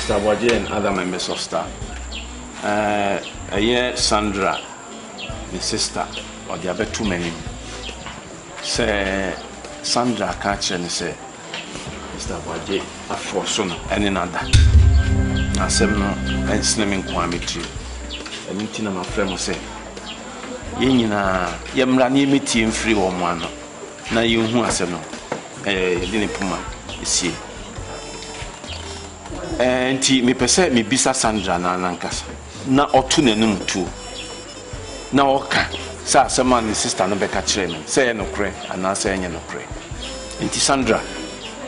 Mr. Boadi and other members of staff. Sandra, my sister, or the other too many. Say Sandra catch and say, Mr. Boadi, a fortune and another. I said no, and slimming quamity. And you know my friend will say, Yina, Yamrani meeting free or one. Now you who I said no, didn't puma, you see. And me perceive me bisa Sandra na Nkansah na otune num tu na oka sa sama ni sister no beka kire me say no kre ana say enye no kre enti Sandra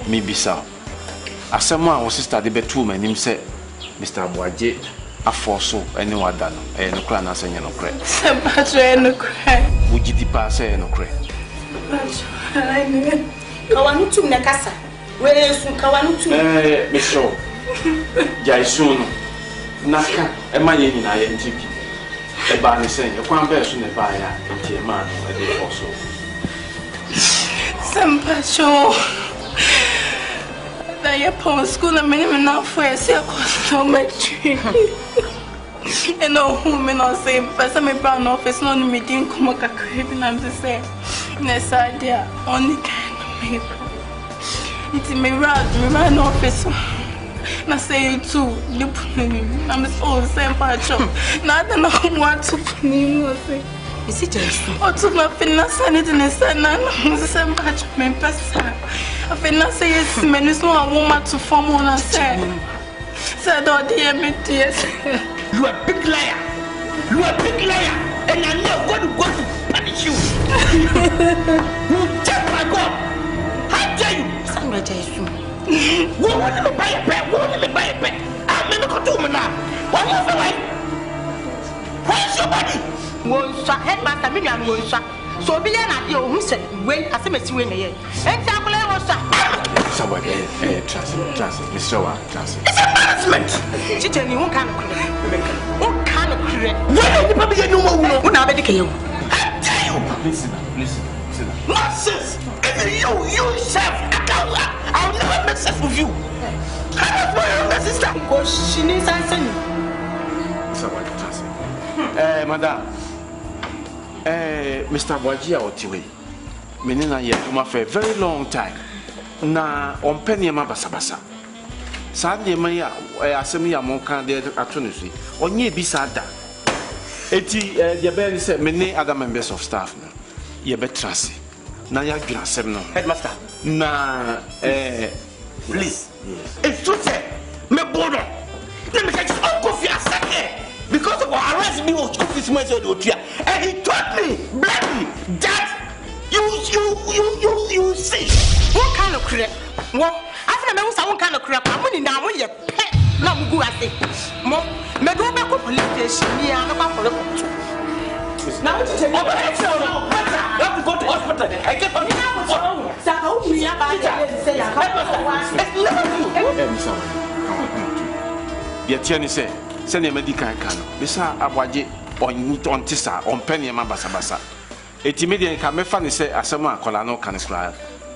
me bisa asema wo sister de betu manim say Mr. Boadi afoso ene wada no no kre ana say enye no kre sema try no kre wugidi pa say no kre kawanu tum na kasa we su kawanu tum me show Jason Naka, a man in I am thinking. A barney saying, a quan version of buyer, and a man a day also. Some passion. They upon school a minimum now for a circle so much. And no woman or say, but some brown office, no meeting come a craving, I'm to say. Yes, idea only kind of make it's me run office. I say you too, I'm so same patch. Not enough want to put me. Is it just? Or to my finance and it in a son, the same patch of my person. I finance yes, men is no woman to form one and say, said, oh dear, me tears. You are a big liar. You are a big liar. And I know God will go to punish you. You just my God. How dare you? Sandra Jason. What want to buy a pet? What want to buy a pet? I'm in the consumer now. What was the way? Where's your body? One shot, headmaster, million one shot. So be an idea who said, wait, I see me see when here. Example, I was shot. Somebody, trust, Mr. Trust. It's embarrassment. She tell me one kind of credit. What kind of credit? Where did the baby get no more? Who now medical you? I tell you. Listen. Nonsense. You self. I'll never make sense with you. I have my younger sister. Because she needs answering. Somebody trust. Madam. Mr. Boadi Otiwe. Menina ye for a very long time. Na on penny ma basabasa. Sadly, Maya, asemi ya monka de atunusi. Onye bisada. Eti the ben said many other members of staff na. Ye betrasi. Na ya dwuna sem no. Headmaster. Na please. Yes. It's true say me border. Let me catch Uncle Asante because of our arrest me was office man said Otua. And he told me bluntly that you see. What kind of crap? What? After me was one kind of crap. I'm money now when you pet. Now we go at it. Mo me go back to police station. Me and go for the now what you say? You have to go to hospital. I get on say, send a medical can. Bisa Abuaje on Tisa, on Penny Mabasabasa. A timid can me funny say, Asama Colano can cry.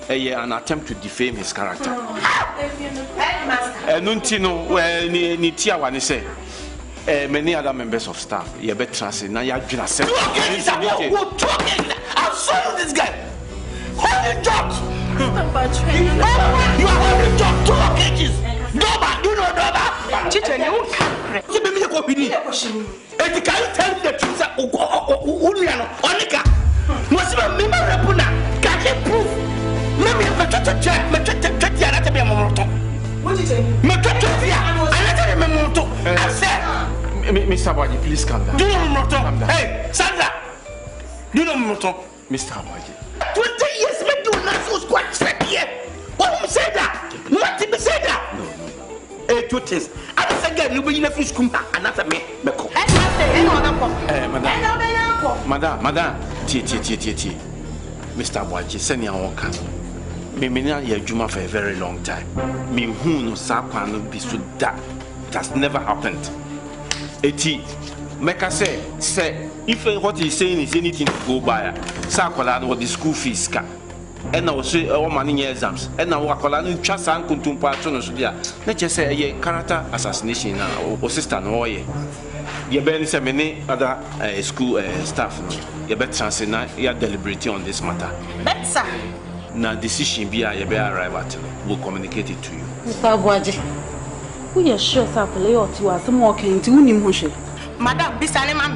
An attempt to defame his character. Nuntino, well, Nitia one say. Many other members of staff, you better trust now. You are just saying, I'll show you this guy. Hold the job. You are holding job 2 cages. Doba, you know Doba. Chichen, you can't. You make me go with you. And you can't tell me the truth. Uniano, Onika. Must be me, Rapuna. Can't you prove? Maybe I'm not to check. I'm not to be a motor. What did you say? I'm not to be a motor. I said, Mr. Boadi, please calm down. Do you know motor? Hey, Sandra. Do you know motor? Mr. Boadi. 20 years, me do not was quite straight here. What you say that? What did you say that? No. 2 things. I said, you will in a fish kumpa, another me. Madam, T. Mr. Boadi, send your own can. Mimina ye juma for a very long time. Me who no sakwan be so that has never happened. Eti Meka say if what he's saying is anything to go by, Sakola what the school fees ka. and I was say money exams, and I walk on chance and kuntumpa tonosudia. Let's just say a character assassination or sister no ye. You better say many other school staff. You better chance na you deliberating on this matter. Better. Now decision be you better arrive at. We'll communicate it to you. Mr. Boadi, we are sure that play or two are some walking to Unimoshe. Madam, this animal.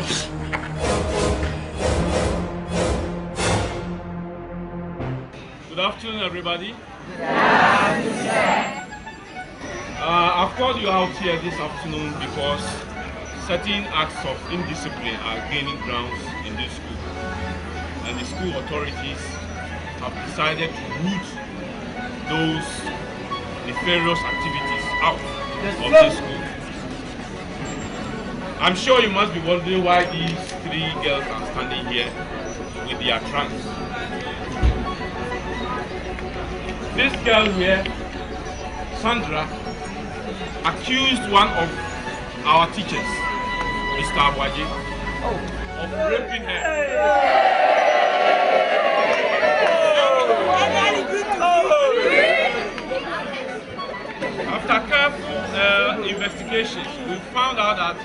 Good afternoon, everybody. I've called you out here this afternoon because certain acts of indiscipline are gaining grounds in this school, and the school authorities have decided to root those nefarious activities out of this school. I'm sure you must be wondering why these three girls are standing here with their trunks. This girl here, Sandra, accused one of our teachers, Mr. Boadi, of raping her. After careful investigations, we found out that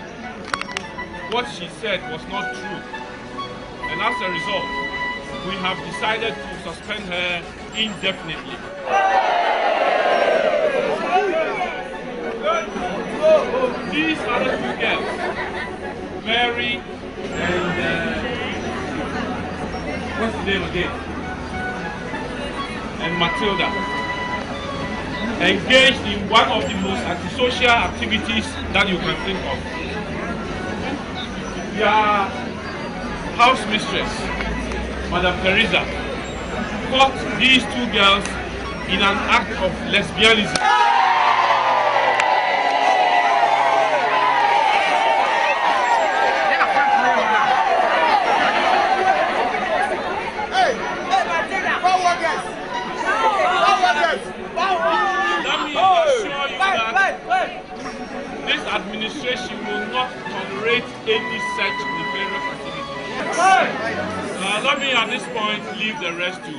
what she said was not true. And as a result, we have decided to suspend her indefinitely. These other two girls, Mary and what's the name again? And Matilda, engaged in one of the most antisocial activities that you can think of. Their house mistress, Madam Teresa, caught these two girls in an act of lesbianism. This administration will not tolerate any such nefarious activity. Let me at this point leave the rest to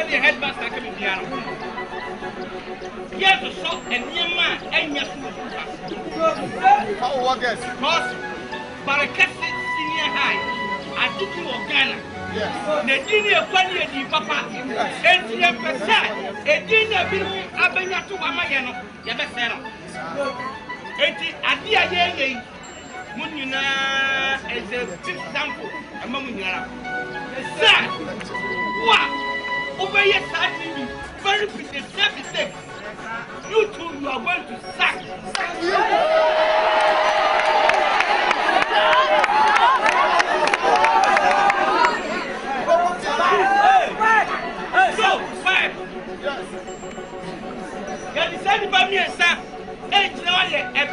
the headmaster coming here. Yes, so and your man and your how workers? Because Barakasi senior high, I took you Ghana. Yes. The junior quality of the papa, 80%, a dinner bill, Abena to Amayano, Yabasero. 80 at the idea, Munina is a fifth sample among Munira. Sir, what? Over here, very mistake. You two, you are going to sack. So, five. You are decided by me and sir. It's now a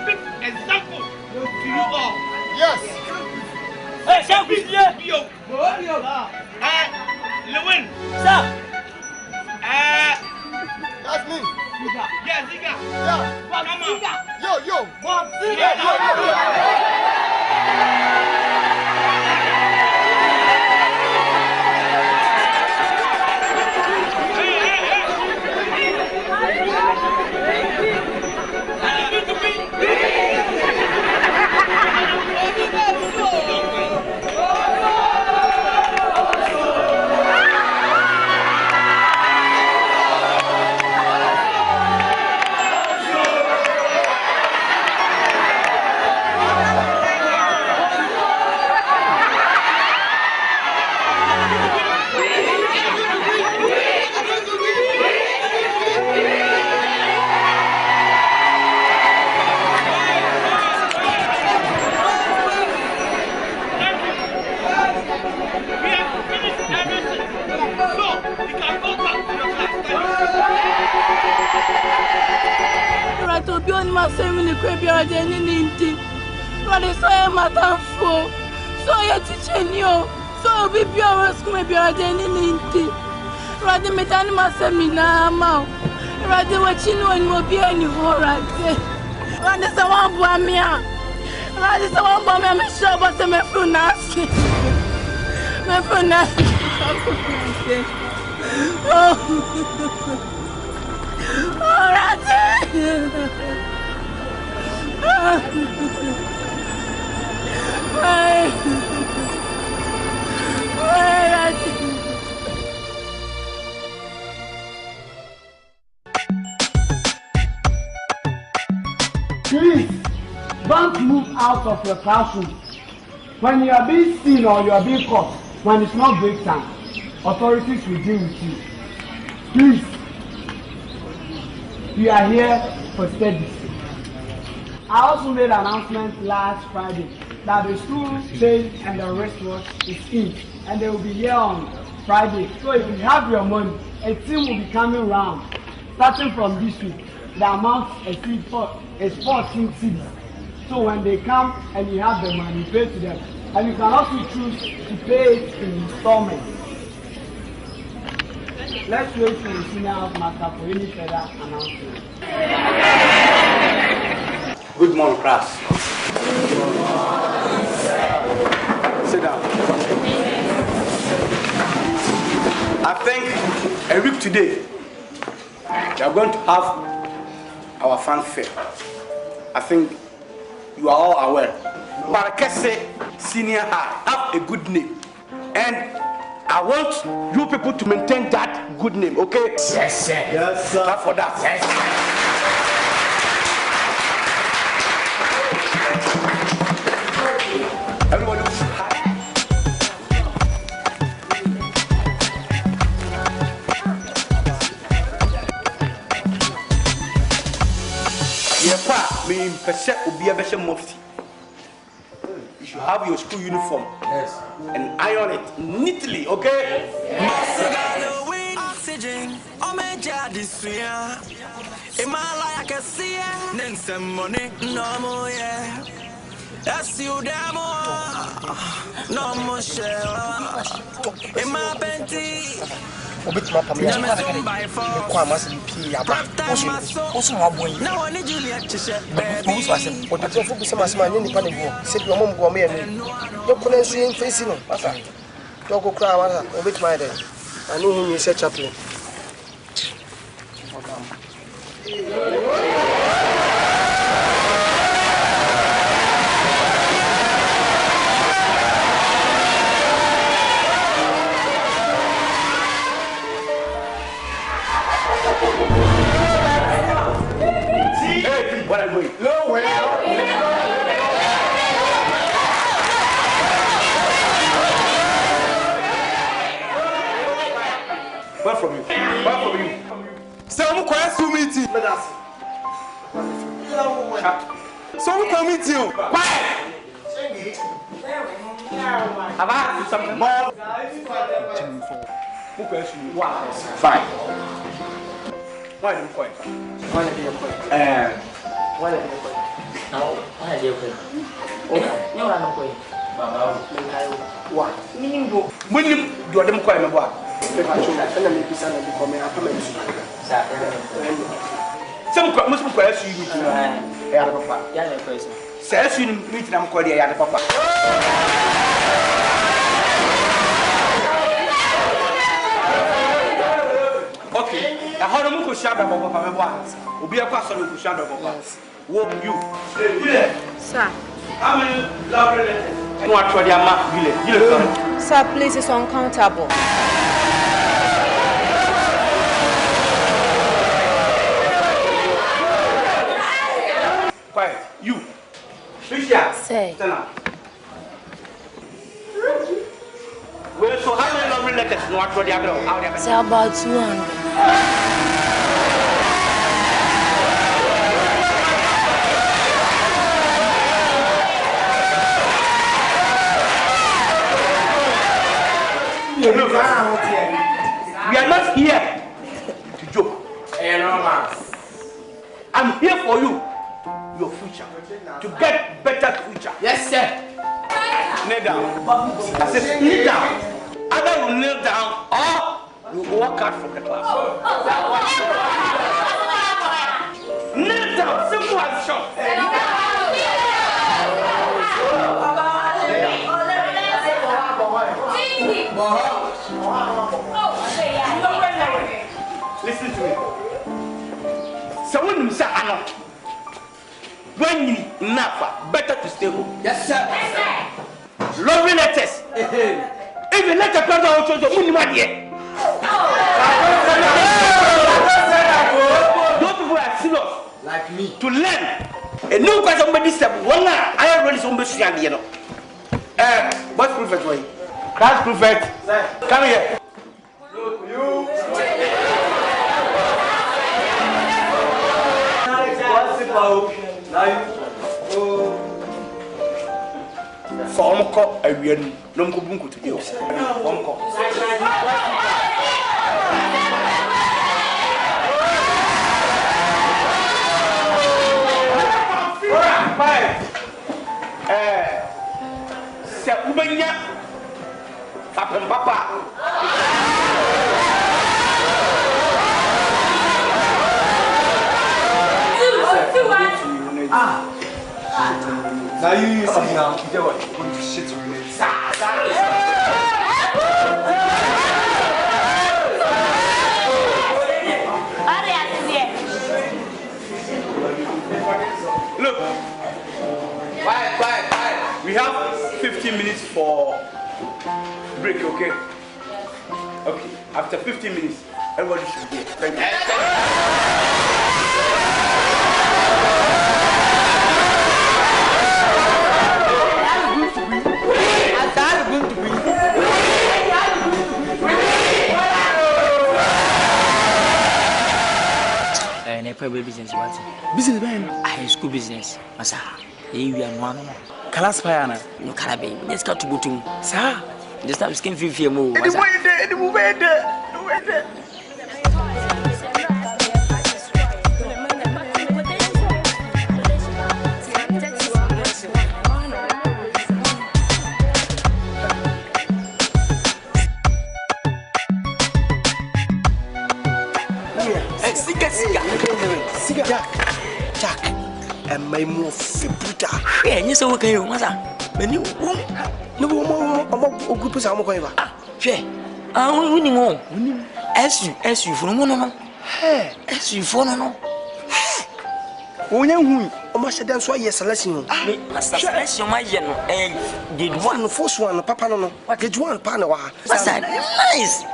big example to you all. Yes. Hey, shall we be Lilwin. Sir. That's me. Yeah, Ziga. Yeah. Come on. Yo. Ziga. Yo. Rade so I matanfo. So I teach you. So be pure school be rade ni ninti. Rade metani masemina ma. Rade wachinu ani obi ani ho rade. Rade so wan bua me a. Rade so wan bua me sure but me feel nasty. Me feel nasty. Oh, Rade. Please, don't move out of your classroom. When you are being seen or you are being caught, when it's not break time, authorities will deal with you. Please, you are here for studies. I also made an announcement last Friday that the school chain and the wristwatch is in, and they will be here on Friday. So if you have your money, a team will be coming round. Starting from this week, the amount is 14 cities. So when they come and you have the money, you pay to them. And you can also choose to pay it in installments. Let's wait for the senior house master for any further announcement. Good morning, class. Sit down. I think a week today, we are going to have our fanfare. I think you are all aware. Barakese Senior High have a good name. And I want you people to maintain that good name, okay? Yes, sir. Yes, sir. Clap for that. Yes, sir. Everybody was high. You should have your school uniform. Yes. And iron it neatly, okay? Yes. That's you, damn, no more share. In my benty, What I'm doing? No way. Where from you? Where from you? Some question meeting. Some committee. Quiet. Have I asked you something more? Who question you? Fine. Why do you quiet? Why do you quiet? Why do you quiet? No, why do you quiet? Okay. You are not quiet. What? Meaning go. When you do them quiet, my boy. Some question you meet. Yeah, papa. Yeah, the question. Says you meet them quiet. Yeah, the papa. Okay. I heard him go share Papa. Obi a question go share Papa. Wo you. Sir. How many love letters? No, actually, I'm not village. Sir, please, it's uncountable. Quiet. You. Fisher. Say. Stand up. Well, so how many love letters? No, actually, I'm not. Say about 200. Look, we are not here to joke. I'm here for you your future. To get better future. Yes, sir. Kneel down. I said, kneel down. Either you kneel down or you walk out from the class. Kneel down. Simple as short. Listen to me. Someone say ano. When you enough, better to stay home. Yes, sir. Lovely letters. If you let a brother out of the money, those people are serious. Like me. To learn. And no question somebody said, one I already somebody stand here. What prefect way? Class prefect. Come here. You. For Omko, I will no go to you. Omko. Ubenya Papa. Now you see now, you get what? Shit related. Look. Quiet. We have 15 minutes for break, okay? Okay. After 15 minutes, everybody should go. Thank you. Business what? Business man. High school business. Masa. You are one. Class payana. No kala baby. Let's go to Butum. Sir. Just have skin feel more. Jack, and my more Fibuta. Yeah, you saw okay, Masa. When you no more group is our going. I winning all. As you for no. Hey, as you for no. Who almost dance why yes, selection. Selection, my general, and did one first one, Papa no. What did one panel? Nice.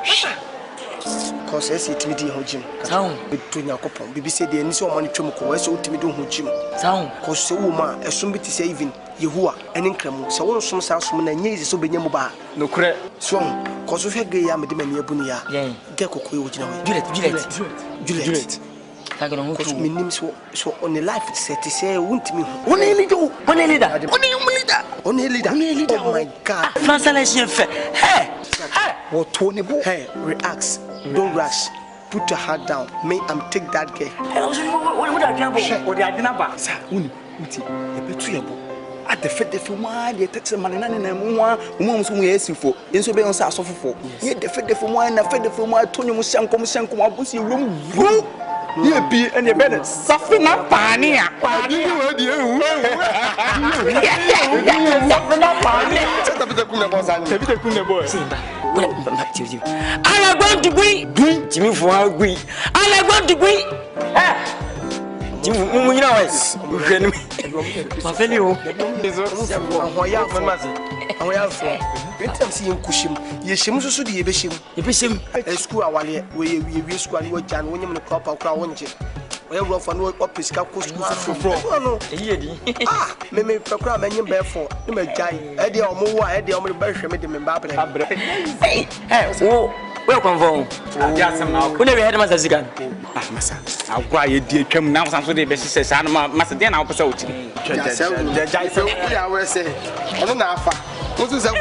Cause I see Timothy Hojim. Sound between your couple. BBC said the initial money to Moko, so Timothy Hojim. Sound cause so woman, as soon as say even Yehua, and increment. So one some sounds from the knees so be Yamuba. No credit. Swung, cause we had gay Yamadia Bunia. Yea, Deco, Juliet. I got on me names so on the life set to say, won't me. Only leader. Oh my God. Translation. Hey, what Tony Bo? Hey, relax. Don't rush. Put your heart down. May I'm take that girl. What would I do? What I did not sir, Uti, a betrayable. At the fed for one, the text man and one woman's we ask you for. In so be on South for. Yet the fed for one, a fed for one, Tony Musanko Musanko, room. You be and you better suffer not pania. I am going to green Jimmy for our green. I am going to green. You know, my fellow. Seeing Kushim, Yeshim so the Ebishim, a school away, we school your Jan when you crop out crown. Well, rough and work up his couples from. Ah, maybe program and you bear for you may die. Eddie or more, Eddie or Bersham made him in Babel. Hey, welcome home. We never had much as you can. Ah, Massa, I'll cry a dear come now. Some day, Bessie says, I'm Master Den. I'll pursue it. I will say, I don't know. What is that?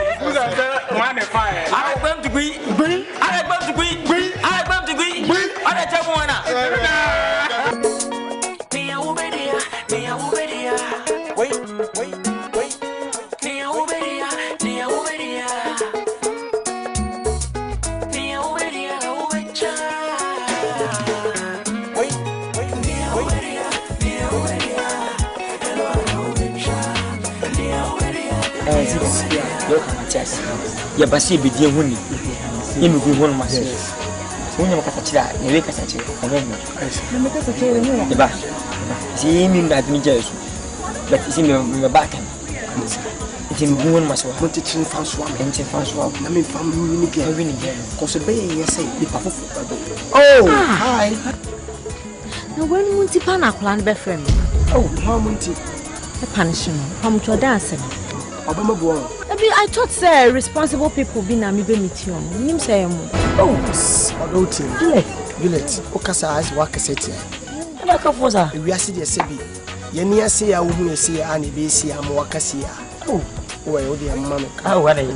Fire. I want to be green. I want to be green. I want to be green. I don't want to. Ya basi bidie huni yemi gu hono maso wonya makata kira ne we kasa kira ne me kasa kira ne ba si mi nda mi jesu but si me ba kan ti mi gu hono maso mo ti chin François na me fam ni ke ko se be ye say di pa fufu oh hi na when munti pa na kula ne be friend oh how munti e punishment from to dance Obama boy. I thought say responsible people be na me be meet you. Nim say mo. Oh, odoti. Village. Okasa as work set. Na ka fosa. We are see the sebi. Ye ni ase ya wo hu ase ya na be see am wakase ya. Oh, why o dey am no. Ah, what are you?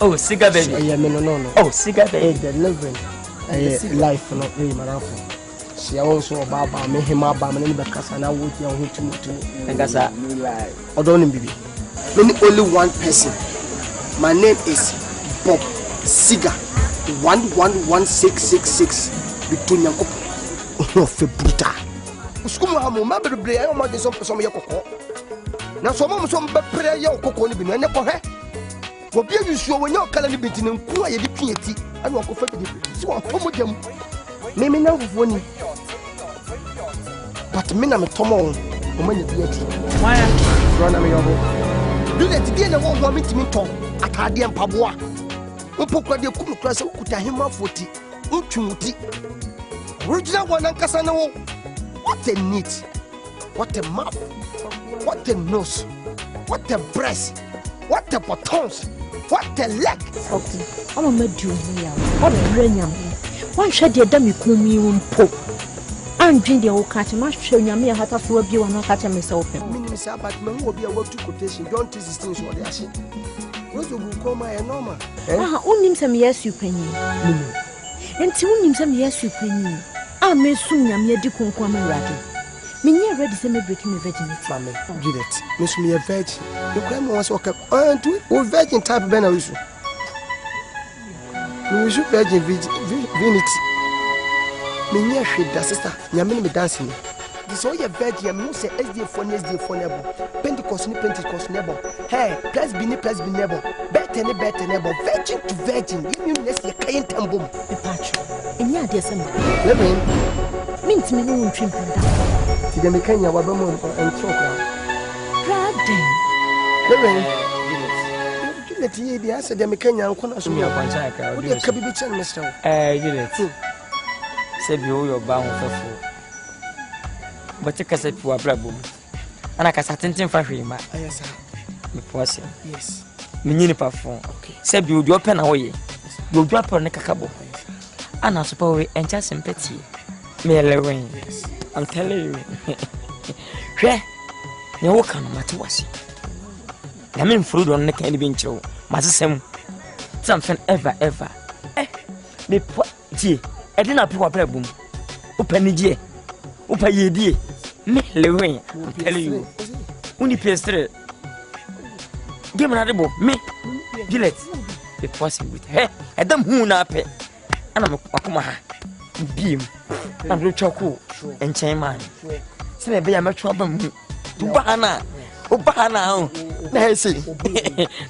Oh, cigar baby. Yeah, no. Oh, cigar baby. The Lilwin. Life no be marafo. She also baba me him aba me ni be kasa na wo ti an hu tumutu. Nkasa. Odoni bibi. Only one person. My name is Bob Siga 111666 between Yanko Februta. School Hamu, remember the prayer of my some Yoko. Now, some prayer your cocoa be no never. What be you sure when you're calling between and quiet dignity and walk of it? So I'm from them. Maybe now of one. But me, I'm a Tomo. When you be at why run me over. Do that again and won't want me to talk at Hadian Pabua. Upokra de Kumukras Kutahima 40. Utumuti. Original one and Casano. What a neat, what a mouth, what a nose, what a breast, what a buttons, what a leg. Okay, I'm a medu here. What a renyam. One shed your dummy kumi po. I'm drinking the old catch. I'm showing you how to throw you and not catch myself. Miss Abatman will be a work to quotation. Don't this things what they are saying. What will call my normal? Only some yes, you penny. And two some yes, you penny. I may soon am here to come and rattle. Many already celebrating the virginity. Mammy, Juliet, Miss me a virgin. The grandma was walk up on to old virgin type of Benarusu. We should virgin virginity. Many a shade, sister, Yamin be dancing. This all your virgin, you say SD for never. Pentecost never. Hey, plus be never. Better never. Virgin to virgin. You let's your kind temple. The patch. And yeah, dear son. Living means me no trim. See the mechanic of a woman and chocolate. Riding. Living. Juliet, the answer the mechanic and corners of your contract. What do you be Mr. Juliet? Said you bound for food. But you can say for a problem. And I can certainly for him. Yes, sir. Yes. Mini perform. Okay. Said you do open away. You drop on the cacabo. And I suppose and just sympathy. Me Lilwin. I'm telling you. Where? You walk on matter was. I mean, fruit on the candy bean show. Master something ever. Me put tea. I didn't pick up a boom. Open the Upa ye. Me Lilwin. I'm telling you. Only pastry. Give me another book. Me. Gillette. The person with her. I don't moon up. And I'm a Kumaha. Beam. I'm rich choco and chairman. Say, be a much trouble. Bahana. Bahana. Nancy.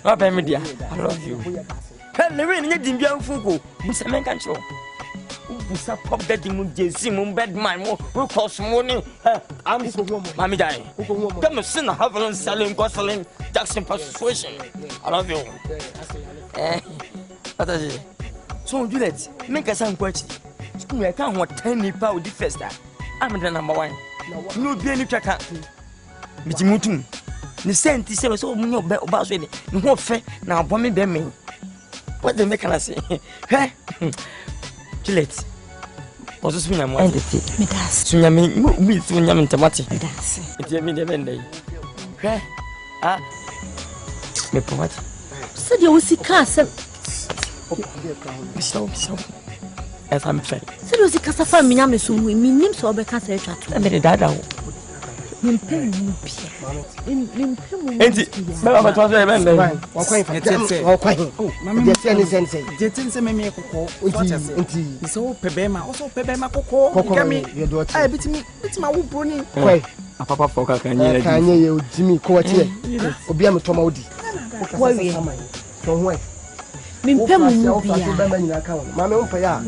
Not media. I love you. Lilwin, you didn't be on Fugo. Mr. Mencancho. Busa pop that in Jim bed my more will cost money. I'm Mammy die. Come a sinner, Haviland selling gosling, Jackson persuasion. I love you. What is it? So, Juliet, make us some question. I can't want 10 power the first time. I'm the number one. No, be any tracker. Mijimutum. The sent is so many about it. No fair now, bomb me. What the make I say? Juliet. Also, swing a more entity. Me das. Swing a me swing a tomato. Das. It's a minute day. Ah, me what? Said you will see castle. So. As I'm fair. Said you see Casa for me, I'm assuming me names or be castle chat. I made a dad. Enti, baba batwa so e ben ben. Wa kwa Jetin se me kokko. Enti. So pebema, also pebema kokko. Gami. Ai bitimi wo broni. Kwai. Papa foka kanye. Kanye ye ojimi ko watie. Obi am toma odi. Kwawe. So ho. Mimpem mu bia. Mama umpa ya.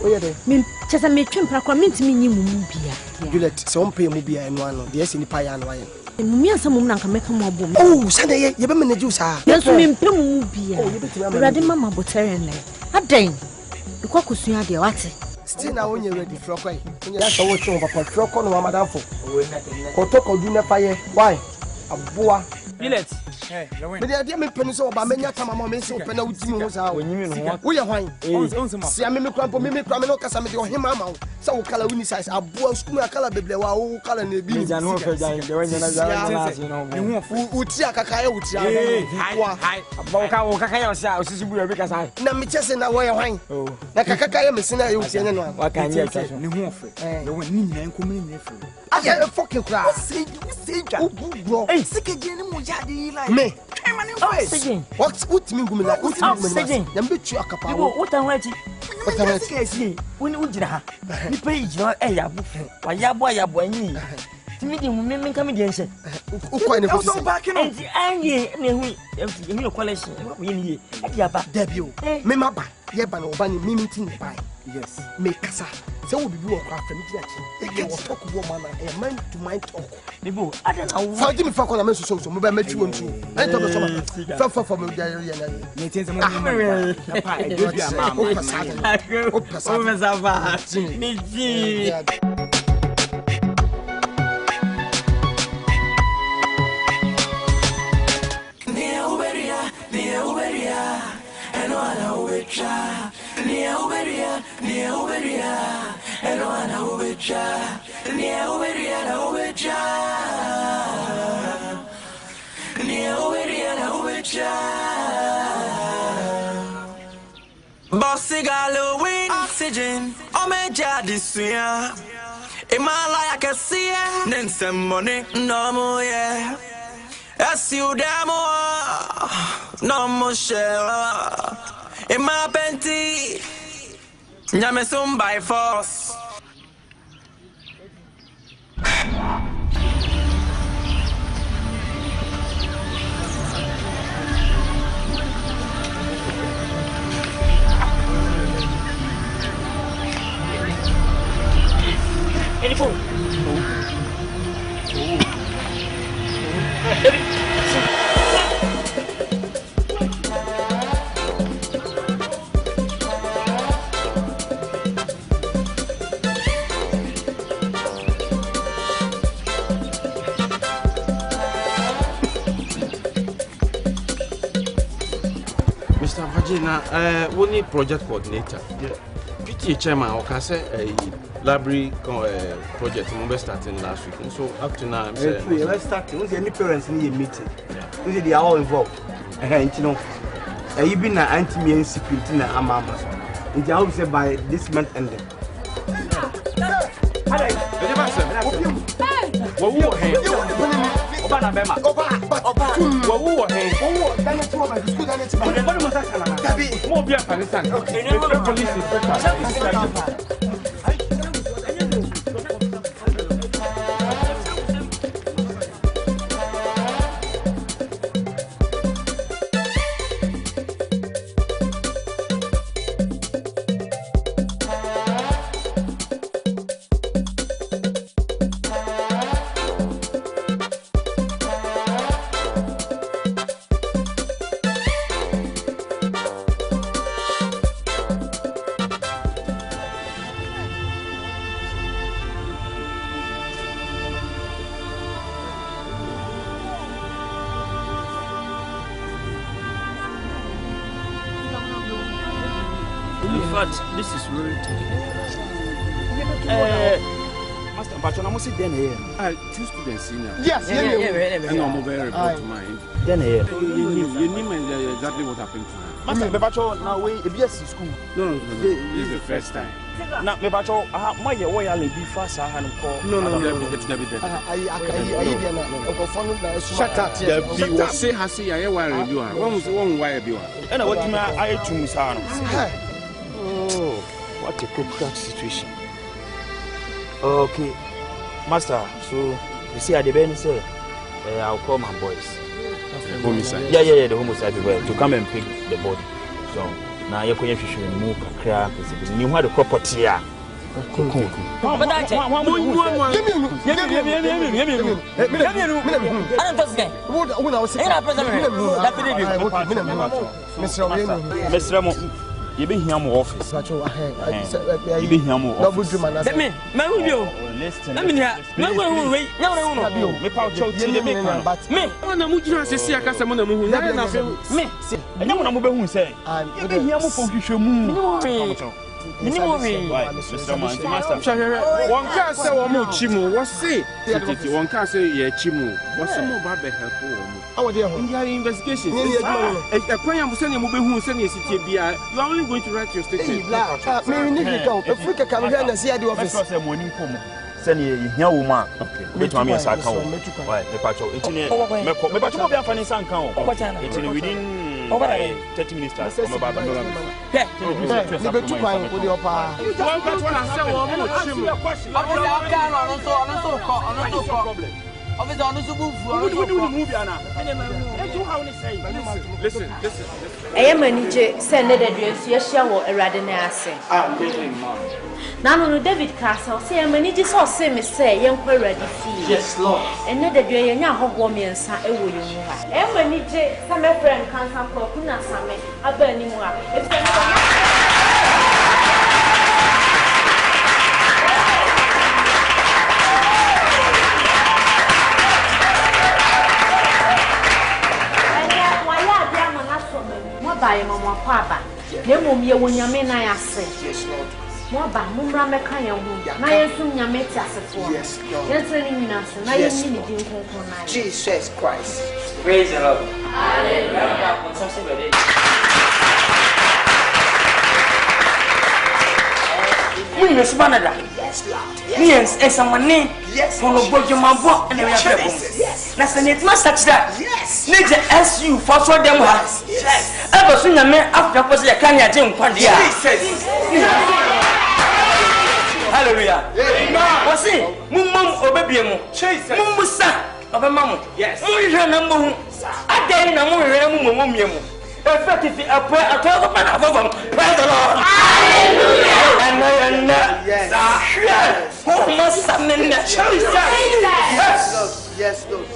Oye de. Min chesa me twempra kwa mintimi nyi mu bia. Juliet, se umpa mu bia eno ano. De esi nipa ya no aye. Mumi ansa mum na nka meka mu abom. Oh, sande ye be manage sa. Yesu mimpem mu bia. Urade mama botere ne. Adan. Ikwa kusua de wate. Still na onye ready for kwai. Onye ya so wo chon papa fro ko no madamfo. Kotoko du ne faye. Why? Aboa. Billet. Me dey me penu so ba menya tama ma me se opena wutimi ho sa. Onyimi no ho. Wo ye hwan? Si ame me krampo me kram no kasa me de ohima ma wo. Sa wo kala wuni size aboa skumi akala beble wa wo kala na ebi. Meja no fe jan de wanya na jan na so. Uti akaka ya uti a. Hai. Aboa wo kaka ya o sia osisi bu ya bi kasa. Na me chese na wo ye hwan? Na kaka ya me sina ya uti ene no. Wa kan ya twa so. Ne ho fe. De won ni nyina nkomi ni fe. Aya fucking cry. Bro. Hey, sikeje ni mo jade yi like. Me. Oxygen. What mean gumi la? Oxygen. Na mbe tu akapa. Ibo utan wachi. Utan wachi. Sikesi. Woni ujira ha. Ni page no yabu. Wa yabo anyi. Timi di mu me nka me di ense. Ukwa ne ko so back no. Enti anye na hu collection. Wo ye ni ye. E dia ba. Debio. Me ma ba. Ye ba na oba ni me meeting ba. Yes. Me kasa. Se wo bibi wo kwa fa me di achi. E wo talk wo man na mind to mind talk. Nibo, ada na wo. Fa di me fa ko na me so mo ba ma twi wo ntu. E to so ma. Fa me dia ye na. Ne tin se mo ni. Papa, e do bia ma. O pasa. O me za va. Me ji. Bossy got Lilwin, oxygen, omeja disuya. Imala I can see ya, then some money, no more yeah. As you demo, no more share. In my panty, Nyamesum by force. Any phone? Mr. Vagina, we need project coordinator. Yeah. PTA chairman, okay, say library project we starting last week. So up to now, I'm saying let's start. Once any parents need a meeting, they are all involved. You know, even na anti-me security na amama. And I hope say by this month ending. This is rude. Master, but I'm almost then here. 2 students senior. Yes, and I'm over report to mine. Then here. You knew exactly what happened to her. Master, Bebacho, now we BSc school. No, this is the first time. Now, Bebacho, my way I'll be fast. I had No, it's never there. Shut up. You will say, Hassi, I will review her. One was one wire viewer. And I want I to Miss Arnold. Oh, what a critical situation. Okay, Master, so you see, at the bench, say, I'll call my boys. Homicide. Yeah, the homicide to come and pick the body. So now you're going to move a crab. You had a property here. You been here more office. You been here more office. Let me, listen. Let me hear. Me, power choke to the big man. But me, I'm not moving to see a customer. Me, I don't want to move who say. You been here more focus your move. Mr. Master. One can say one more chimu. What's say? One can say yeah chimu. What's some more bad help? Our dear investigation. You are only going to write your statement. If we can come here and see the office. Send you here, woman. Okay. Wait, mommy, as I come. Why, the patrol. It's in here. Me patrol be a funny sound count. It's in within 30 minutes. Yeah. You better try with your pa. You want to say one more chimu. Listen. I am a Niger, send it at your shower a radinase. Now, David Castle, say a manager saw same as say, young ready. Yes, Lord. And not that you're now hot woman and son, a woman. I am a Niger, some friend can't come for Kuna Same, a burning one. By Mamma Papa, Nemo, you when your men I say. Yes, Lord. Mobile, Mumra Mekaya, I assume your mates as a form. Yes, you're telling us, and I am Jesus Christ. Praise the Lord. Yes, Lord. Yes, as someone name. Yes, from the book of my book and everything. Yes, that's the net must touch that. Yes, need to ask you for them. Yes, ever seen a man after a person can you do? Hallelujah. What's it? Mum or baby, Mumusa of a mamma. Yes, number. I dare no more. Effectively, a prayer at all the man above them. Praise the Lord. Hallelujah. And yes. Who must summon the church? Yes, Lord. Yes, Lord.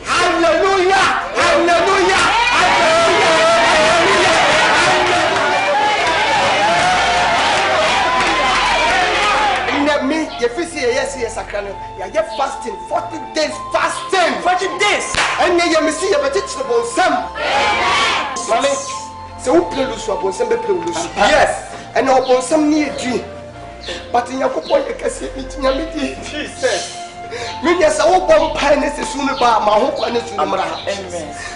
Hallelujah. Hallelujah. If you see yes, I can. You're fasting 40 days fasting. 40 days. And then you see a vegetable some. Mommy, so who play loose upon some people? Yes, and upon some near dream. But in your coupon, you can see it in your meeting. Jesus. Yes, all bomb pines is soon about my hope and it's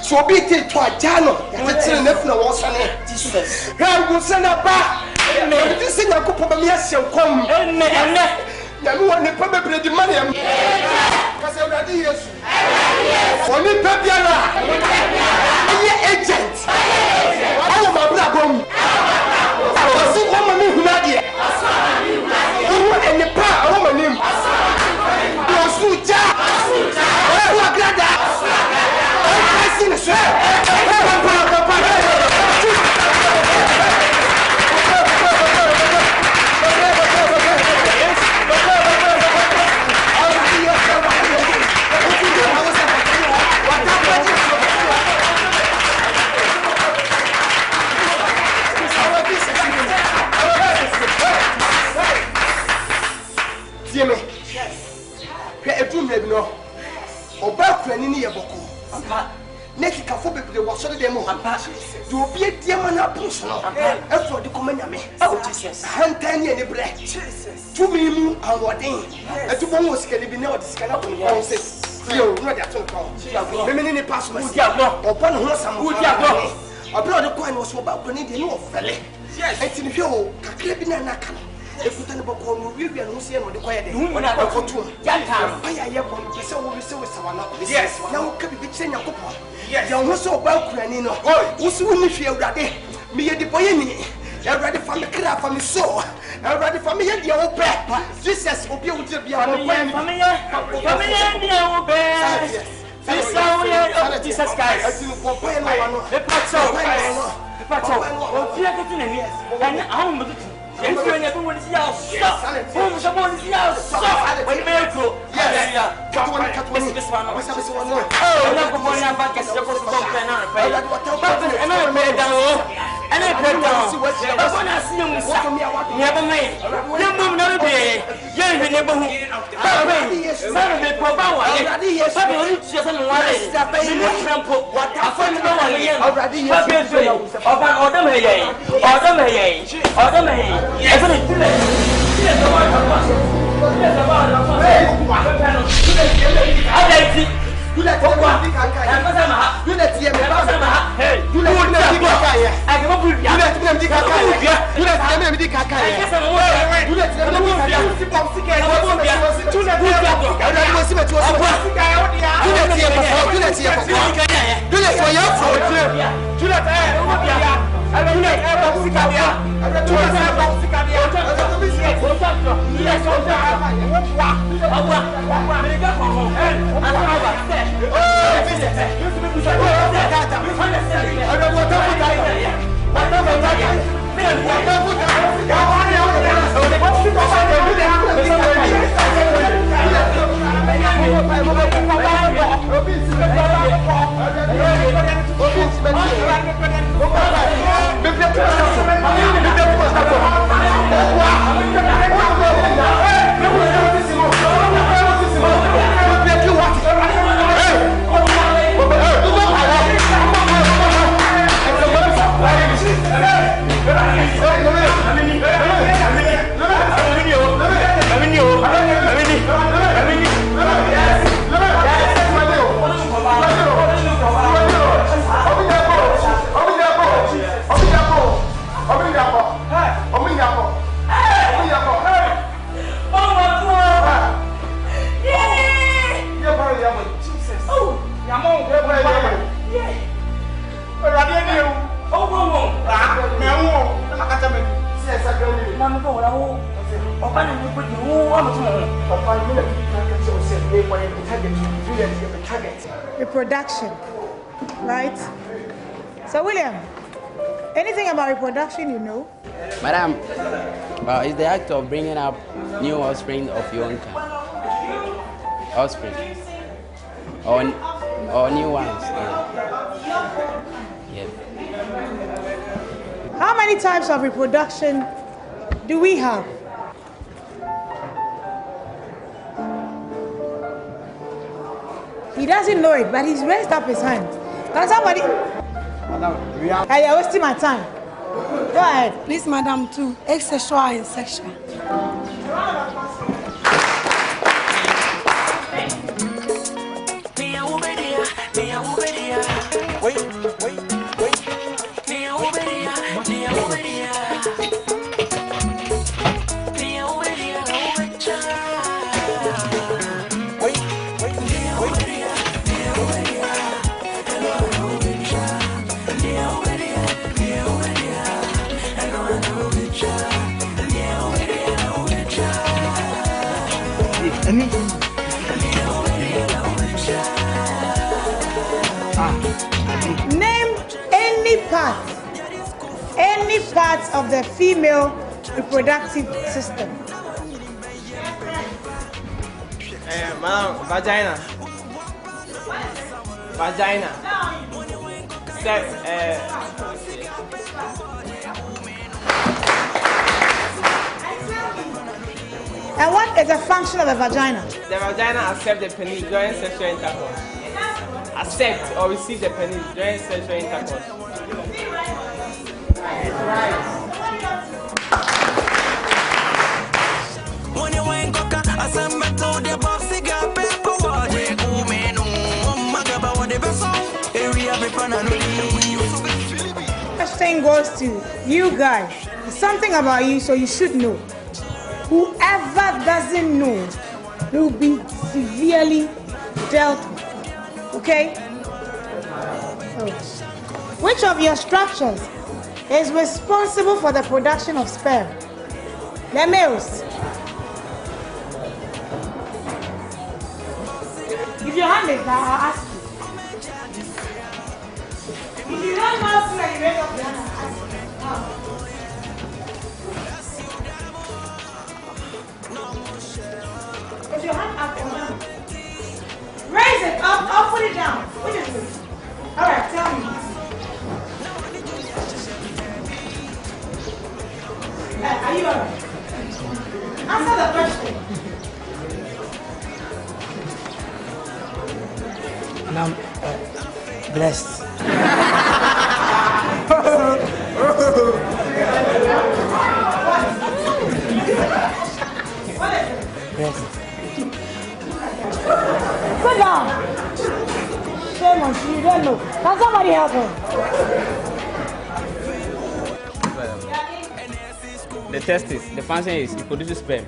so be it to a channel. It's enough no was on it. Jesus. God will send a back. This is a couple of years you'll come. You want to probably the money. Because I'm ready. Yes. Only Pepiana. Agent. I am a black woman. I was a woman who had it. And the power of woman. You are Suja. You are Glada. I see the shirt. Neki ka fo bebre wo so de mo. Do obi adie ma na push no. Efo de komanya me. Oh Jesus. Hantan ne ne bre. Jesus. Tumi mu awoden. Etu bo wo sika ne bi na o de sika na ko no se. Yo, no dey talk about. Me ne pass me. Udi agbo. Opa no ho sam. Udi agbo. Obi o de coin wo so ba ko ne de no ofele. Yes. Enti ne hwe o kakra bi na na ka. Efuta ne boko no wiwia no se no de koye de. Ona de kotu. Janta. Aya ye ko pese wo se wo sawana. Yes. Na wo ka bi bi kire nyakopo. Yes. Ya wo so ba kurani no. Wo se wo ni hwe awurade. Me ye de boye ni. Everybody from the crap from the soul. Everybody from me, the old back. Jesus will be able to be our family. Jesus Christ. And I put down. I want to see you. Never made. Never be. You never who. Never Pobawa. Probably just on one. What I find no one here already. Reproduction, right? So William, anything about reproduction you know? Madam, well, it's the act of bringing up new offspring of your own kind. Offspring. Or new ones. Yeah. How many types of reproduction do we have? He doesn't know it, but he's raised up his hand. Can somebody? Madam, you're wasting my time. Go ahead. Please, madam, too. Asexual and sexual. Name any part of the female reproductive system. Madam, vagina. Vagina. And what is the function of a vagina? The vagina accepts the penis during sexual intercourse. accept or receive the penis during sexual intercourse. Right. When you ain't coca, Asante to the box, cigar, paper, Kweku Manu, Magaba, the vessel, area, First thing goes to you guys. It's something about you, so you should know. Whoever doesn't know will be severely dealt with. Okay? So, which of your structures is responsible for the production of sperm? The males. If your hand is down, I'll ask you. If you don't know, you raise up your hand. Put your hand up or down. Raise it up, I'll put it down. Which is it? Alright, tell me. Are you alright? Answer the question. And I'm blessed. Blessed. Sit down. Shame on you, you don't know. Can somebody help him? The test is, the function is, it produces sperm.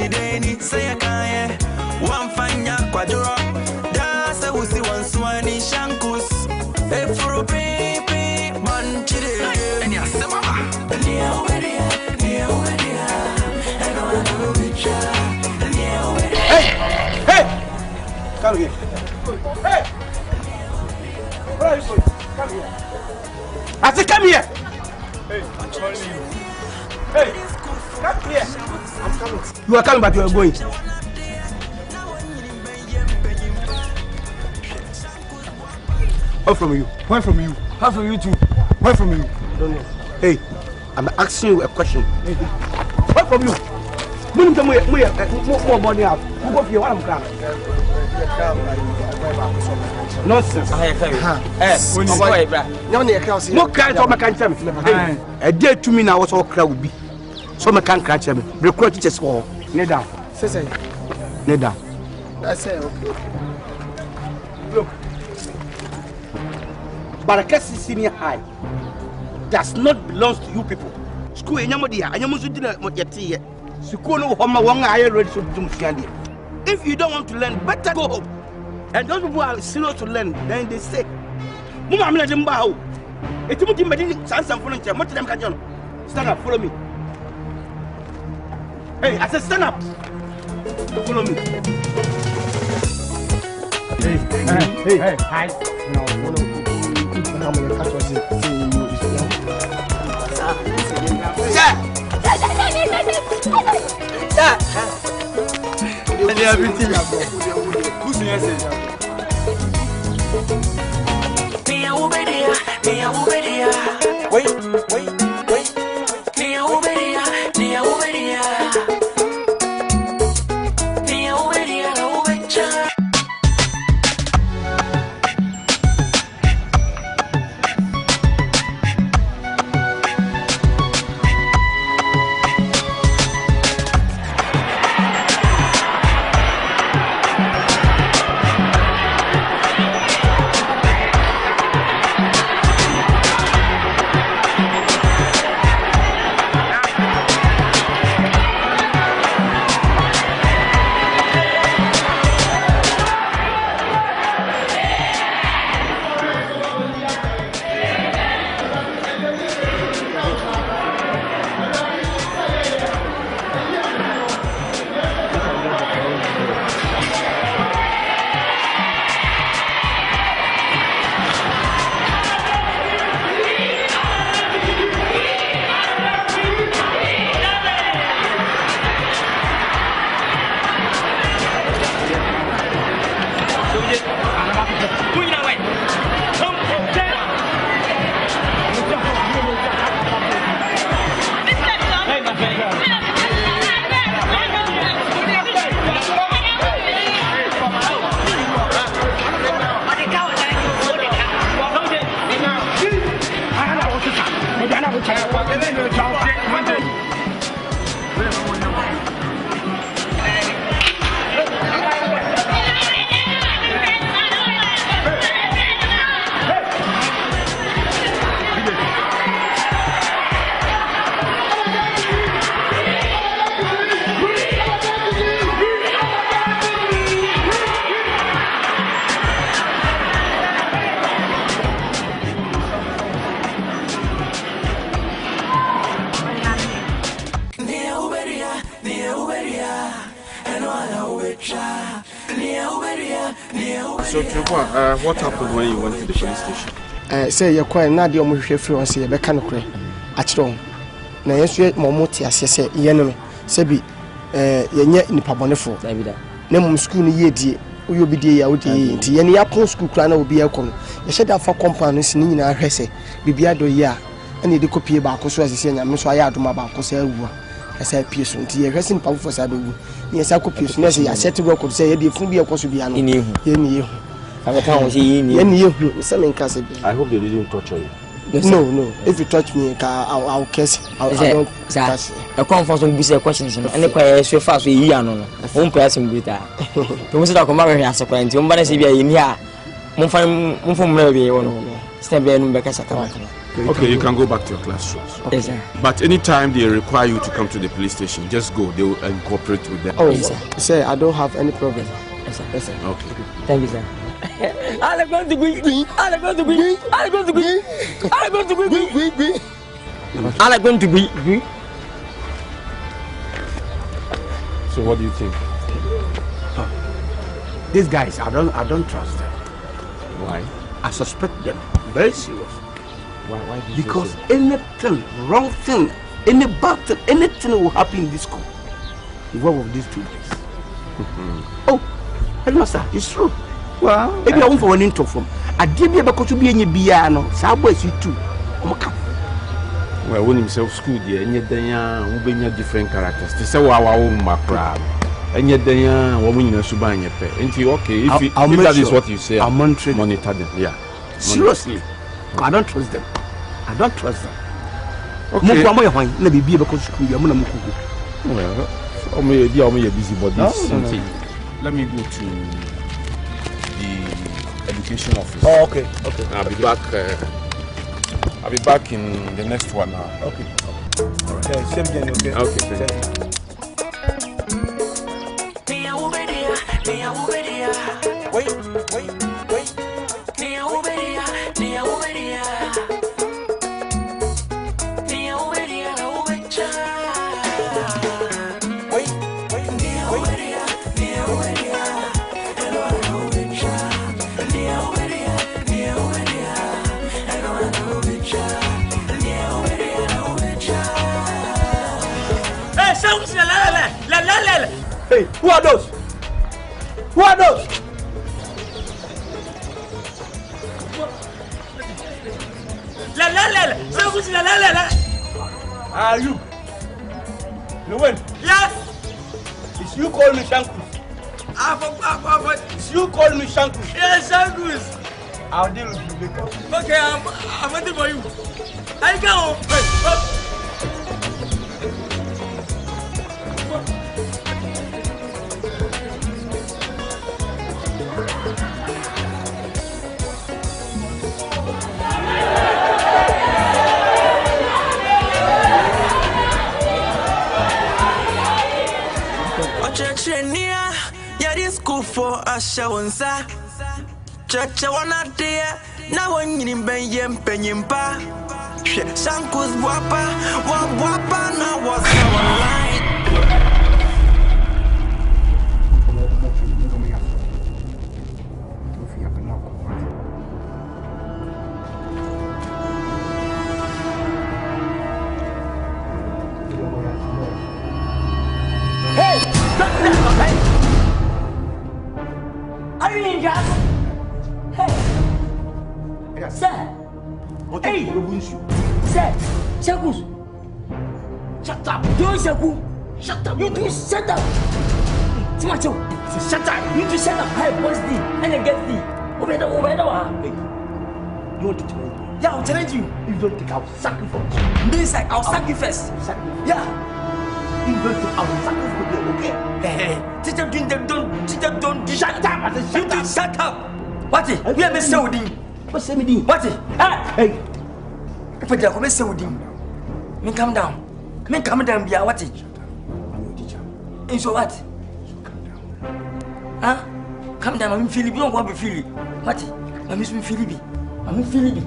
Baby, say I can't. One fine Kwadwo. That's a wussy one swani shankus. A for a baby, bunch of it. And yes, mama. Hey! Hey! Come here. Hey! Where are you going? Come here. I said, come here. Hey, I'm calling you. Hey, come here. I'm coming. You are coming, but you are going. What from you? Where from you? How from you too? Where from you? Don't know. Hey, I'm asking you a question. Hey. Where from you? More body out. Who go for you? I'm coming. Nonsense. No cry to my country. A day to me now was all crowd be. So my can't catch me. Recruit teachers for. Kneel down. Say. Kneel down. That's it. Okay. Look. But Akwesi Senior High does not belong to you people. School in Yamodia, and Yamusu dinner what you tea. Sukono Homa Wanga higher ready to do. If you don't want to learn, better go home. And those people are serious to learn, then they say, Mumma, I'm not in Bao. It's a much sans and furniture. What them can you stand up, follow me. Hey, I said stand up. Follow me. Hey, hi. No, I'm going to catch us. And everything who's the essence? Wait. So, Trevor, what happened when you went to the police station? Say you're quite not the only free one, say, but can't cry. At all. Now, yes, you're more motive, as I say, Yenome, Sebi, you're in the Pabonefo. Name school ye, you'll be dear out the any upon school clan will be a con. You said that for companies in our hesse, Bibiado ya, and the copy about Cosso as I say, I'm so I had to my banco say, I said, Pearson, the racing power for Sabu. Yes, I could Pearson, I said to work, say, the Fubia Cosubiano in you. I can't see you, some in Nkansah. I hope they didn't torture you. No. If you touch me, I'll kiss. I come for some busy questions, and the choir so fast with Yano. One person with that. You must not come over here as a client. You must be in here. Mufum maybe one. Step in back as a come. Okay, you can go back to your classrooms. Yes, sir. But anytime they require you to come to the police station, just go. They will cooperate with them. Oh, yes, sir. Sir, I don't have any problem. Yes, sir. Yes, sir. Okay. Thank you, sir. I'm going to be. So what do you think? These guys, I don't trust them. Why? I suspect them very serious. Why do you because anything, wrong thing, any bad thing, anything will happen in this school. One of these 2 days. Oh, headmaster, it's true. Well, maybe I won't for an intro from. I did be able to be any piano. Subway, you too. Well, when himself school, yeah, and yet then will be different characters. They say, wow, macra. And yet then woman in a subanya pay. And you okay? If that is what you say, I'll monitor them. Yeah. Seriously. I don't trust them. I don't trust them. Okay. Let me be able to school. Well, or maybe I'm busy bodies. Let me go to the education office. Oh, okay. I'll be back in the next one now. Okay. All right. Same again, okay? Okay. Wait. Hey, who are those? Are you? Lilwin? Yes. It's you call me Shankus. It's you call me Shankus. Yes, Shankus. I'll deal with you later. Okay, I'm waiting for you. I go. Hey, for a show and sa church one day now when you been penyimpa Shankus wapa now was our line. Shut up! You do shut up! Tomato! Shut up! You do shut up! Hey, what's the? And then get the. Hey, you want to challenge me? Yeah, I'll challenge you. If you don't take, I'll sacrifice you. This like I'll sacrifice. Yeah. If you don't take, I will sacrifice you. Okay? Hey, teacher, don't shut up! I said, shut up! Shut up! What it? We are Mr. Odin. What's the meaning? What it? Hey! If I don't Mr. Odin, me calm down. Me calm down, be what it? I'm your teacher. And so what? So calm down. Huh? Calm down, I'm feeling. You don't want to feel it. What? I'm feeling. I'm feeling.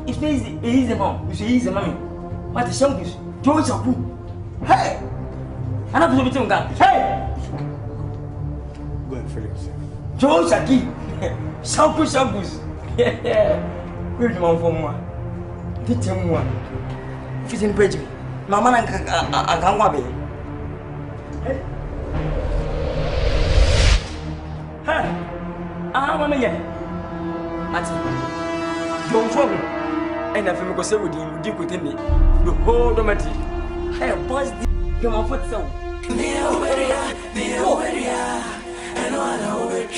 It's easy. Easy, mom. You say easy, mommy. What is Shankus? Don't you? Hey! I'm not going to be Hey! Joe Shaki. Shampoos. Where's my phone? Did you want? Fit in bridge. Mamma and Kanwabi. Hey, I want to get. Don't trouble. And if you go say with him, deep within me. The whole domestic. Hey, boys, come on, foot so.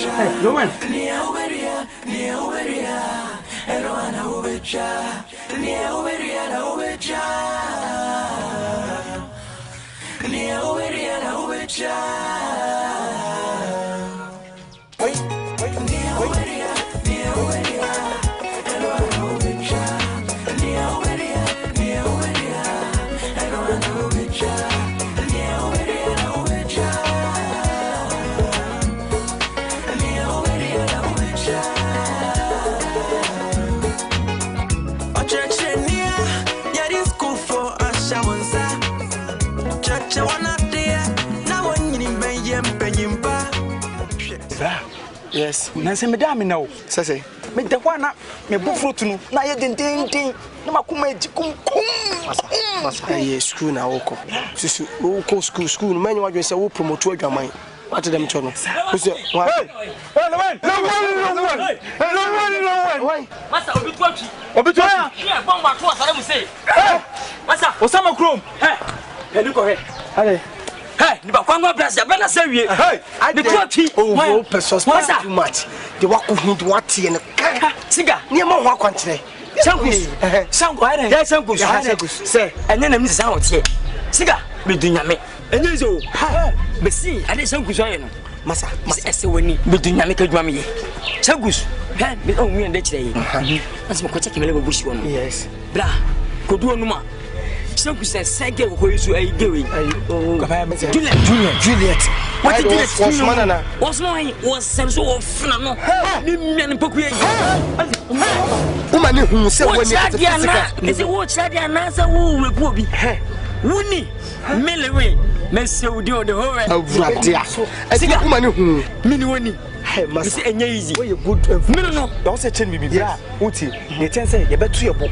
Hey, no one. Yes, Nancy, Madame, no, say, make the one up, me book fruit no, na ye den, no makuma jikum. Yes, school now, Oko. Sister, Oko school, many what you say, will promote your mind. What to them, Chono? Who's it? No one. Master, Obituary. Yeah, bomb, what I will say. Master, Osama Chrome. Hey, look ahead. Hey, you can't go bless you. Better say we. Hey, the trophy. Oh, persons too much. The work of him to what tea and cigar. Near more work on today. Sangus. Yes, Sangus. Say, and then I'm sound here. Cigar, be doing me. And you so, but see, I did Sangus. Massa, Massa, when you be doing make a drammy. Sangus, hey, be on me and that day. That's my question. Yes, blah, could do no more. Sangus says, Sangus, who is you a doing? Juliet. What did you say? Was mine was some sort of flannel. Men Poquia. Woman who said, is it what Shadiana who will be? Woony, Millway, Messel do the whole I think a woman who Minnie. Hey, must say, easy. You're good. No, don't say, tell me, yeah, Uti, you can say, you bet your book.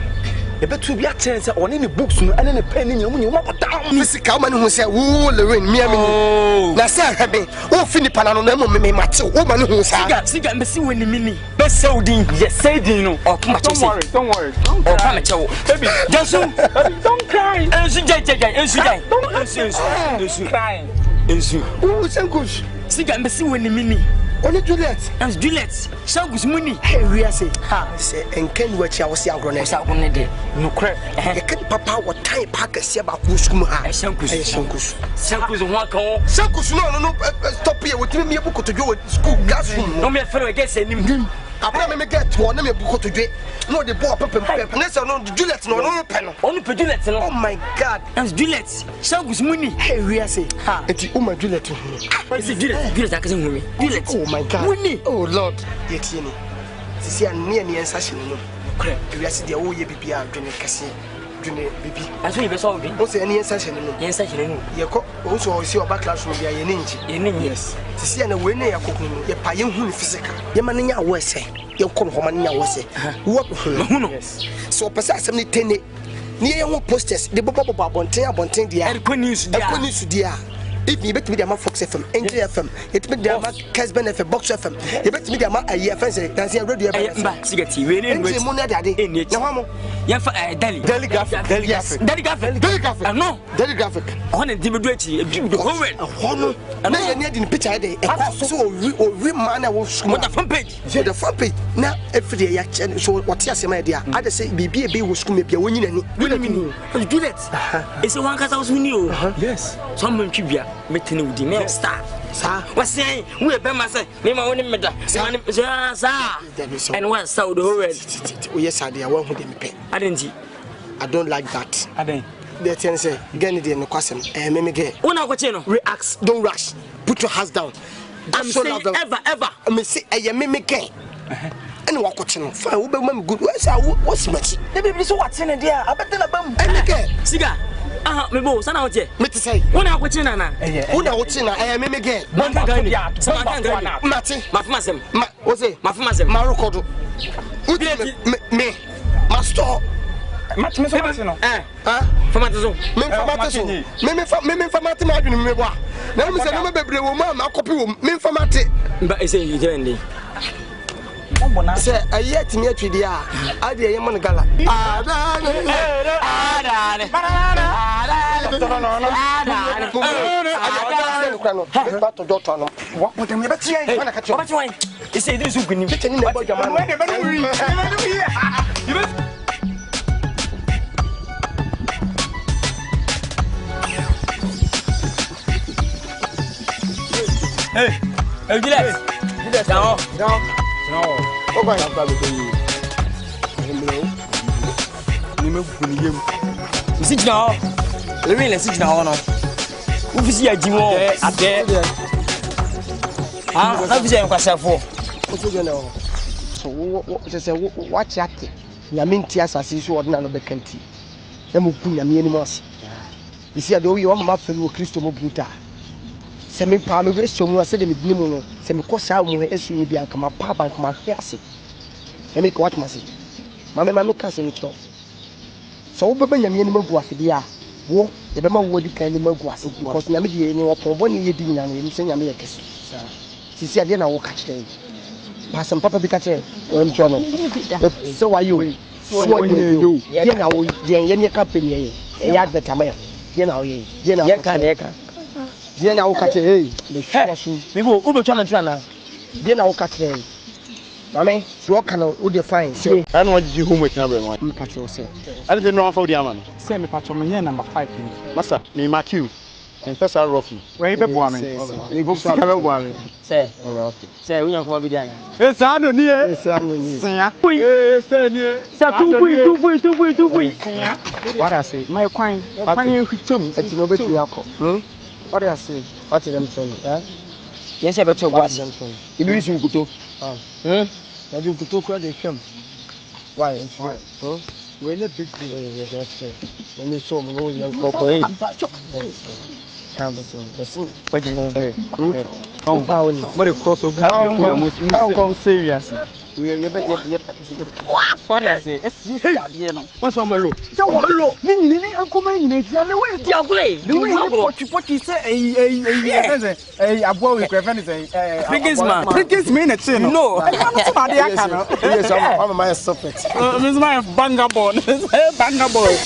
You bet to be a chance on any books and any pen in your money. Mr. Common who said, oh, Lilwin, me, that's a habit. Oh, Philip and I don't me, my woman who said, see, I'm missing when the mini. Best so deep, yes, say, do know. Oh, don't worry. Oh, come and tell. Baby, don't cry. And she don't cry. Oh, so good. See, I'm missing when the mini. Only Juliet. And Juliet. Sangus money. Hey, we are say, say, and can watch our young grown-ups out on the day. No crap. Can Papa what time pack a sea about Kuskuma? Sankus. Sankus, no, stop here with me a book to go to school classroom. No, me a fellow against him. I may get one, let me book to do. No, the boy, Papa, no, Juliet, no pen. Only for Juliet. Oh my God. And Juliet. Sangus money. Hey, we are say, it's Uma Juliet. It's Juliet, I can me. Juliet. Oh my God. Winnie. Oh Lord. Yet, see, I'm near the session. Correct. We are the old baby, I'm doing a cassie. Baby, as we saw, what's any session? Yes, you also see your backlash from your ninja. Yes. To see an away near cooking, your paying who physical. Your money, I was say, your come home, I was say, what? Yes. So, perhaps I'm 10 near your posters, the Bobo Bontin, the Akwesi, dear. If you bet me the Fox FM, Angel FM, it bet the Casban FM, Box FM, you bet me the year fancy, that's your radio. Sigati, really, and Mona Daddy in it. Daily graphic. No, daily graphic. On a deliberately, a whole and I need in picture day. So, we man, I was on the front page. The front page. Now, every day, action. So, what's your idea? I just say, BB was school, maybe winning any. Do that. It's a one cause I was with you. Yes. Someone should be meeting with the mail star. What's saying? We're Bemasa, name my own mother. And one saw the whole. Yes, I did. I won't pay. I didn't. I don't like that. I didn't. The ten say, Ghanaian no question. Maybe get. Oh, now what you know? React. Don't rush. Put your hands down. I'm so ever. I may say, I am mimic. and watching. Fine, we be good. What's much? The baby so what's in a dear. I bet the bum. Cigar. Me bo sana oje. Me to say. Who na watching na? Who na watching na? I am me again. Banka gani. Samaka gani. Mati. Mafumasem. What's it? Mafumasem. Marokodo. Me. Master. Match me so no. Famatizo. Me famati ma adwene me boa. Na me say no me bebre wo ma copy wo. Me famati. Ba ese yi jende. Say aye timi atwidi a ade ye mon gala. Hey, Julius. Down. Okay. Sit down. Let's sit down. Who is here, Jim? At there. How is it? So, watch at it. Yamintias as is ordinary becanti. Yamukunya minimos. You see, I do you want my fellow Christo Mobuta. Semi palm of rest to said in Nimono, semi cosa, SU be come up, papa, and come up here. Let me watch my seat. Mamma cousin it off. So, Baba Yaminimo was the war, the Bama would kind of was because Yamidi upon 1 year dinner and saying Americas. She said, then I will catch them. Pass some papa Picache, or John. So are you? So what you do? Yen company, a yard the Tamaya. Yen I will catch a we will Uber Chana. Then I will catch a Mammy, what can I find? So I know what you homework number one. Patrol say. I didn't know for the man. Send me patrol number 5. Master, me mark you. And first I'll rough you. Where you woman? You go to a woman. Say, we don't want to be done. It's on near. It's on what I say, my coin, you to it's no better. What do I say? What is them saying? Yes, I better watch them. You lose you go to. I do to talk about him. Why? We're not big deal. When you saw me, you're going to what you know? Compound, what a cross of how serious. We are what I say. What's on my road? So, Lily, I'm coming in. The way the ugly. The way what you say, a boy with biggest man. Biggest minutes, no. Yes, I'm my suffix. Miss my banger boy. Banger boy.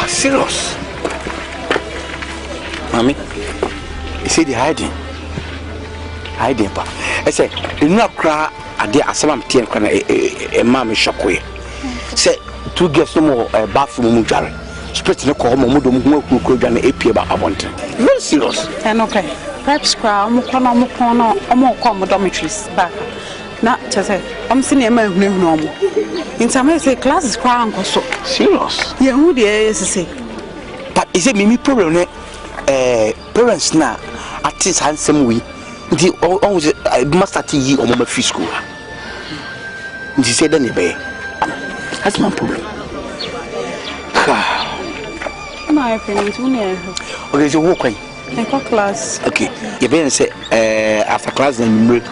Serious, Mommy. You see the hiding, pa. I say, you know, cry at the Asam Tian, a mammy shock way. Say, 2 girls no more bathroom jar. Spread no call Momodum who could an AP about I want. Very serious. And okay, perhaps cry, more common dormitories back. Not just say, I'm seeing a man who normal. In some ways, a class is crying so serious. Yeah, who the is to say? But is it me problem? Parents now at this handsome way. The always must at ye or my free school. She said, anyway, that's my problem. My opinion, okay, so walking. Class. Okay, you better say after class and break.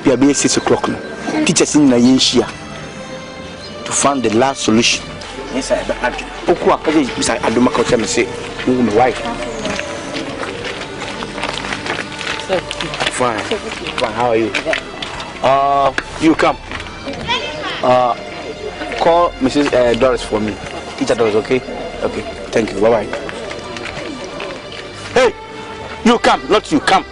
We are being 6 o'clock now. Teachers in Nigeria to find the last solution. Yes, I do my culture and say, my wife. Fine. Fine. How are you? You come. Call Mrs. Doris for me. Teacher Doris, okay? Okay. Thank you. Bye-bye. Hey! You come, not you. Come.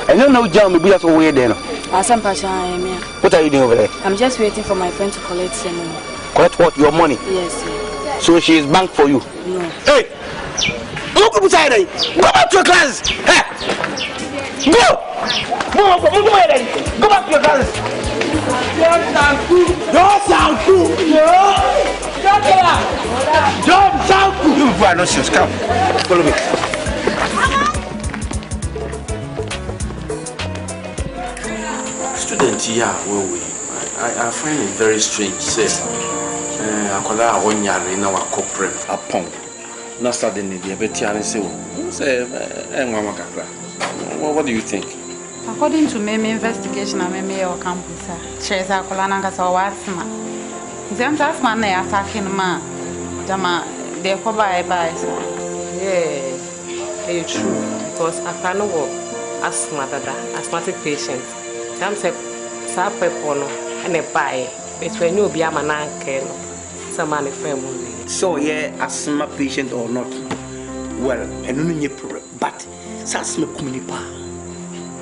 I don't know, John, maybe that's over there. What are you doing over there? I'm just waiting for my friend to collect some money. Collect what? Your money? Yes, sir. So she is bank for you? No. Hey! Look inside there! Go back to your class! Hey! Go! Go back to your class! Don't sound cool! You are not serious. Come. Follow me. Student here, I find it very strange. Say, akola awon yare na wa corporate upon. Na suddenly the betian say, what do you think? According to me investigation na me or campus, shares akola na kasa wasma. Them just man they attacking man. Jama they ko bye. Yeah, it's true because I know what asthmatic patients. Some say some people no and they buy it when you be a man some man family. So yeah, asthma patient or not, well, and no problem. But asthma communipa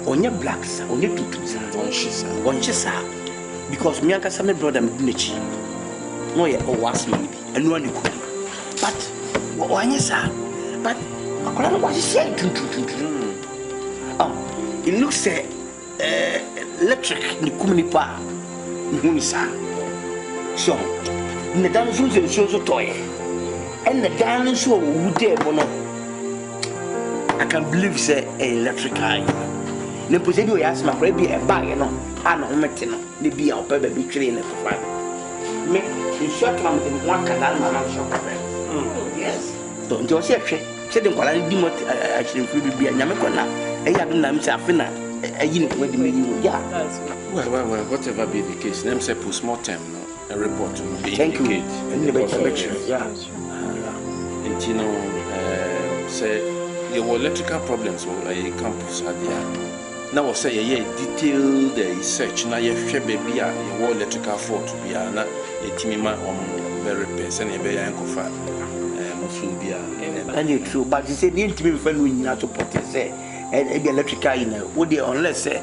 on your blacks, on your tutus, on chisa, because me and my brother Mnichi. No, yeah, or asthma, and no one you could. But what is that? But I don't know what you say. It looks electric ni communipa munisa. So, the dance is so toy. And the dance show would there, Bono. I can believe say electric eye. The procedure you ask my baby a bag, you know, I know Metino, the be our baby train at the fire. Me, in short term, in one canal, my shop. Yes. Don't you say, said the quality demon actually will be a Yamakona, a young Nam Safina, a unit with the medium. Yeah. Well, whatever be the case, them say post-mortem, a report to be thank you. And the lecture. Yeah. And you know, say there were electrical problems on a campus at the end. Now I say detailed research. Now you share baby a electrical fault to be a timima on very person a very uncle. And it's true, but you say the intimate friend we not to put it say and the electrical would unless say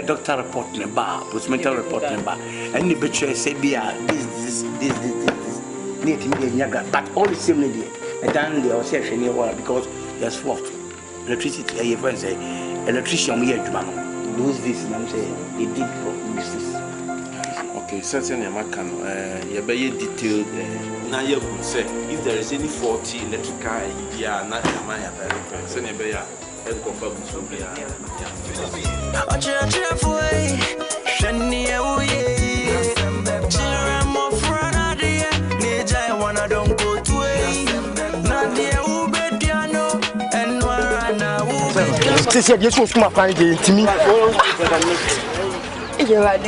doctor report number, postmental report number, and the betray say be this need to be a but all the same lady and then they also near water because there's fault electricity. I friend say electrician we had man lose this and I'm saying it did business. Okay, certainly I can be detailed. Now you would say if there is any faulty electrical idea, not my very send a bear and confirm to be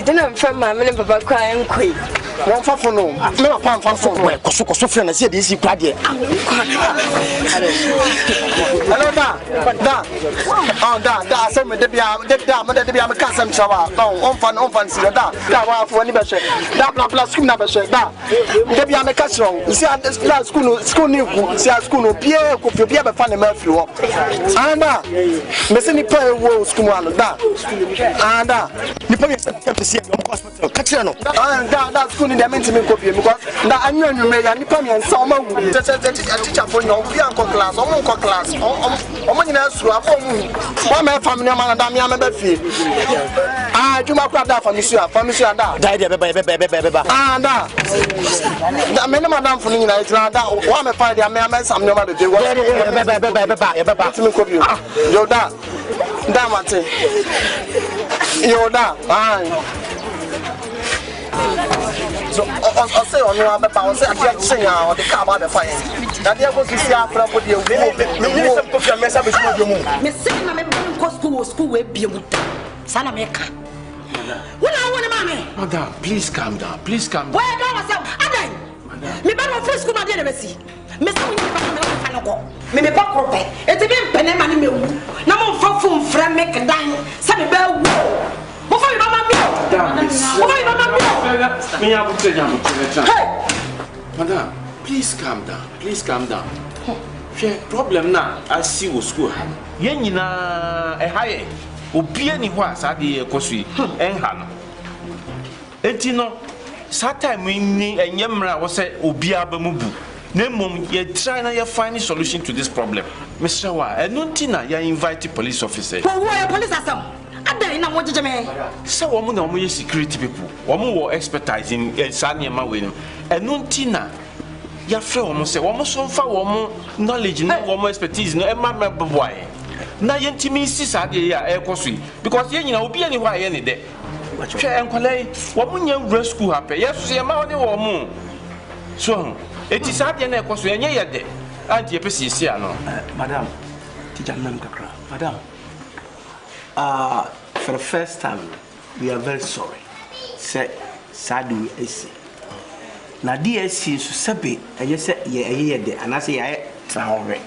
Then I'm from my man, Papa crying quick. One for no, no, pan for where Kosuko friend, I said this, you cried here. Hello, da, send me the Casam Shawa, no, on fancy, that for any better, that plus school number, that Debbie Casson, see, school new, see, school, Pierre, could be a funny Murphy. And Messini Pay World School, that, and you put yourself to see your hospital, Cachano, and that's good. They meant to make copy because that I knew you made a Nippon and someone teacher for your class, or class, or money else to have one family man and Damian Befi. I do my brother for Monsieur, died a baby, and that many madam for me, I tried that one may find their man, some no matter they were to make copy. You're that, damn it. You're that, so I'll say on your power, say I can't sing out the car about the fire. Now they are going to see our property. You need some coffee and mess up with your moon. Miss Singing, I'm going to school with Bill Salameka. When I Madam, please calm down. Please calm down. Where do I say? Adai. Me ba no first school ma dey na besi. Me say me ba me fa no go. Me ba krope. E ti be mpene ma ni me wu. Na mo fa fun fra me kedan. Say me ba wu. Mo fa me ba ma mi. Mo fa me ba ma mi. Me ya bu te jam. Madam, please calm down. Please calm down. Problem na I see wo school ha. Ye nyina e haye. Obi ani ho asade ye kosui. Enha no. Enti no that time ni enyemra wo say obi abamubu. Na mom ye try na ye find a solution to this problem. Mr. Wa, enunti na ye invite police officer. Who are police asam? Adai na mo jeje me. So wo na wo ye security people. Wo expertise in saniema we no. Enunti na ya frɛ wo say wo so mfa wo knowledge no wo expertise no e ma boy. Na ye ntimi si sade ye a e koso because ye nyina obi ani ho aye ne de. Hwɛ enkwalai wo nya wura school ha pɛ yeso ye ma wo ne wo mo. So eti sade na e koso enye ye de. Anti e pesi esi ano. Madam, teacher nam kakra. Madam. For the first time we are very sorry. Say sad we esi. Na DSC so sebe eye se ye de anase ye traore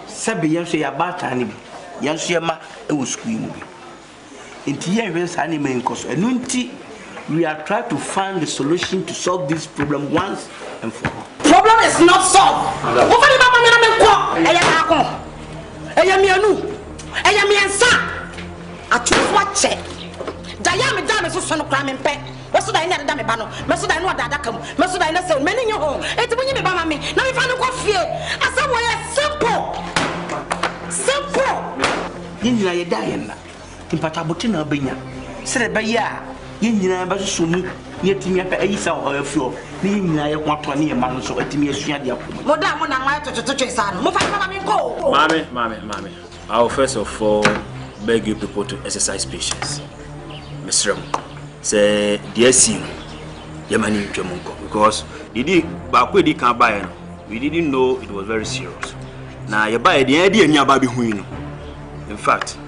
sebe ye so ya bata ni bi ye so ye ma e wo school mu bi enti ye we sa ni men koso enunti we are trying to find the solution to solve this problem once and for all. Problem is not solved. Wo fa ni ba ma me ko eye ka ko eye mianu eye miensa atufo che daya me da me so no kra me mpe Meso da ina da me ba no meso da ina da kam meso da ina se meni nyo ho eti bunyi me ba ma me na me fa no ko fie asa wo ye simple nyina ye da ye na impata bote na benya sere ba ya ye nyina ba so mu ye timi apa ayi sa o afio ni nyina ye kwato ne ye ma no so etimi asua dia ko mo da mo na ma to sa no mo fa ma me ko Mame, I will first of all beg you people to exercise patience. Mr. Say DSC Yemani Jamunko because we didn't know it was very serious. Now you buy the idea in your baby who in fact,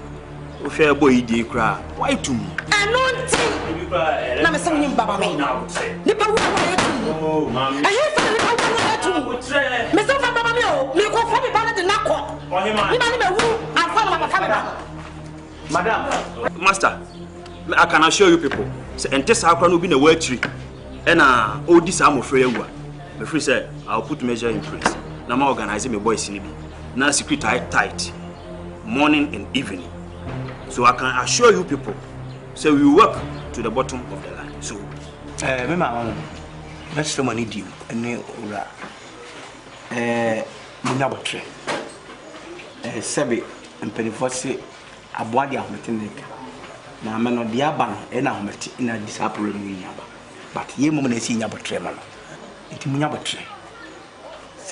if you boy did cry, why to me? I don't think I'm saying Baba me. Oh, Mammy. I hear something Mr. Baba me go for me by the knuckle. Madam, Master, I can assure you people. And this will be a word tree. And all this I'm afraid of. Before say I'll put measure in place. Now I'm organizing my boys in now secret tight morning and evening. So I can assure you people. So we work to the bottom of the line. So mema let's money deal and ura munabotre sebe empenifo se Boadi ahmeteneka na ameno dia ba no e na ahmete ina disciple mu nyaba but ye mum na si nyabotre ma no enti mu nyabotre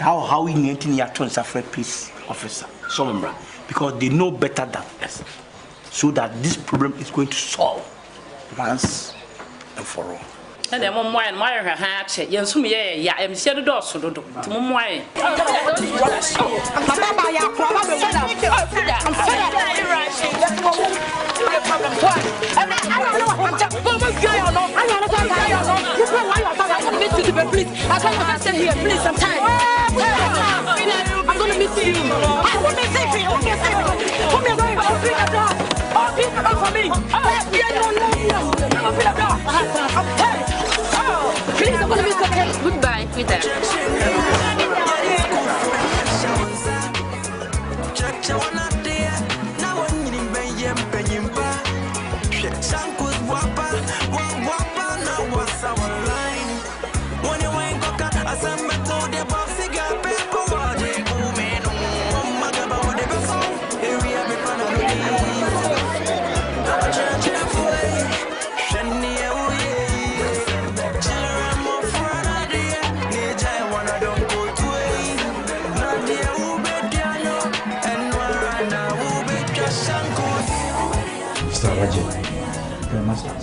how we need to yaton suffer peace officer somebra because they know better than us so that this problem is going to solve once and for all. And then my hatch, Yansumi, ya, I'm sure the door so do to Mumway. I'm going to miss you. I want to say you. Please, I'm going to miss you. Goodbye, Peter.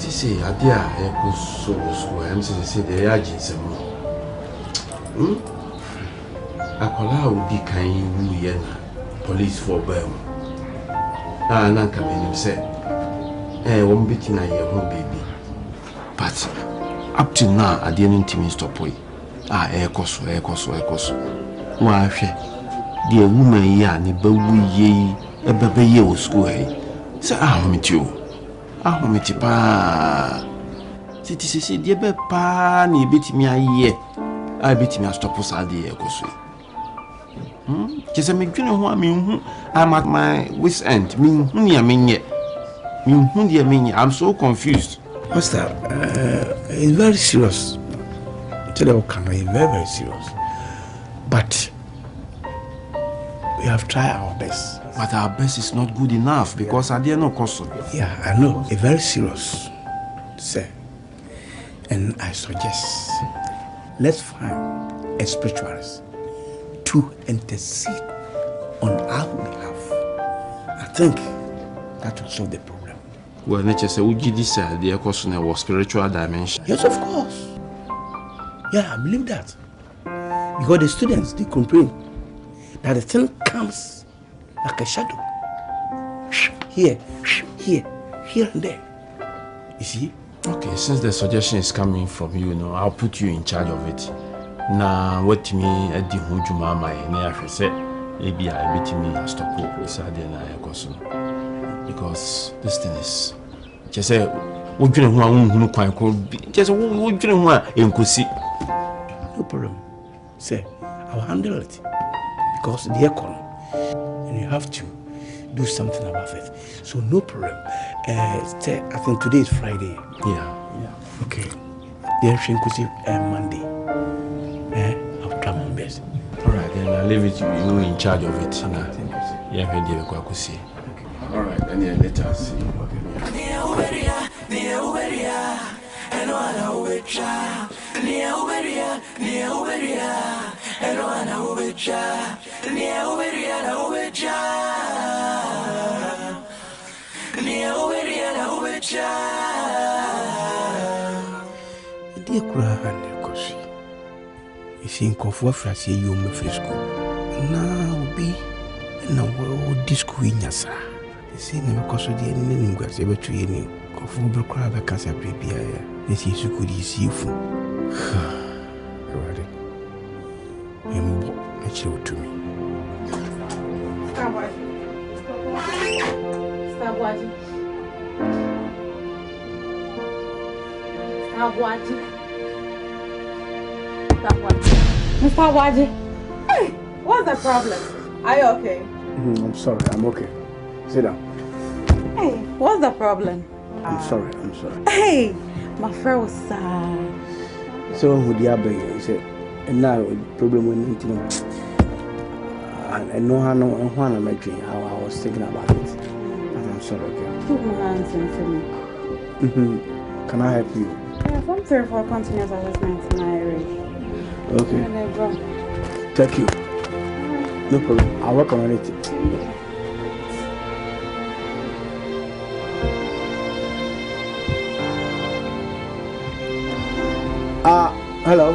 See, Adia, I so I'm saying the agents. Akola will be kind police for Bell. Nanka made him say, won't be tina your home baby. But up to now, I didn't even stop. Ekoso. Why, dear woman, ni bawu ye, a baby ye school. Say, meet you. Meet you, pa. See, dear Papa, ni bit me a year. I bit me a stop us at the Ekoso. Just a make you know I'm at my wit's end. I'm so confused. Master, it's very serious. Tell you what, it's very serious. But we have tried our best. But our best is not good enough because I didn't know cost. Yeah, I know. It's very serious, sir. And I suggest let's find a spiritualist to intercede on our behalf. I think that will solve the problem. Well, nature say we decide the question was spiritual dimension. Yes, of course. Yeah, I believe that. Because the students, they complain that the thing comes like a shadow. Here and there. You see? Okay, since the suggestion is coming from you, I'll put you in charge of it. Now, what me at the Hujuma, my near said, maybe I beat me a stop beside the Nayakoso. Because this thing is just say, what you want who quite could be just what you want in Kusi. No problem. Say, I'll handle it because the economy and you have to do something about it. So, no problem. I think today is Friday. Yeah. Okay. Then Kusi Monday. I'll try my best. Alright, then I'll leave it to you in charge of it. Yeah, all right, then let us see. If you think of what you may face school, now be in a world disco in your side. See, never cost the ending was ever to any. Coffee crab a casa prepare. This is you could see you for. And what you to me. Stop watching. Mr. Boadi. Hey, what's the problem? Are you okay? I'm sorry, I'm okay. Sit down. Hey, what's the problem? I'm sorry. Hey, my friend was sad. So who the other he said, and now the problem with me, I know how I'm my dream, how I was thinking about it. But I'm sorry, okay? Nonsense to me. Can I help you? Yeah, I'm sorry for continuous assessment in Irish. Okay. Thank you. No problem. I'll work on it. Hello.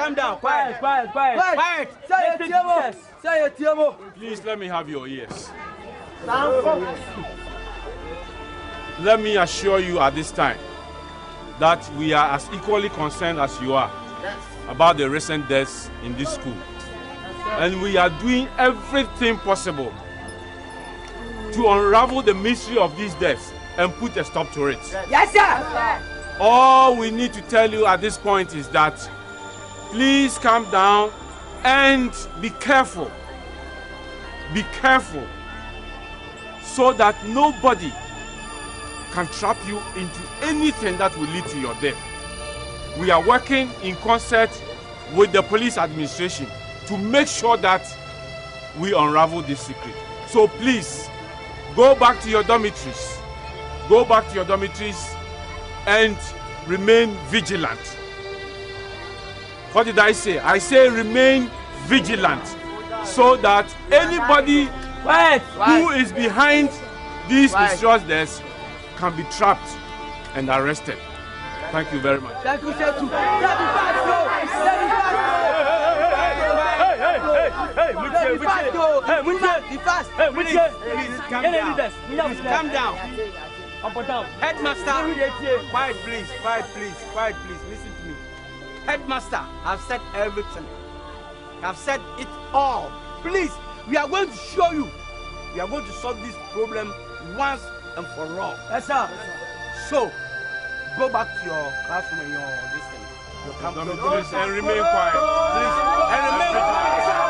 calm down. Quiet. Say it, Tiamo. Please let me have your ears. Let me assure you at this time that we are as equally concerned as you are about the recent deaths in this school. And we are doing everything possible to unravel the mystery of these deaths and put a stop to it. Yes, sir. All we need to tell you at this point is that please calm down and be careful. Be careful so that nobody can trap you into anything that will lead to your death. We are working in concert with the police administration to make sure that we unravel this secret. So please, go back to your dormitories. Go back to your dormitories and remain vigilant. What did I say? I say remain vigilant so that anybody who is behind these mysterious deaths can be trapped and arrested. Thank you very much. Thank you, sir. Calm down. Headmaster, quiet please. Listen to me. Headmaster, I've said everything. I've said it all. Please, we are going to show you. We are going to solve this problem once and for all. Yes, sir. So, go back to your classroom and your distance. Your campus. And remain quiet. Please. And remain quiet.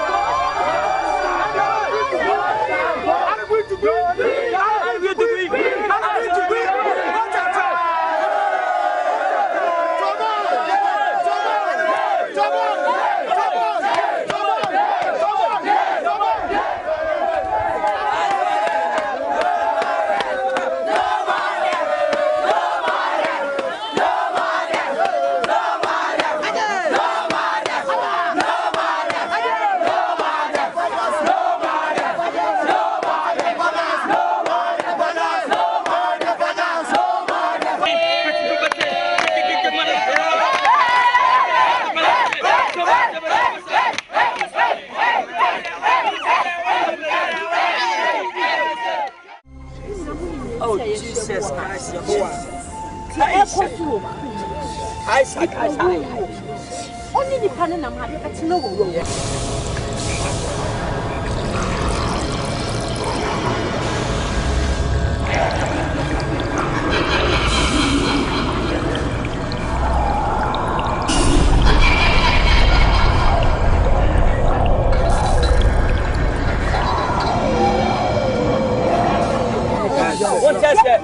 Only the panel I'm having to know. What does that?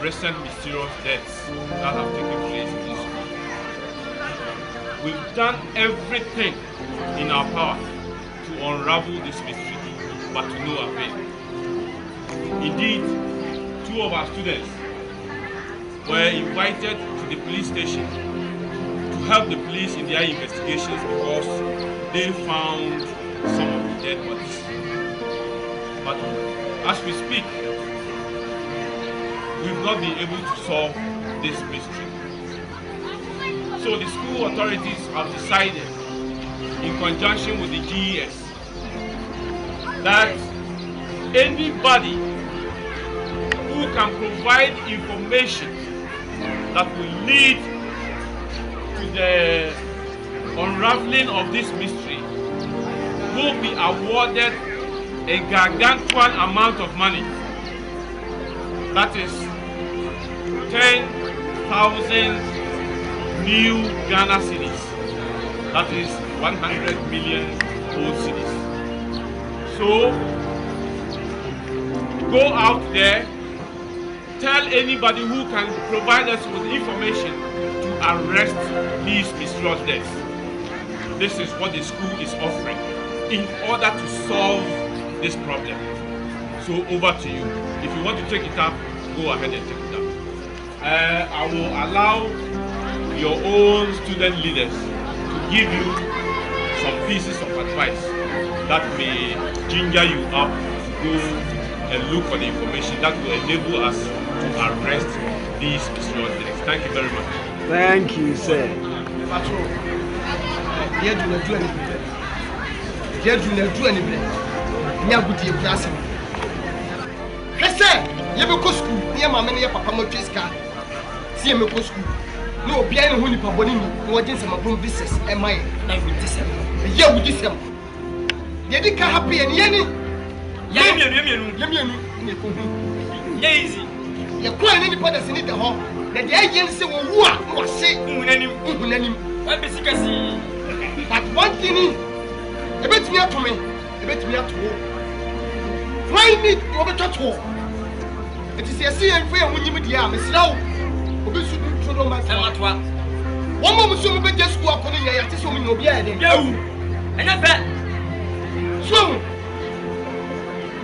Recent mysterious deaths that have taken place in this school. We've done everything in our power to unravel this mystery, but to no avail. Indeed, 2 of our students were invited to the police station to help the police in their investigations because they found some of the dead bodies. But as we speak, we've not been able to solve this mystery. So the school authorities have decided, in conjunction with the GES, that anybody who can provide information that will lead to the unraveling of this mystery will be awarded a gargantuan amount of money. That is 10,000 new Ghana cedis. That is 100 million old cedis. So go out there, tell anybody who can provide us with information to arrest these mysterious deaths. This is what the school is offering in order to solve this problem. So over to you. If you want to take it up, go ahead and take it up. I will allow your own student leaders to give you some pieces of advice that may ginger you up to go and look for the information that will enable us to arrest these mysterious deaths. Thank you very much. Thank you, sir. You go school, near my many papa Mochiska. See me go school. No, behind who you paboni, no agents of my own business, am I? I will dissemble. Yeah, we dissemble. You didn't happy and yenny. Lazy. You're quite anybody that's in the hall. That the agents will was say, but one thing, a bit me up to me, a bit me up to war. Why need to touch war? It is a sea and fair when you meet the army. Slow. We should do children my one moment soon we just walk on the air to show me no beard. And not that. So,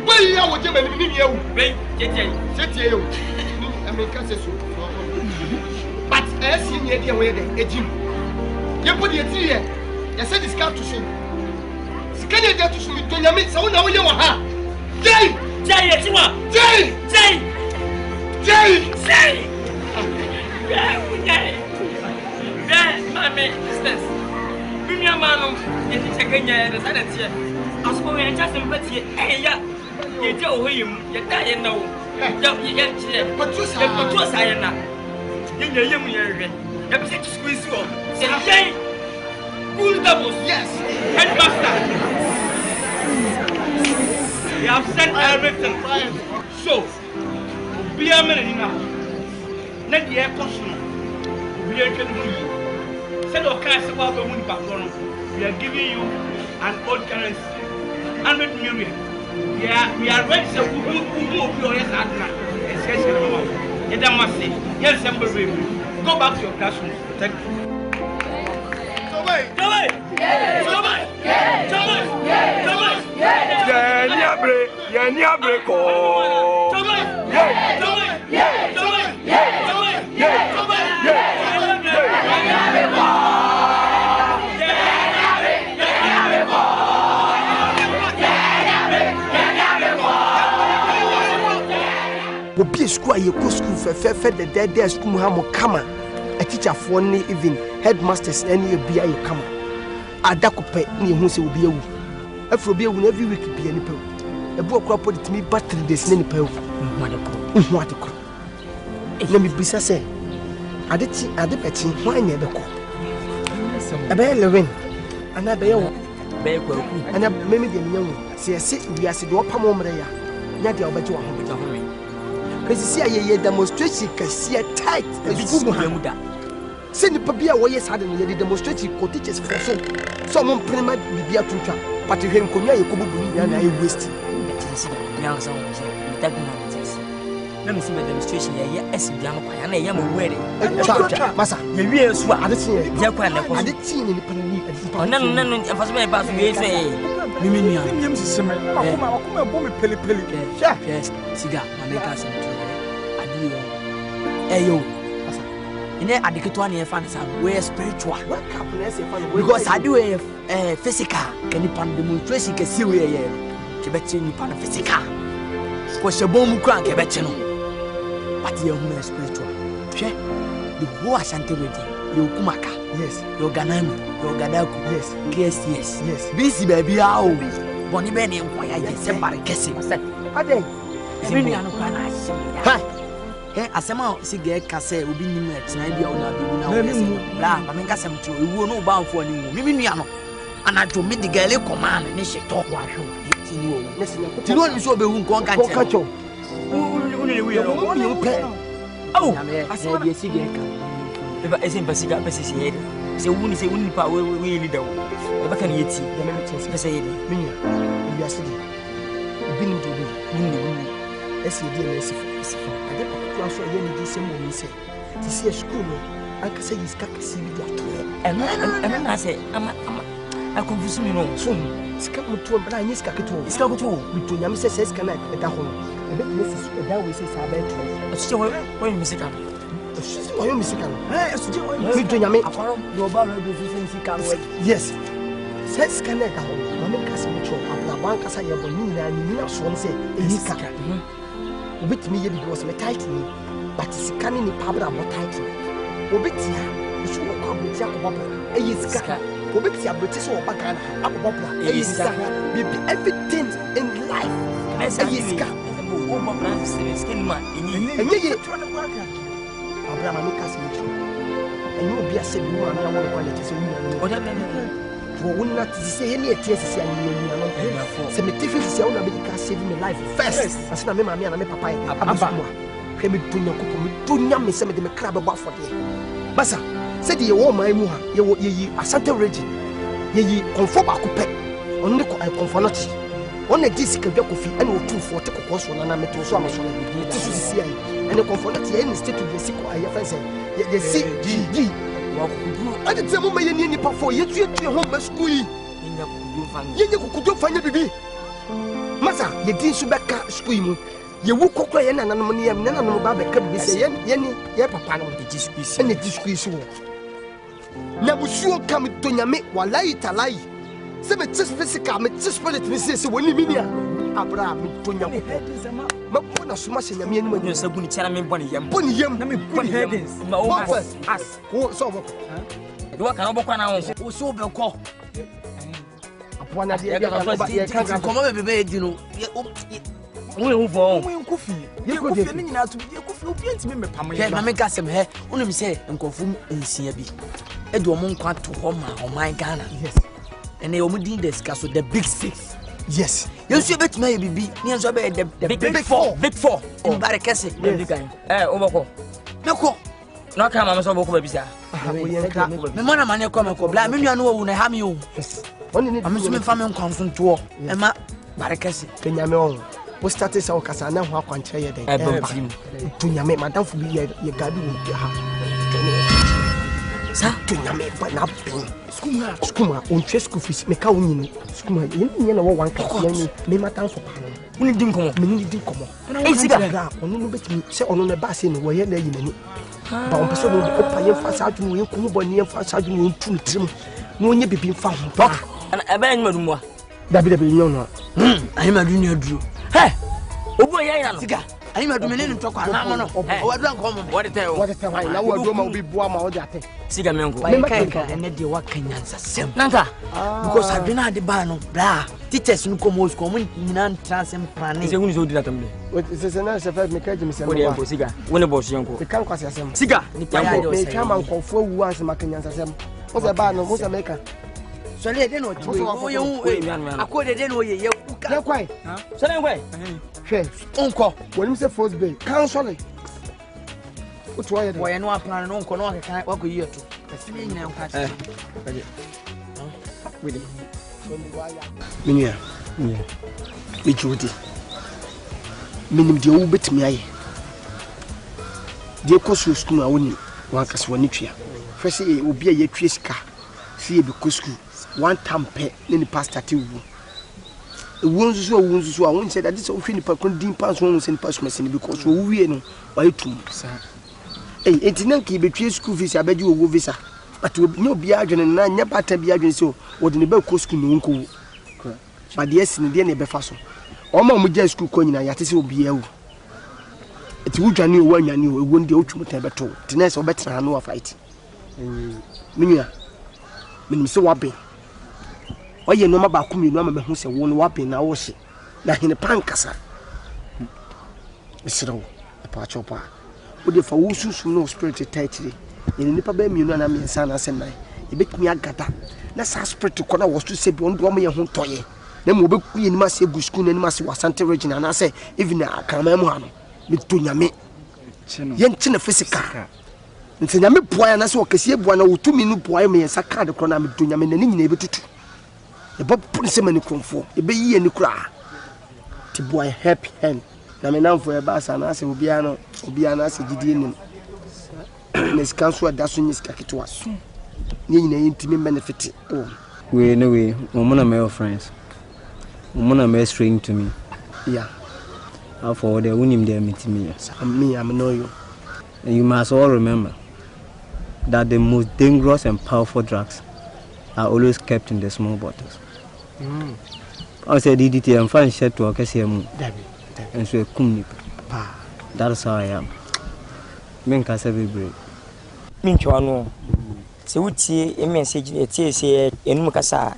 why you are with him and you? I mean, but as you near the way, a Jim. You put the tree, you said this car to show. Can you get to show me to your mates? I don't know you are. Jay! Jay! Jay! Jay! Jay! Jay! Mammy, sisters. Bring your man, you take a year and a tear. I was going to just invite you. Hey, you tell him, you die no. You get here, but you say, I am. In your young area, you have to squeeze you. Say, full doubles, yes. Headmaster. We have sent everything. So, be a minute enough. Let the air caution. We are going to send our cars about the wind back on. We are giving you an old currency. 100 million. We are ready to move your head. Yes, go back to your classroom. Thank you. Obi school you go school for the dead school ha mo kama a teacher for ni even headmasters any bia you kama adakope ni hu se obi awu afro obi awu every week bia ni pew ebu okra put it me battery days ni pew hu adeko na mi bisa se ade peti hwan na ebeko ebe Lilwin ana be yo be Kweku ana memi de nyawu se wi ase de opam omre ya nya de obeje wa ho Cause see a demonstration can see a tight school muda. Send the Pabia way suddenly the demonstration co teachers for someone prima be a tutor, but to him Konya Yakubu and I wasted. Let me see my demonstration here as Yama and I am wedding. Massa, you really swat. I didn't see any penny. None of us may pass me say, Mimium Simmer, Pelly. Yes, cigar, my cousin. Ayo. In there, I declare 20 fans are way spiritual. Because I do a physical. Can you pan demonstration? Can see where you Tibetan pan physical. Because your bomb crank a betino. But your home is spiritual. The whole Asante ready. Your Kumaka, yes. Your Ghanaian, your Gadaku, yes. Yes. Busy baby, how Bonnie Benny and why I get somebody guessing. I think. Asema sige kase obi nim etina bia ona be na la ma menka sem to ewu no ba mfo ani mu mimi nua no anajo me de gale command ne sheto wa hwo tinu ni so be hu nko nka cho uni we no pe oh asema be sige ka eba esim basiga basisi yede se wuni pa we leader wo eba kan yeti de me chance be say yede minya bi asidi obi ni dobi ni esi de na esi ade pa so ye ni di se mo ni se ti se school no aka say is ka kasi bi ato e na say ama I confuse me no so ska mutu bra ni ska keto ska keto mutu nyam se ska na e da ho e be message e da we say sa ba to o se we misika o yo misika eh so je o mutu nyam afaro do ba do so misika yes se ska na da ho no me ka se mutu abla ban ka sa ye bo ni na so no say e ni ka Obit me yebi was me tight me, but it's canning in Pabra more tight. Obitia, you should have come with Jacob, a yiska. Obitia, British or Bacana, Abobra, a yiska. Everything in life. As a yiska. Skin man, and you trying to work. Abraham Lucas, and you will be a civil woman. I want to say, whatever. Will not say any tears and cemetery is your America saving my life first. As my mammy and my papa, Abba, came to your cook, to yam me some of the crab about for thee. Bassa said you all my muha, ye Asante region, ye conform a coupe, on the conformity. On a disc of coffee and 240 cost one and I met to so much and the conformity and state to the sick, I have said, ye see, G. I didn't say my any for you to home school. You could find a baby. Massa, you didn't subaka scream. You would cook and anonymity and none of Baba could be saying, Yenny, papa, the disgrace and the disgrace. Now, sure come to Yame while lie. Seven physical, just for it, Mrs. Winnie. Abraham, Punya, Mapona smashing a mean when you're so good. Tell me, Bonnie, Bonnie, headings. No, us. Oh, so what can I walk on? Oh, so they'll call. Upon a dear, come over, baby, you know. We'll move on. Coffee. You could have been out to be a coffee. I make us some hair. Only say, and confirm in CB. Edward Monk to home on my Ghana. Yes. And they only discuss with the big six. Yes. You should bet maybe be near the big four. Big four. In Barakasi. Overcall. No call. No come, I'm so baby. The man, man, you come and call. I mean, you know, when I have you. I'm assuming family constant to Emma Barakasi. Can you know? We started our Casana, how can tell you to Yame, Madame for your garden. Sir, to Yame, but not paying. Skuma, on Chesco fish, make out Skuma, you know, one can me my town for Panama. We didn't come, many didn't come. It's a on the say on the basin where you're in it. But on person will open your fast out to you, Kumbo, fast out you to trim. No one be found. And a bang, Maduma. David, I am a junior Drew. Hey, over here, I'm a dominant talk. No. I don't come. What a time. I will be Boama or that. Sigamango, and then the work can answer. Nanta, because I've been at the barn, blah. Teachers who come most common in an transcend plan is only so that. What is this? Another affair, Mr. Cigar. When a boss, young, the can't cause some cigar. The come and for once, Macan. What's a barn of Mosamaker? So they didn't know you. I quoted, didn't know you. Quite. So anyway. Hwɛ, unko. When you say first bay, counseling. What why? Why no plan no unko no akeka wako year to. Kasi me nyina unka. Wait. Minia. Yeah. Me Jody. Minim de wo betimi aye. De kosu school a woni wan kase woni twia. First e obi a ye twie sika. See be ko school. One time pe ne ni pastor ti wu. Wonzuzu a won say that this of ni pa kon din pass won say pass machine because wo wie no why tum. Entinan ki be twie school fees abeji wo visa. But no be adwene na nya bata bi adwene so wo de ne ba ko school no nko. But yes ni de ne be fa so. O ma mo ja school ko nyina ya te se obi awu. Eti wudwane o wanyane o ewo ndi o twum ta beto. Tenese obetra no fight. Minia. Minim se wabe. Oye no ma ba ku mienu ama me hu se wo no wabe na wo hye. Na hene pankasa. Esiro. Pa chopa. O de fa wo susu no spirit tightly. Ene nipa ba mienu na me nsa na senai. E betumi agada. Na sa spirit ko na wo su se bi on do ma ye hu toye. Na mo be ku ye ni ma se gu school na ni ma se Asante region na say even akama mu ha no. Me to nyame. Yen na physical. Nti nyame boa na se okese boa na wotumi no boa me yensa card kro na me to nyame na ni nyina ebetutu. E bob put se mani kromfo. E be yi ani kra. Ti boa happy hand. Na me namfo e ba sa na se obia na se gidi nim. Misconduct adaso nyiska ketwa so. Ni nyina yentimi benefit. We no way. One of my friends. One of my string to me. Yeah. For the winning there meet me. I'm know you. And you must all remember that the most dangerous and powerful drugs are always kept in the small bottles. I said DDT and fine shit to Akrobeto. And so that is how I am. Nkansah be brave. Minchwano. Se wutie e message e tie se enum kasa.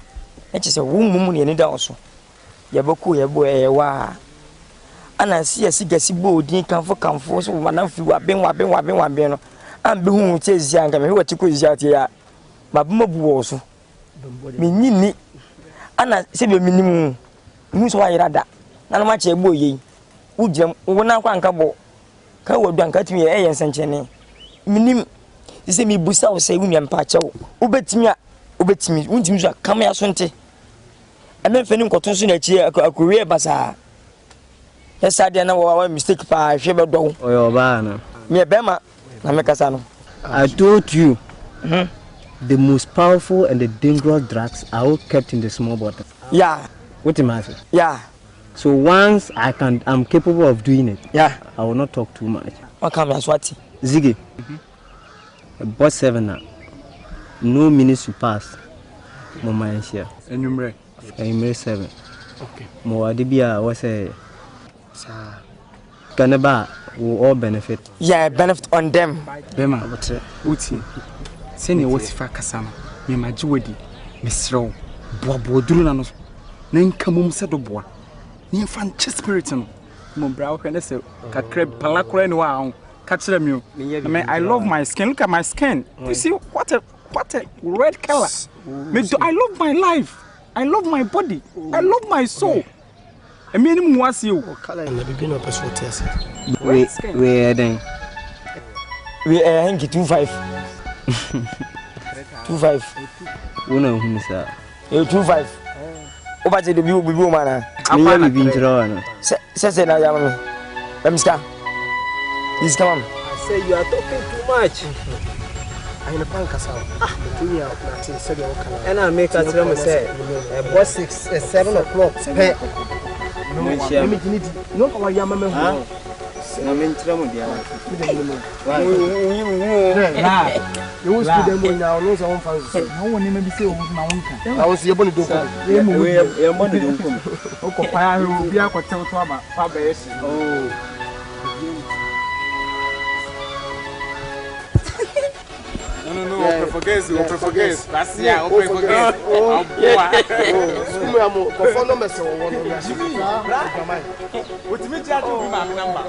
E che se wo mumu ne ni da oso. Ya boku ya bo e wa. Ana si asigasi bo din kanfo so wana fi wa ben no. Am be hu tie zi anka me wati ko zi atie ya. Babuma bu wo so. Me nyini. Ana se be minimu. Mu so wa yirada. Na ma che bo yi. Ugem wona kwa anka bo. Ka wodu anka timi e yen sanchene. Minim se mi busa wo se wunua mpa che wo. Ubetimi untimi so kama ya so nte. Eme feni nkoton so na chi akowe basa. Yes, I didn't know what mistake pa she be do. Oyo ba na. Me bema na me kasa no. I told you. The most powerful and the dangerous drugs are all kept in the small bottle. Yeah. What am I saying? Yeah. So once I'm capable of doing it. Yeah. I will not talk too much. What come as what? Ziggy. Boss 7 now. No minutes to pass. Mama is here. Enumerate. 7. Okay. Boadi bia was a Canaba will all benefit. Yeah, benefit on them. Bema, Uti. Send your what's for Kasama. Me, my Judy, Miss Row, Bobo Drulanos. Nankamum Sadoboa. Near Francis Spiriton. Mombrow, and I say, Cakreb Palacren wow. Catch them you. I love my skin. Look at my skin. You see what a red color. I love my life. I love my body. I love my soul. I mean, was you. Color in the beginning of the we are then. We are hanging 25. 25. Uno, Mr. 25. Over to the view, man. I'm going to be drawn. Say, now, let me start. Please come on. I say you are talking too much. I'm in a pankasa. And I make us remember say, boss 7 o'clock. No, our young man. I'm in trouble. You will see them now. No one may be saying, I was able to do No, forget. That's yeah, open forget. What me try to be my number.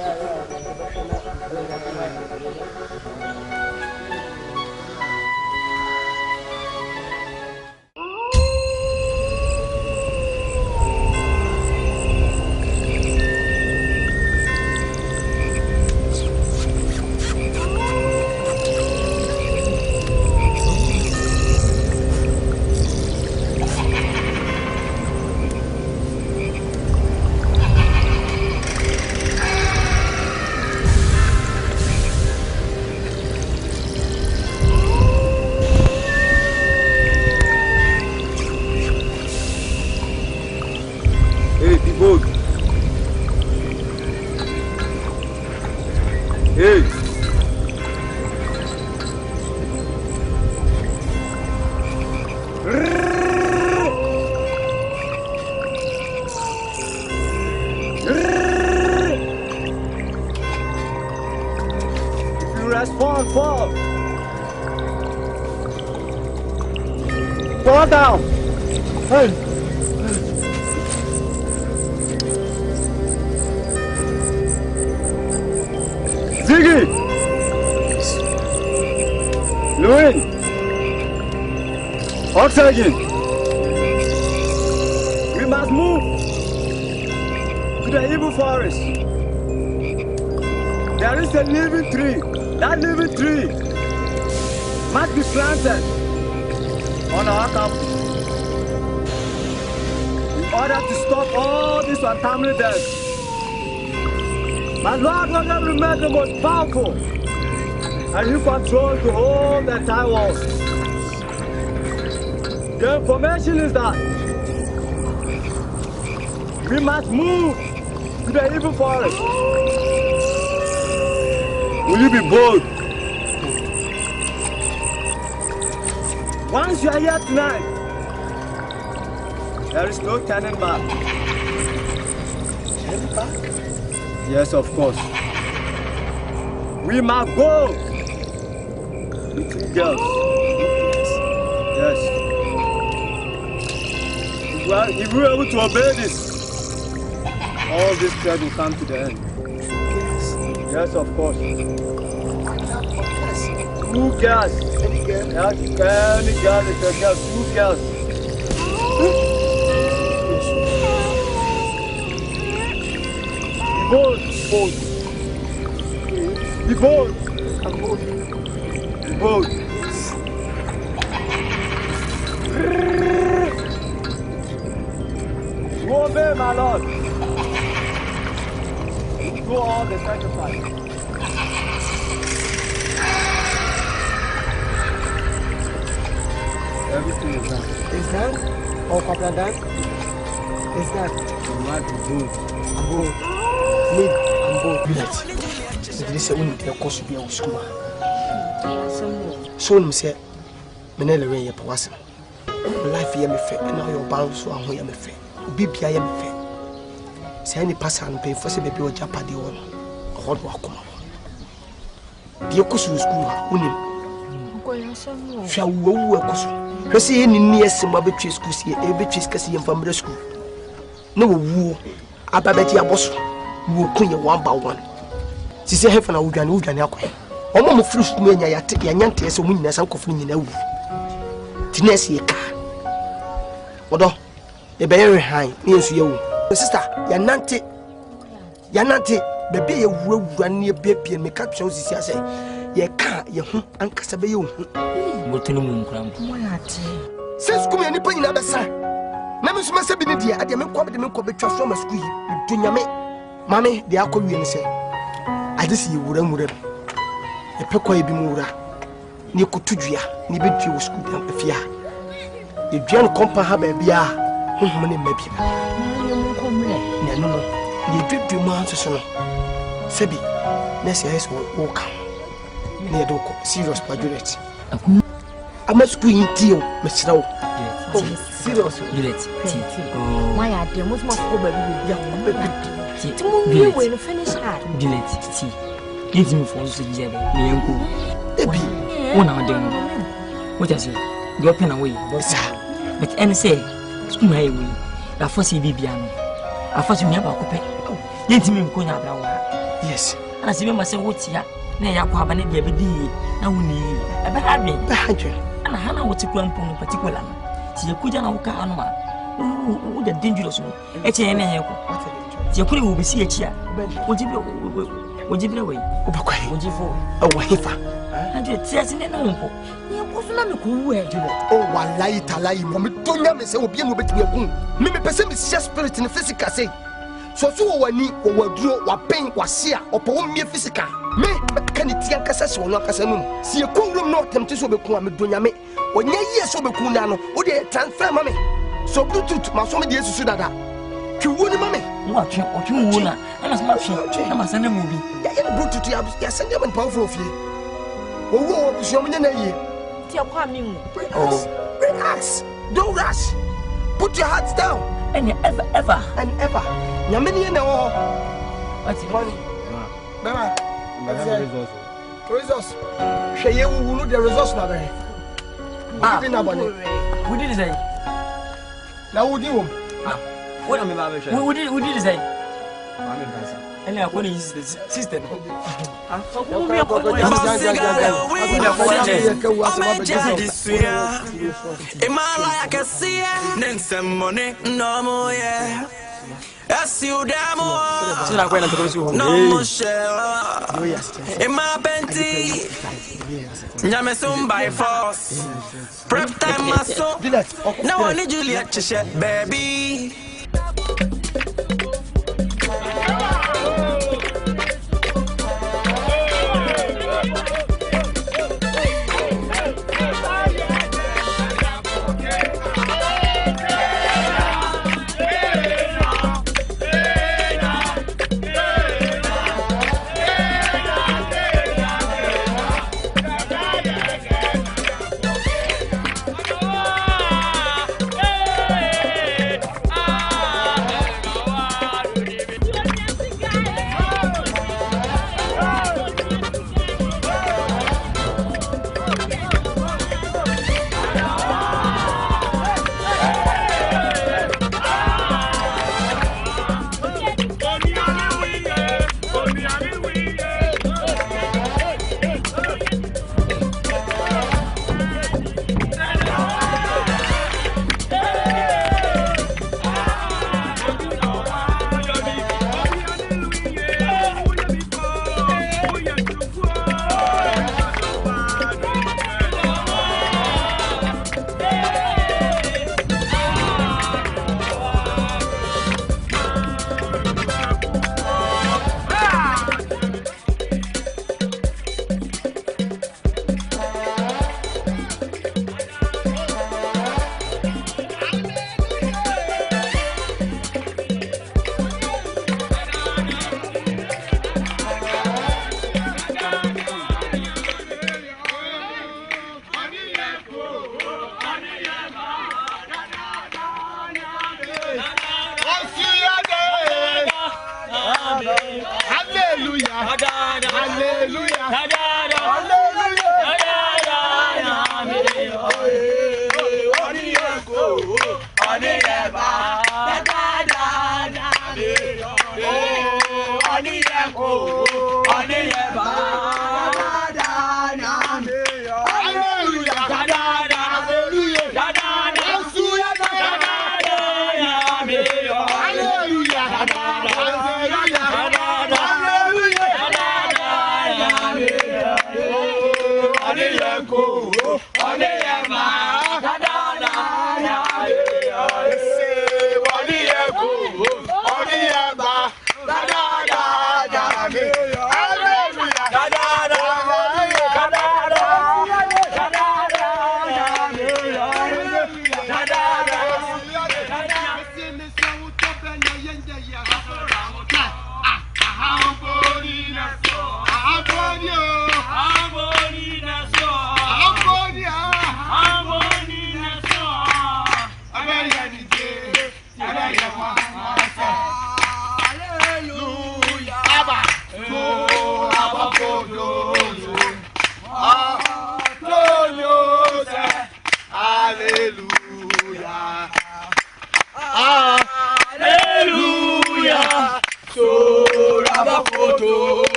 Hey. If you respond, fall. Fall down. Hey. Ziggy! Lilwin! Oxygen! We must move to the evil forest. There is a living tree. That living tree must be planted on our campus in order to stop all these untimely deaths. My Lord will never remain the most powerful, and He controls the whole entire world. The information is that we must move to the evil forest. Will you be bold? Once you are here tonight, there is no turning back. Turning back? Yes, of course. We must go with two girls. Yes. If we are able to obey this, all this threat will come to the end. Yes, of course. Two girls. Any girl? Any girl is a girl. Two girls. Bold. Be bold. I'm bold. Be bold. You obey, my Lord. Do all the sacrifice. Everything is done. Is done? All couple done? Is done? You might be bold. I'm bold. Me, I'm bold. This is when the course will be our school. So, I'm saying, Menelaway, your person. Life, you may fair, and now your bounds so I'm here, me fair. Baby, I am fair. Say any person pay for baby or Japadi one. A hot walk. The Okosu school, Unim. Shall we work? Pressy any near some arbitrary school, see a beatrice cassie and family school. No woo, Ababeti Abosu, who queen one by one. She said, Heaven, I would and wood and alcohol. Or Mamma Fruit, when I take your young tears, so winning as Uncle Flynn in a woo. Tinesi car. Although the very high means you, sister, Yanante, baby, you will run near baby and make up shows. I say, ye can't, you and Casabayo. What to know, since come any pain in other side. Never must have been a dear, I didn't come to the milk of the trust from a squeeze. Mammy, the alcohol, and say, I just see you wouldn't move. A pecoy be mura. Near Kutujia, Nibit was good and fear. The John Compa have a beer, whom many may be. No, the drip to Mountain Sebi, Nessia will walk near Doko, serious graduate. I must go in deal, Miss Rowe. Oh, serious. Why are there most over you will finish hard. Billet, tea. Give me for the jelly, me and go. Debbie, 1 hour dinner. What I say? Go pen away, but and say, school my way. I foresee Bibiano. I thought you never could pay. Let me go now. Yes, and I see myself what's here. Nay, I have an baby. Now we need a bad me. And I know what to go in particular. See, you couldn't walk on one. The dangerous one. It's an you couldn't be see a chair. Would you be away? Would you for a wafer? And it's just in an uncle. You was not a cool way to it. Oh, one light, a lie, Mommy, don't let me say, will be able to be a wound. Maybe person is just spirit in the physical say. So, one need or draw or pain or sear or poem me physical. Me, can it yank us or not as a moon? See a cool room not tempted to be Kumawood. When years over Kunano, or they transfer mommy. So, Bluetooth, my son, dear Sudada. You wouldn't, mommy. What you wanna? I'm a smart shot. I'm a Sunday movie. Yeah, brought to you. Send them in powerful of you. Oh, show me the year. Relax. Don't rush. Put your hearts down. And ever. Yamini and all. What's the money? Baba. Results. Shey will know the results now. We did say. Now we do. What am I? We did say. And I want to use the system. As you damn no in my benty, Yamesum by force. Prep time, my son. Now I need Juliet to share, baby.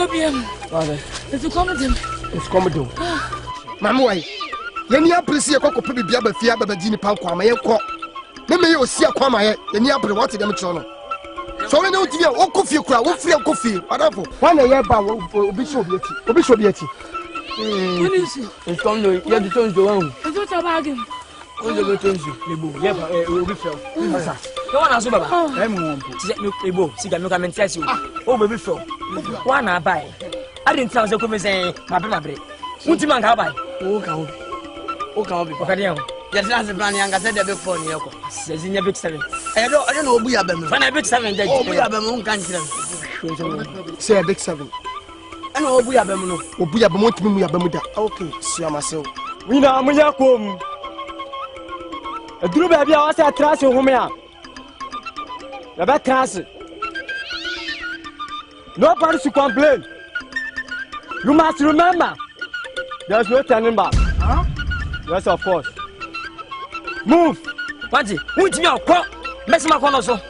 Obiam. It's a comedy. It's comedy. Mamma, why? Yeni appreciate Coco Pibi Biaba Fia Babajini Panqua, my uncle. Maybe you see a Quama, Yeni Apple, what's them channel. So I know to be a coffee crowd, what free coffee, whatever. One a year by Bishop Yeti. It's come to you have to turn to one. It's what a bargain. Oh, the returns you, will be felt. No one has over. I'm see, I'm coming to you. Oh, baby, fell. One I buy. I didn't tell the woman saying, my bread. What's your man? How buy? Oh, can't be. Just as the brand young I said before, says in your big 7. I don't know, we have them. When I big 7, we have them own country. Say a big 7. I know we have them. We have them. We have them. Okay, see myself. We know I'm going a group of your trash of Homea. The back trash. Nobody to complain. You must remember, there's no turning back. Huh? Yes, of course. Move! Panty, who's your crop? Messima Conoso.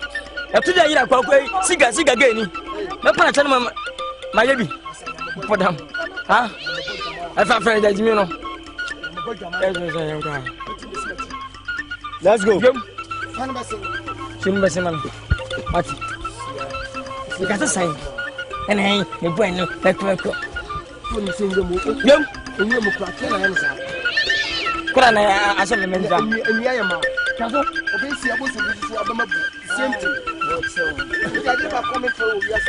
Up to the year, Siga again. No point telling my baby. For them. Huh? I found friend that you know. Let's go. What? You got a sign. And hey, you're going to Kweku. Yum, and you will crack your hands out. I said, and Yama. Caso, obviously, I was a same thing. You got never coming through. Yes,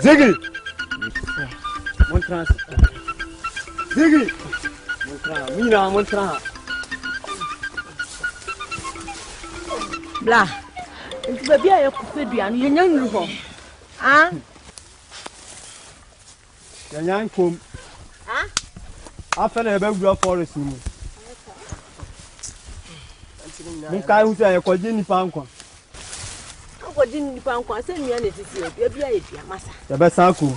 Ziggy! Montras. Ziggy! Mina, Montra. Blah. It's baby, I could be an young girl. Ah? The young come. Ah? After a baby forest. Mukai who say a Kodini Panko. What didn't you find? Send me an issue. Baby, I massa. The best uncle.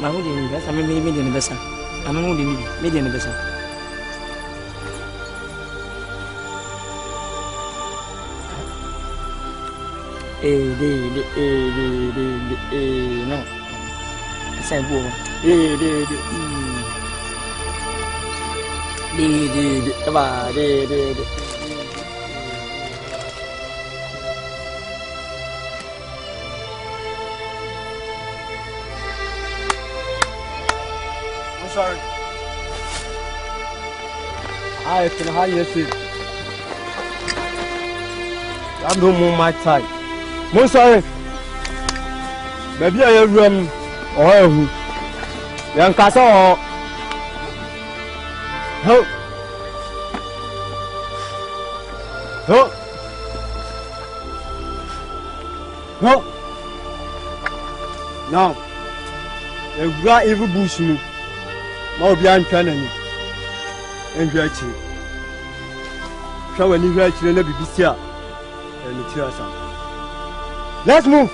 My holding me, I may be median vessel. I'm holding me, median vessel. No. I said, sorry. I can hardly see. I'm no more my type. I'm sorry. Maybe I have or who? Nkansah. Ho. Ho. No. No. You got evil bush. No be an trying. And you actually. Show when you actually never be here. And material sound. Let's move.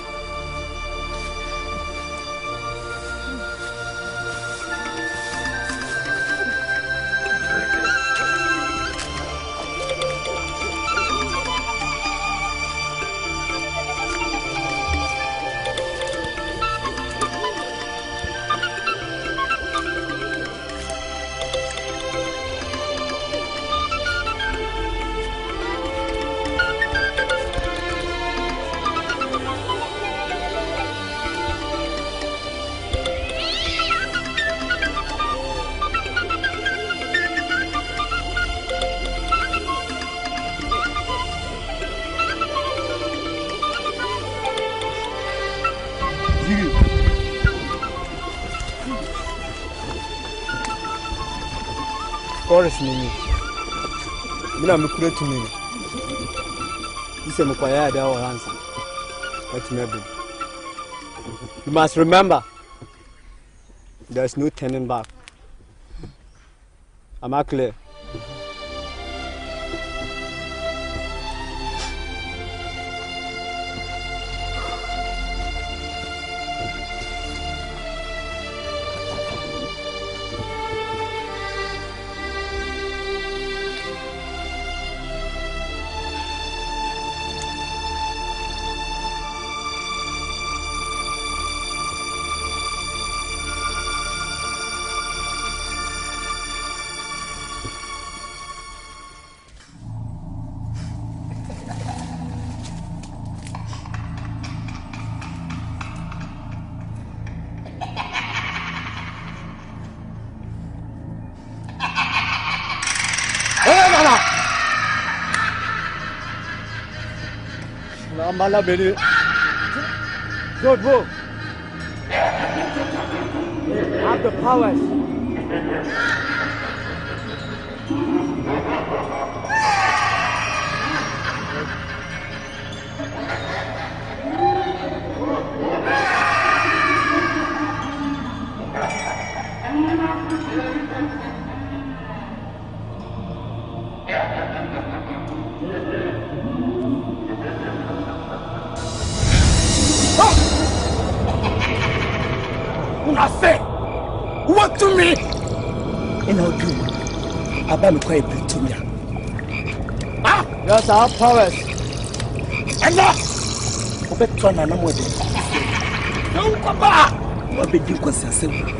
Forest nini. Mina mkure to me. This is mkwaya there or answer. What maybe. You must remember, there's no turning back. Am I clear? Mala beni. Good move. Have the powers. What to me? In our dream, I'm quite Britannia. Ah, yes, our powers. And now, Obeton and Amode. No, Papa. What did you consider?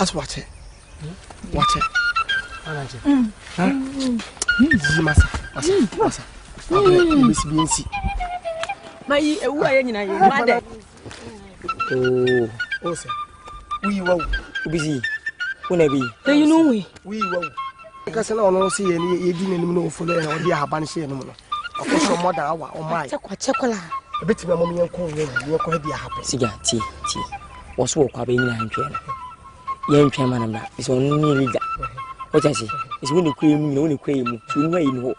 As watch it. Watch it. Masa. My mother. Oh, sir. We were busy. Whenever you know we were. Because I don't see any didn't for the idea how banish no more. Of course, your mother, or my chocolate. A bit of my mommy and call you're quite happy. Cigar, tea. Was walk up in young chairman, is only that. What I say is when you cream, no cream, to way in.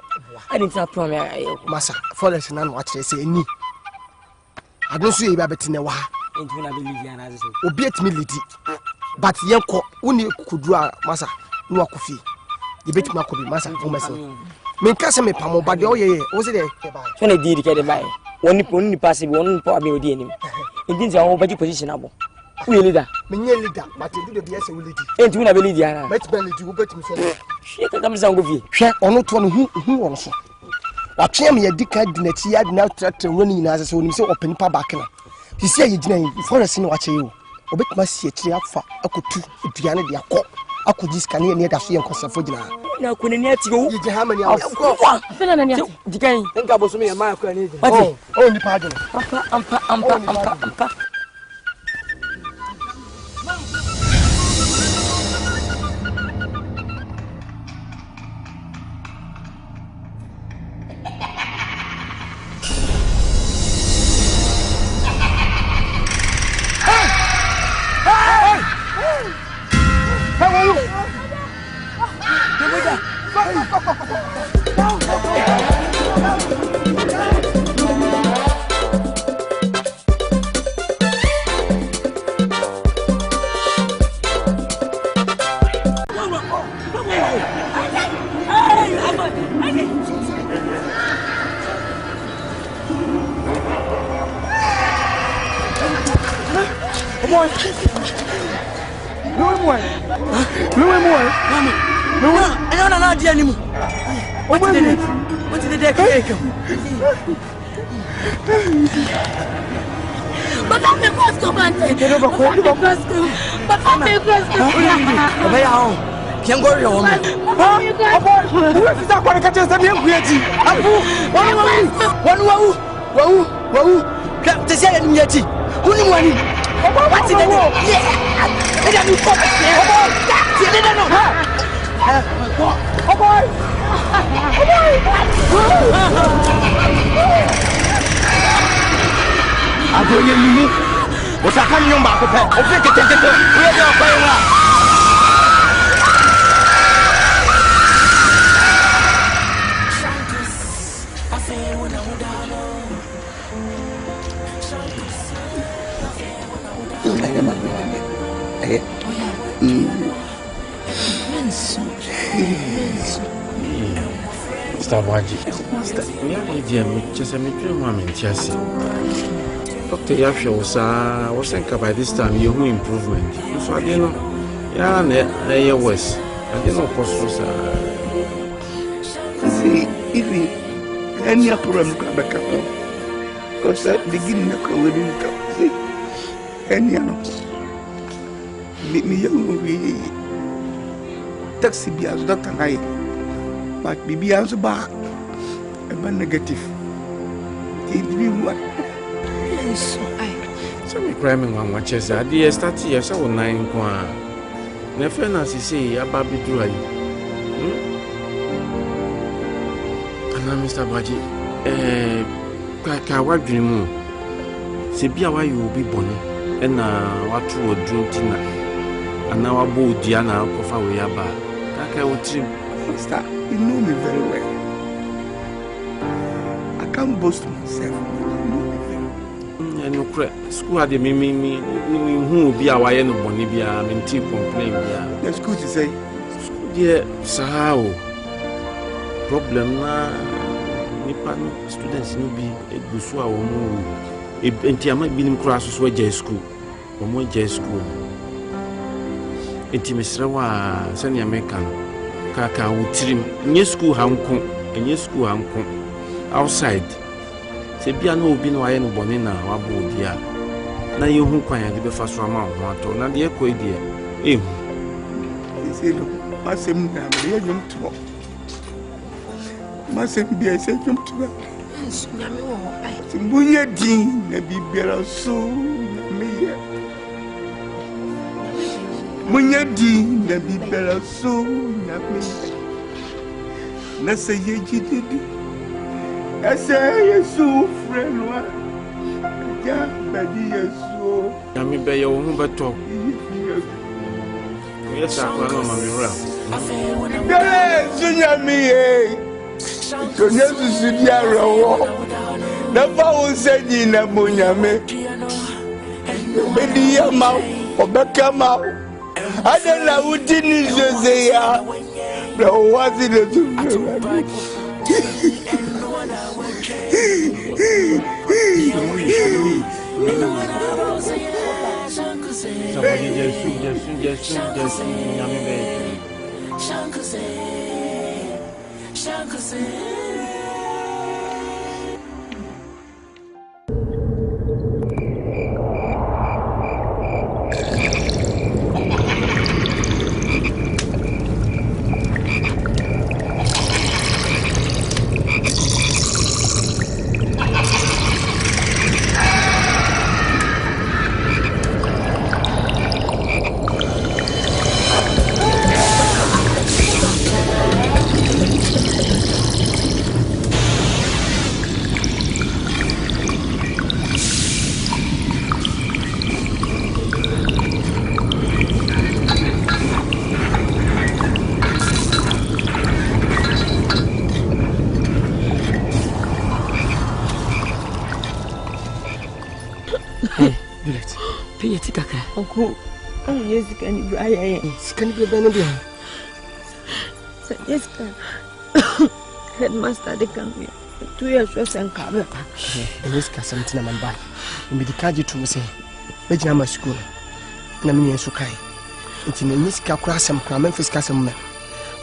I didn't have problem, Massa, for us and what they say. I don't see a rabbit in a while. Into an ability, obeyed me, lady. But Yanko only could draw Massa, no coffee. You bet my coffee, Massa, for myself. Nkansah me pamo, but oh, yeah, was it there? When I did get by one passive, one poor beauty. It didn't our body position. We leader, leader, but you do the BS ability. And to ability, bet belly to bet me. She comes out of you. Share or not one who wants. What shame me a decade in a tea now tractor running as a so open back. You see, you didn't before I see what you. Obet must see a tree up for a could two, Diana de Acco. I could just can near the Fian Cosafogina. Now, couldn't yet go. You how many hours? The game, think I was me a mile. Oh, only pardon. What's a coming on back? Boadi. Just a little moment, Chassis. Doctor Yafia was thinking by this time you will improvement. So I didn't know. Yeah, worse. I didn't know posters. See, if any problem come back up, because at the beginning of the see, any me young taxi be as Dr. Nai, but be as bar a negative. So we cramming on what chess idea start here, so 9 kwa. Never as you say, a baby dry. And now, Mr. Boadi, what dream? Sebia, why you will be bonny, and what true dream tina. And now I bought Diana of our way about. Kaka would trim. Master, you know me very well. I can't boast myself. No crap. School had the me who be a wire no bonibia, I mean, tea complain. The school to say, dear, Sahao. Problem na Nipan students no be a Busua or more. If I might be in classes where J school or more J school. Intimisrawa, Sanya American, Kaka would trim. New school, Hong Kong, and your school, Hong Kong, outside. Sebia no be no iron bonina, wabu dear. Na you who quite the first round, na the echo dear. Eh. Say no. Masem na me yum to. Masem bi e say yum to. Nyame wo ho. Simbuye din na bibera so na me ye. Munya din na bibera so na me. Na say ye jididi. Ese Yesu friend wa. Ja badi Yesu. Nyame be ye wo ho beto. Yes, I can know my mirror. Yes, Nyame. So Jesus is there rawo. Na fa won sedi na Nyame. Bedi ya ma, obeka ma. Ada na udini Jose ya. Na wazi de tu. Somebody just Nyame be. Uncle, yes, can you? I can you be any? Yes, headmaster, they come here. 2 years was and cover. Yes, Asante na mamba. Mbidikaji tu mse. Bejina ma school. Na mimi nsukai. Nti na nyisika kura asem kura Memphis kasem me.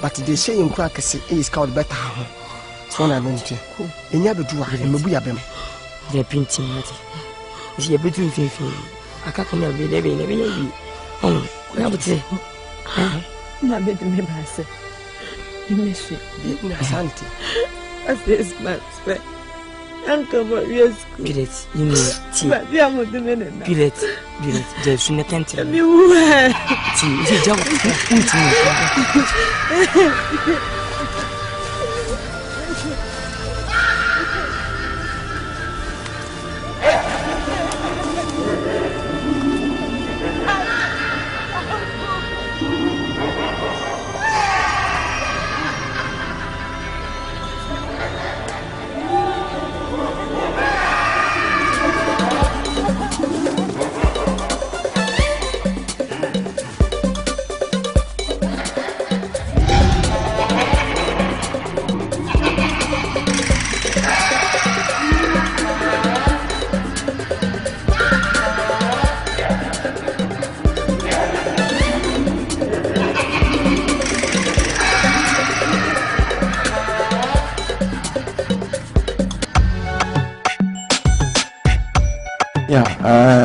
But they say in kura kese is called better ho. So na bonti. Enya bedu a mebu ya bem. They printing mate. Is ye bedu fifi. Akaka na be lebe na be bi. Oh, na buti. Na bedu me ba se. Imesu. Na Asante. As this man spent. Uncle, but yes, Pilet, you know, tea. But we are not the men. Pilet, there's no attention. You tea, is a job.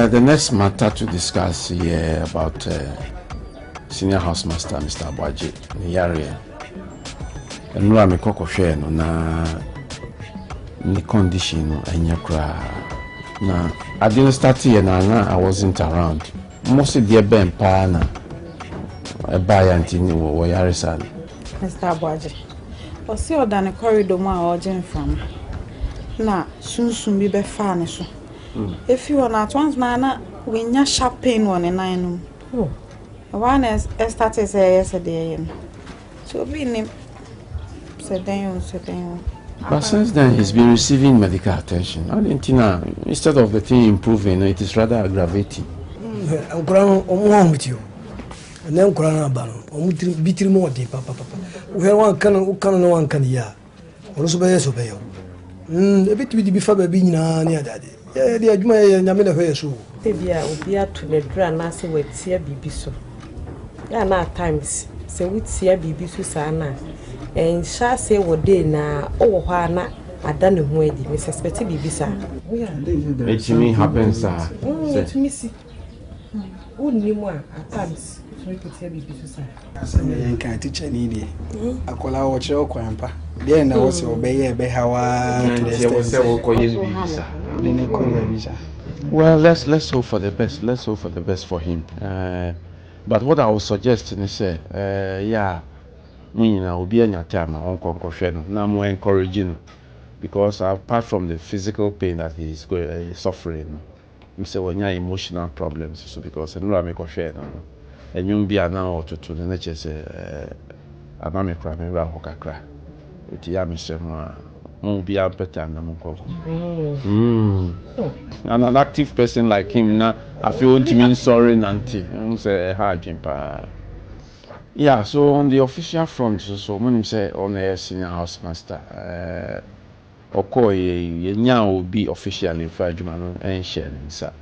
The next matter to discuss here about senior housemaster Mr. Boadi in the area. And no, I'm a share no na the condition and your cry. Now, I didn't start here now, I wasn't around. Most of the Ben Pana a buyer until Wayarisan. Mr. Boadi, or see or than a corridor more urgent from. Now, soon be furnished. If you are not once, Nana, when you're shopping one and I know. One is started yesterday. So be him. Said then. But since then, he's been receiving medical attention. Argentina, instead of the thing improving, it is rather aggravating. I'm wrong with you. And then Kurana Bano, beating more deep, Papa. We have one can ya. Also by us obey. A bit with the before being near daddy. Yeah, the Adma Yamina Hesu. Tebia will be at to the Dranasi with Sia Bibiso. Yeah, now times, say with Sia Bibisu Sana. And shall say what day now, oh, Hana, I done him wedding, Mrs. Betty Bibisa. It to me happens, sir. Missy. Who knew more at times? We could say because I can't teach any day. I call our show Quampa. Then I was obey how well, let's hope for the best. Let's hope for the best for him. But what I was suggesting is, yeah, me will be in your time. I won't now more encouraging because apart from the physical pain that he's suffering, he said when you have emotional problems. So because I know I make a share now, and you'll be now to the nature say, I'm a crime, I'm a cry. It's Yamisha. Be better and an active person like him now I feel ultimately sorry Nanti say hard yeah. So on the official front, so when you say on a senior house master Okoye nya will be officially in Fajumano and sharing sir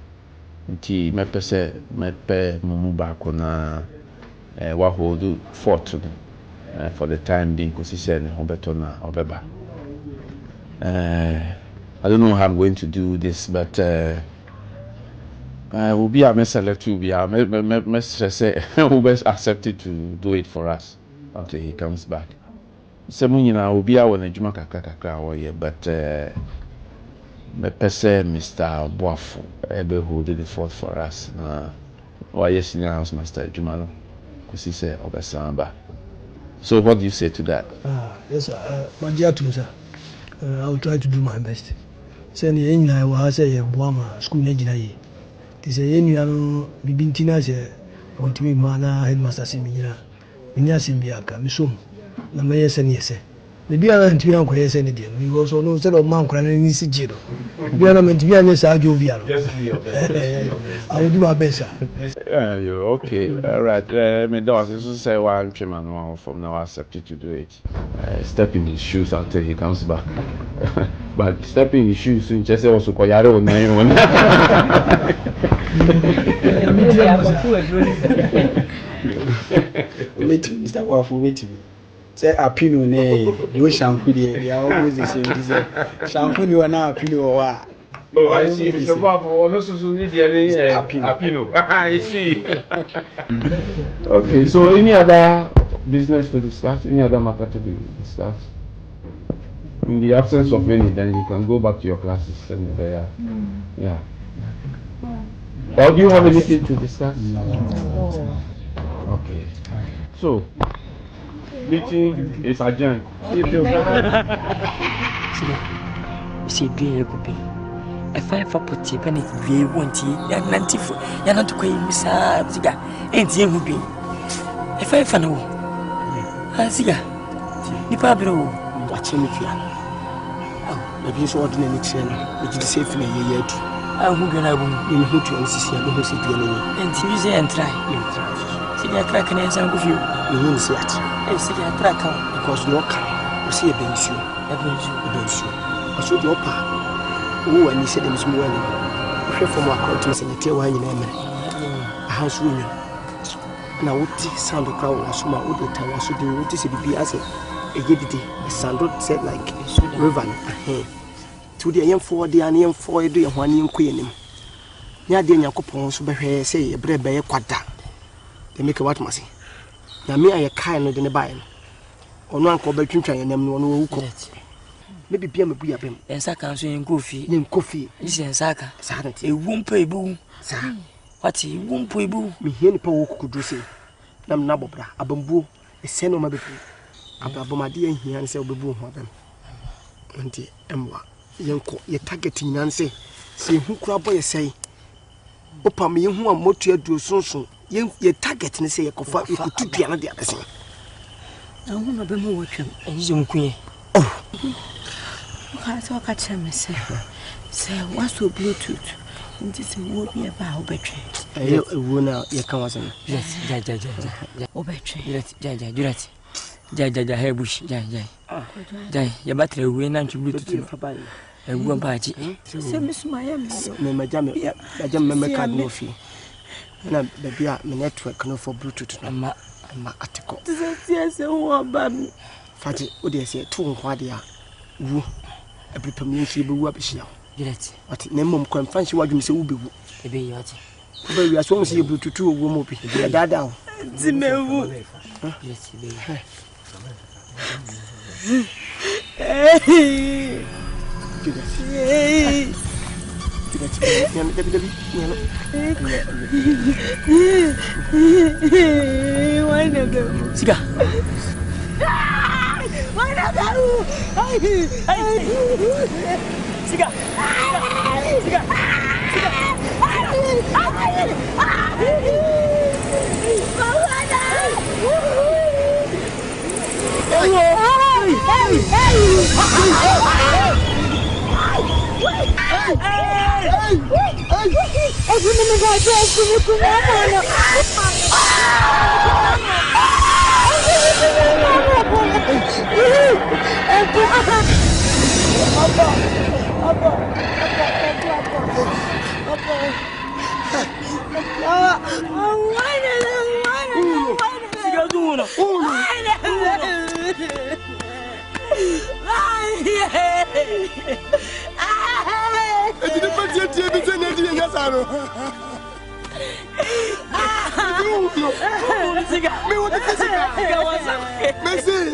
nti mepe say mepe mumu back on what will do fort for the time being because he said Obeto na Obeba. I don't know how I'm going to do this, but will be a messenger to be a messenger say who best accepted to do it for us until he comes back. Some will be our Nejuma Kakaka, but me pese Mr. Boafo who did it for us. Why yes, in the house, Master Jumano, because he said Obasamba. So what do you say to that? Yes, my dear sir. I will try to do my best. Send the English, I will say a Buama school engineer. This is a new Bibintina, want to be mana headmaster Simina. Minia Simbiaka, Missum, Namaya Senese. The Biana and Tian Quayes and Indian. We also know set of Mount Cranen in Sigiro. Biana and Tianes Agio. I will do my best. Okay, all right. Me does this is say one chairman from now accepted to do it. Step in his shoes until he comes back. But step in his shoes in just also Koyaro name. Mr. Wafu meeting. Say Apino ne, you shampoo, they are always the same. Shampoo, you are now Apino. Oh, I see. Mr. Bob also need the Apino. I see. Okay, so any other business to discuss? Any other matter to be discussed? In the absence of any, then you can go back to your classes and yeah. Or do you have anything to discuss? No. Okay. So, meeting is adjourned. See, dear Guppy. A fine for putty, penny, we want you, young Nantifo, you're not to quay Miss Abziga, ain't you who be a fine for no. Aziga, Nipabro, watching me. Oh, maybe it's ordinary chain, which is safe in a year. I won't go in who to insist on the city and use and try. See the track and answer with you. You won't see it. I see a track because no car, you see a bench you, a bench you. I should your pa. Oh, and he said, Miss Muel, pray for my courthouse and the tail wine in a house woman. And I would sound the crowd as my old tower should do what is it be as a giddy, a sandal said like river. To the young for the onion for a day and 1 year queen. Near the Yakopon, so be say a bread by a quadra. They make a what must now me I a kind of the buy. Or no uncle by trying and them one who call it. Maybe be a bim. And Saka in coffee. This is Saka. Asante. A womb pay boo. Sir. What's a womb pay boo? Me here power could do say. Nam Nabobra, a bamboo, a sen of my baby. Abba dear here and say, Babu, madam. Auntie Emma, young ye targeting Nancy. See who crab boy say. Opa me who are more to do so. Ye target and say a coffee, you could be another thing. I want to be more watching, and you queen. Oh. I saw catch him, say, what's your Bluetooth? This will be about battery. A woman, your cousin. Yes, Jaja, hair bush, Jay, your battery will not be Bluetooth. A woman party. Say, Miss Miami, my jammy, card no fee. And the network no for Bluetooth, and my article. Yes, oh, baby. Fatty, what do you say? 2 what they are. Woo. Every community will be up here. What name can fancy what you say will be a But we are so see able to do a woman be down. Zimewu. Siga. Siga.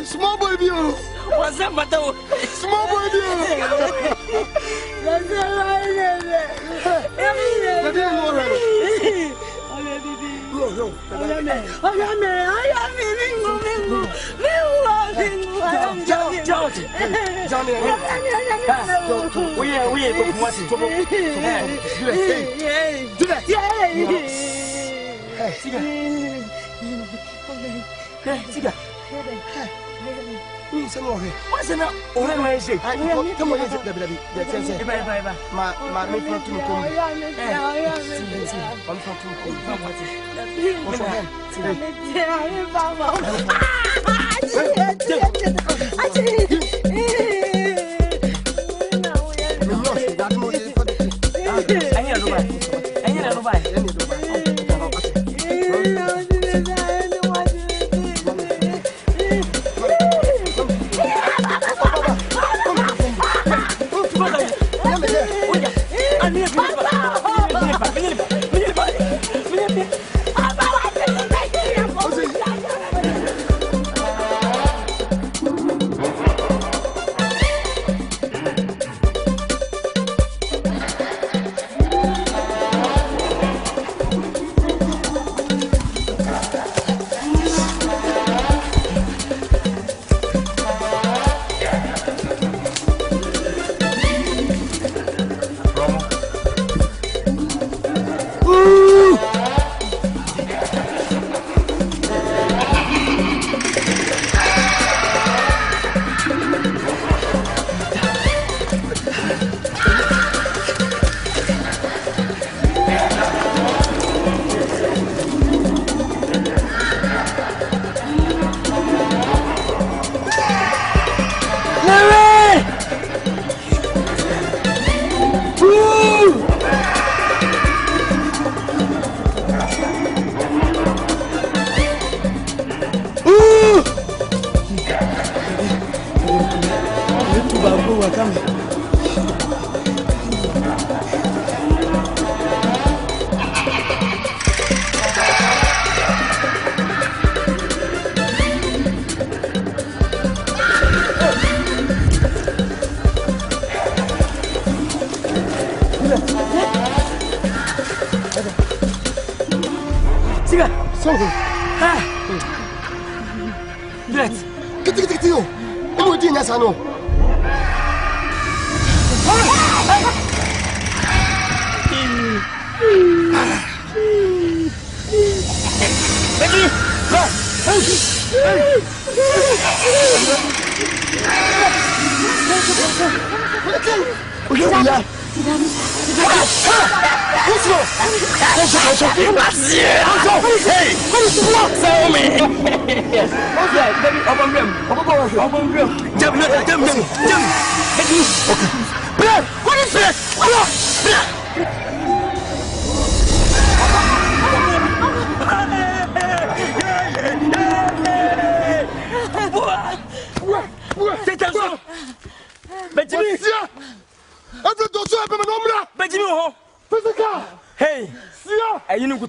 Small boy view. What's up, Bato? Small boy view. What's enough? Oh, I say, come on, my make to come.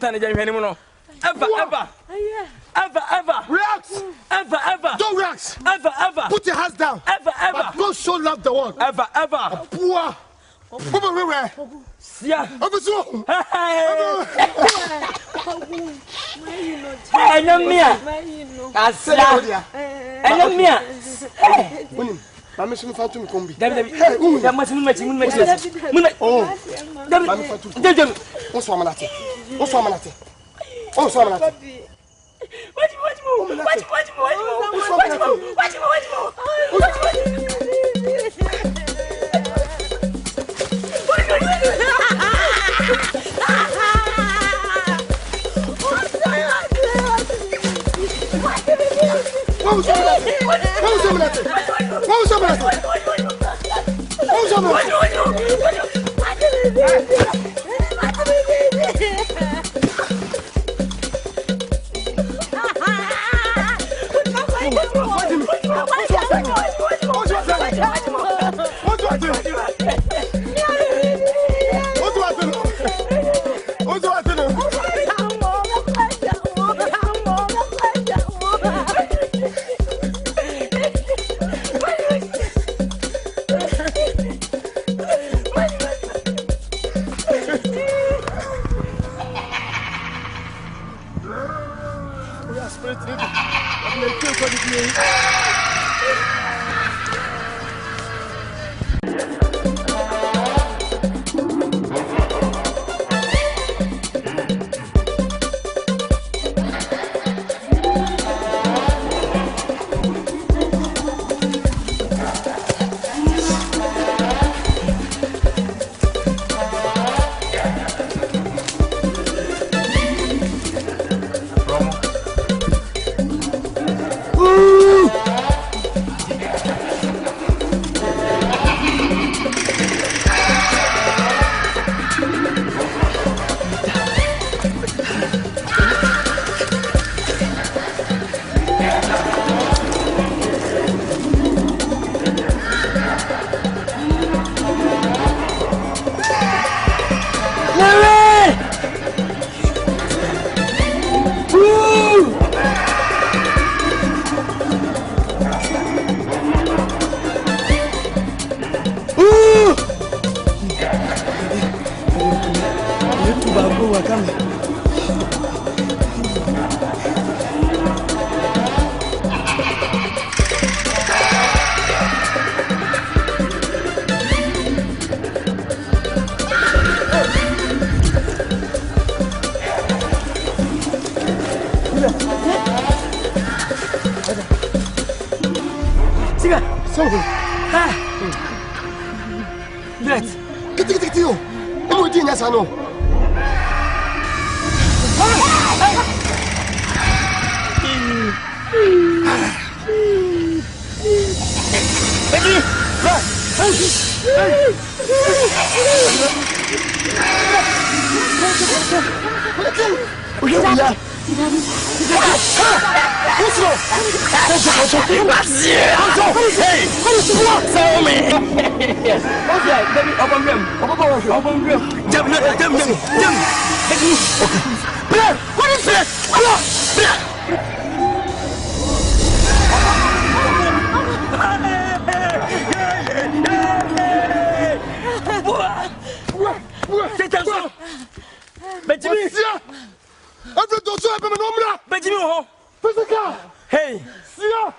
kutane jam hwani mu no. Ever. React. Ever. Don't react. Ever. Put your hands down. Ever. But go show love the world. Ever. Poor. Where? Yeah. Hey, no mia. Asia. No mia. Mama se me fa tu me kombi. David. Da mas mun meti. Oh. David. On so amanate. What?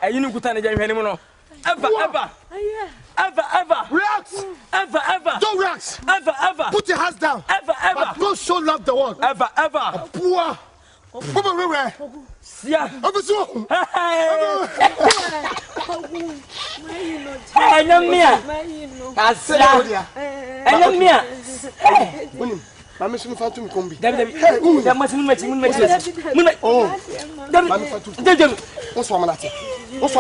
Hey, you know kutane jam hwani mu no. Ever. React. Ever. Don't react. Ever. Put your hands down. Ever. But go show love the world. Ever. Poor. Where? Yeah. Hey, no mia. Asia. No mia. Mama se me fa tu me kombi. David. Da mas mun meti. Oh. David. On so amanate. What?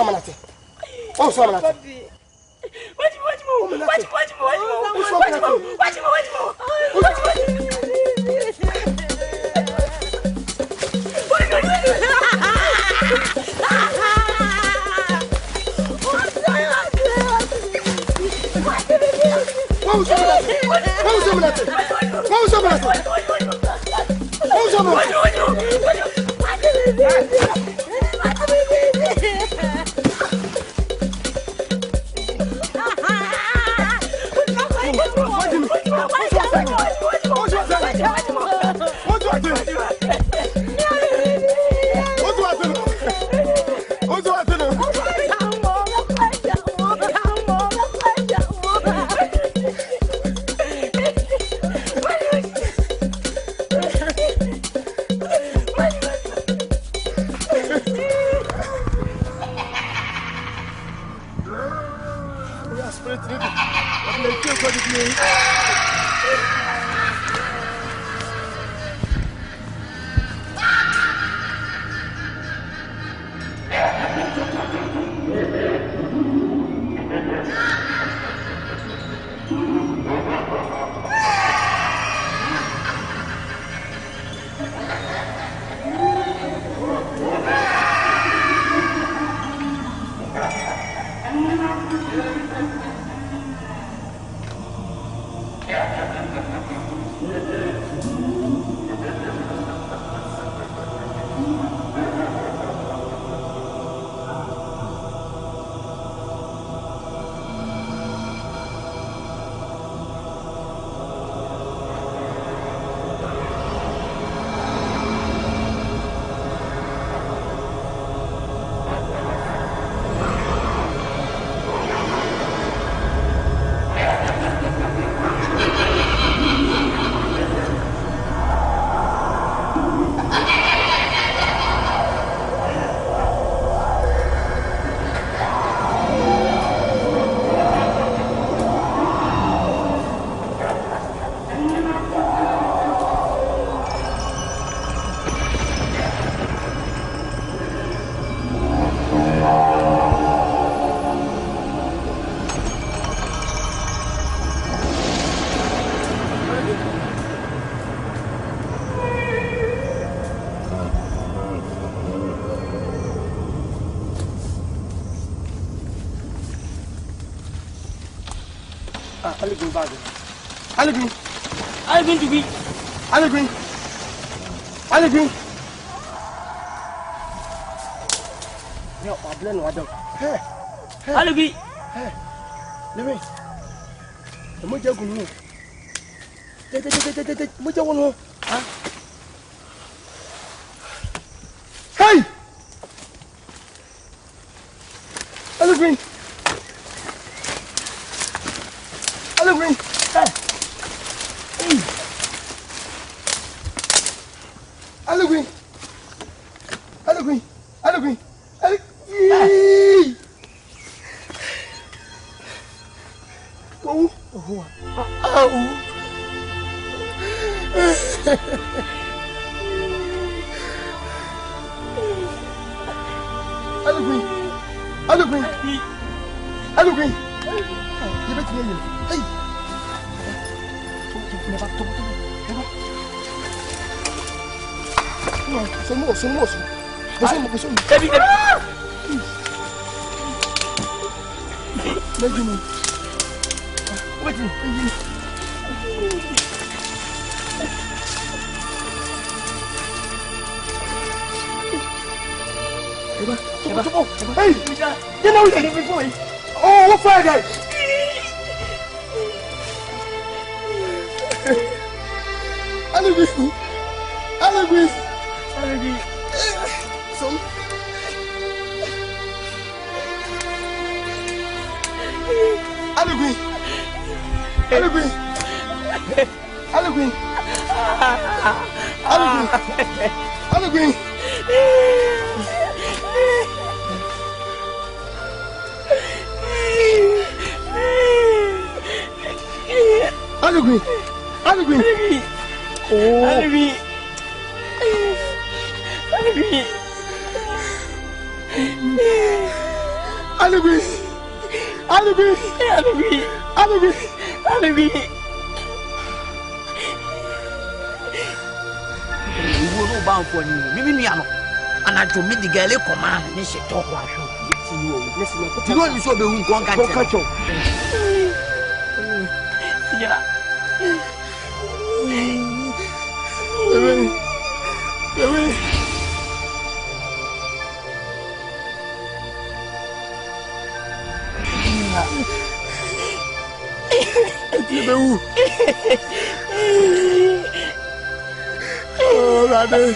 Oh, Radhe.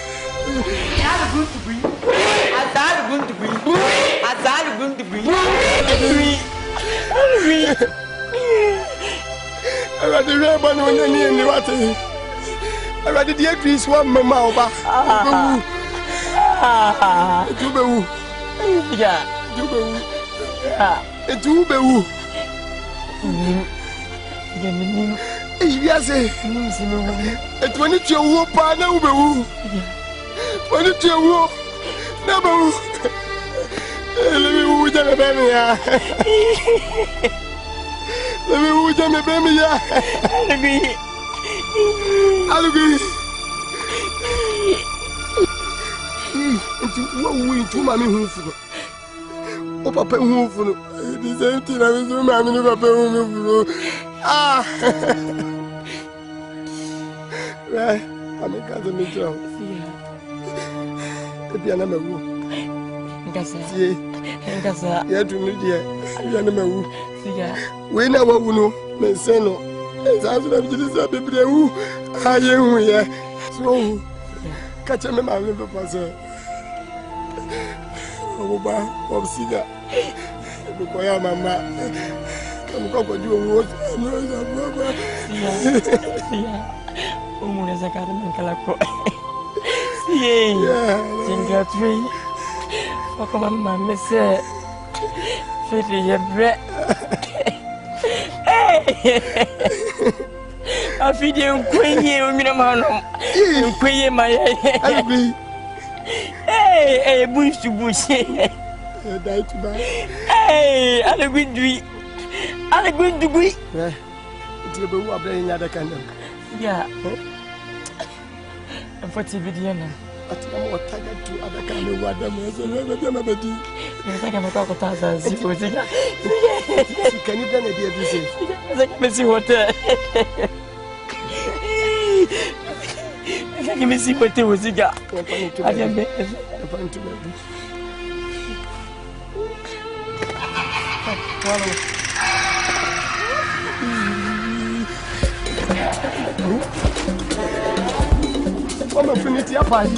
We never know, Menseno. As I was a baby, who are you here? So, catch a man, I never pass. Oh, Bob, see that. Because Mamma, come go for you. As I got him in Calaco. Yeah, Ginger Tree. Oh, come on, Mamma, say, Fitty, your breath. I feed you queen here, Minamano. Queen, my hey, bush to bush. Hey, I'm a good dream. I'm a good degree. It's a bit of playing other kind of. Yeah. And for TV, I think I'm more tired to other kind of water. I think I'm a cocktail. Can you plan a dear visit? Let me see what. Let me see what there was. I can make a point to me. I'm a finity of party.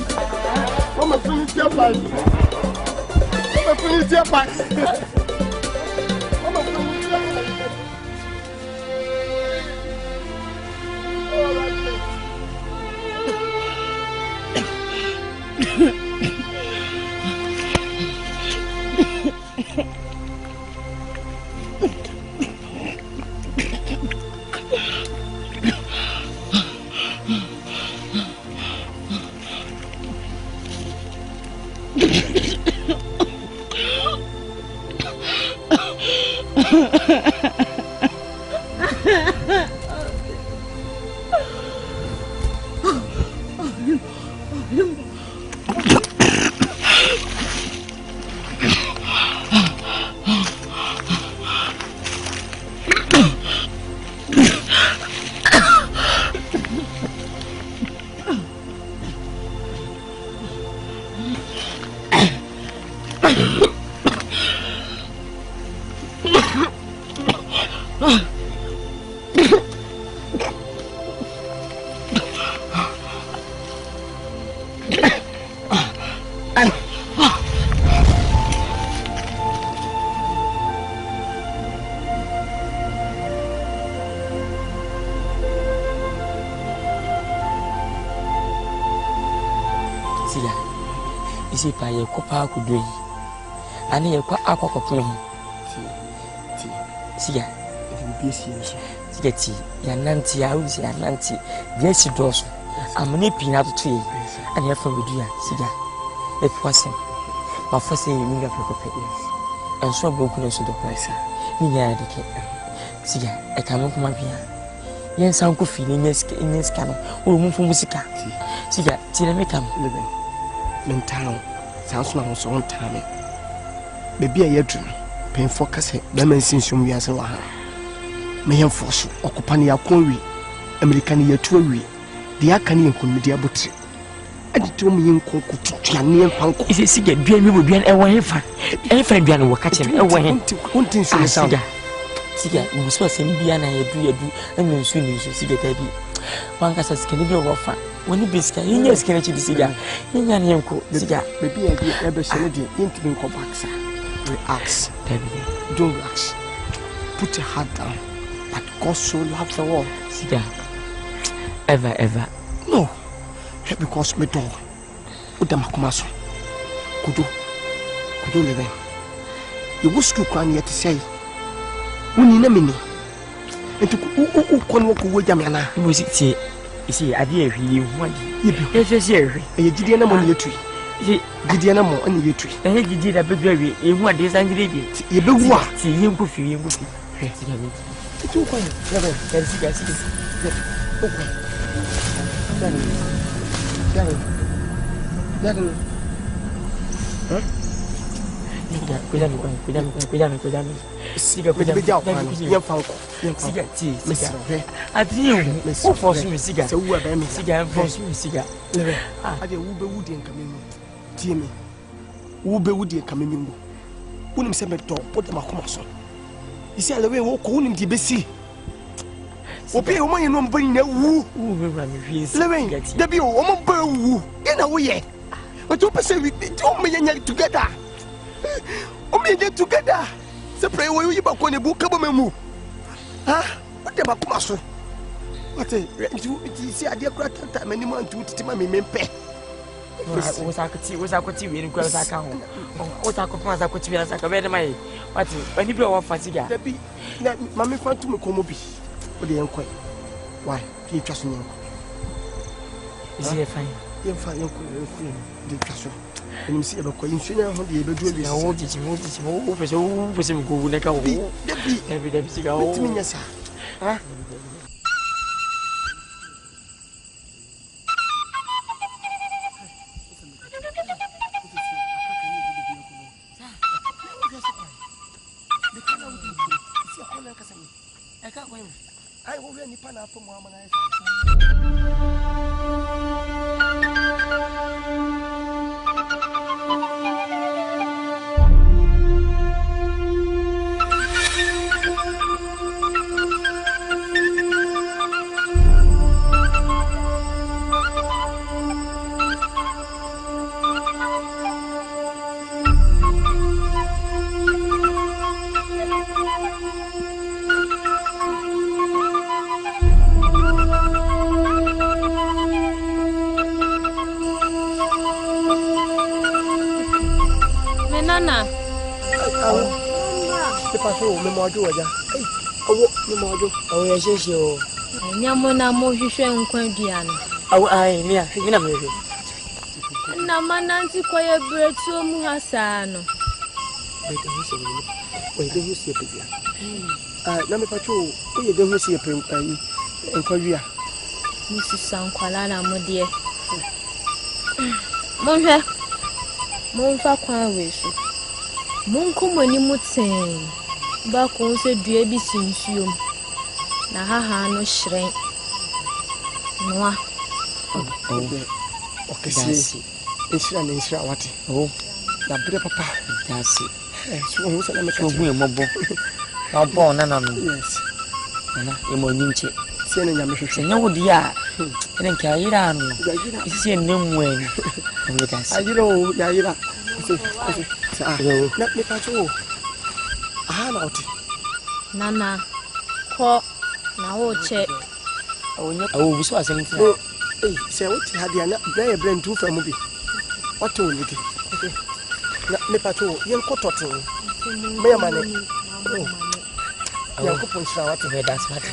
I'm a finity of party. I'm a finity of party. I'm a finity of party. All right. Isi pa ye kopa kudui ani ye kwa akwakopo ho siya siya ti ya nanti ya uzi ya nanti dia si doso amne pina to yi ani afa bedua siya e fosin ma fosin mi ga kope enso boku no so do price ni nya dike siya e kamen kuma bia yen san ko fi ni neska no o mu fu musika siya ti na mekam mental sounds now so on time baby a yedru pen focus be man sinshum wi ase wa ha me yen force okupani akon wi american yetu wi de aka ne enkomidi abotre to me in Kutuani and Panko. Is it cigar? Be a new be an away fan. Any fan be an catching away. One thing, cigar. Cigar, you supposed to be an idea, and then soon you cigar. One has a skinny offer. When you be skinny, yes, can you cigar? In your name, cigar. Maybe I be ever said it into being compact. Relax, don't relax. Put your heart down. But God so loves the world. Cigar. Ever. No. Because me dog. Udama kumaso. Kudu Lilwin. You wish to cry yet to say. Unina mini. And to kon walk away jamana. Was it say? You see, I dare you one. Yes, and you did an among your tree. Did the animal on your tree. And you did a big baby in one day's ingredient. You be what? See him coffee, you could be. Too quiet. Never. Daddy. Huh? Cuidado. Siga, cuidado. Siga, I think so force me, Siga. So, who are me, Siga, and force me, Siga. I did WOBɛ and coming. Timmy. WOBɛ coming in. Wouldn't send me to put them a commercial. You see, the way we call him DBC. Ope o man no mbani na wu. Lilwin, there be o man ba wu. In a way. But you say we do me together. O me together. Se pray we you ba ko ne bu ka bo memu. Ha? What dem akoma so? What you see ade kura tanta mani man tu titima me mempe. Was akoti we ni kwa saka ho. O ta ko pa akoti we saka be de mai. What? Ani bi o fa siga. There be na mama fa tu me komo bi. What do you inquire? Why? You trust me? Is he fine? You're fine. You're cool. You trust me? And you see about calling Sina, how do you do this? I want it to move for some good. Like every day, cigar. Yes, sir. Huh? I will any pan up for Mamma. Nyamona mo hwehwe nkwadua no. Ai, me na me. Na mananti koye bretu mu hasa no. Beto hu se ni. Oye de hu se pebia. Na me pacho, oye de hu se pempai nkwadua. Musu sankwala na modie. Monhwe. Monfa kwa wesu. Monkomani mutsen. Ba ko se dua bi sinsuom. Na haha no hyiren. Noa. Okay, see. Insira wati. Oh. Na bere papa. That's it. So who say na me ka. Ogun emobo. Na bo na na no. Yes. Na emo nyinche. Se na nyame hwehwe. Nya wodi a. Ene nka yira no. Isi enemu ani. We can see. Ayiro, yira. Na me pacho. Aha na oti. Nana. Ko na wo che. Awo biso asem ti. Say what had ya brain too from bi. What to you? Na me pacho yen kototin. Me ya mane. Ya ko ponchira what to that smart.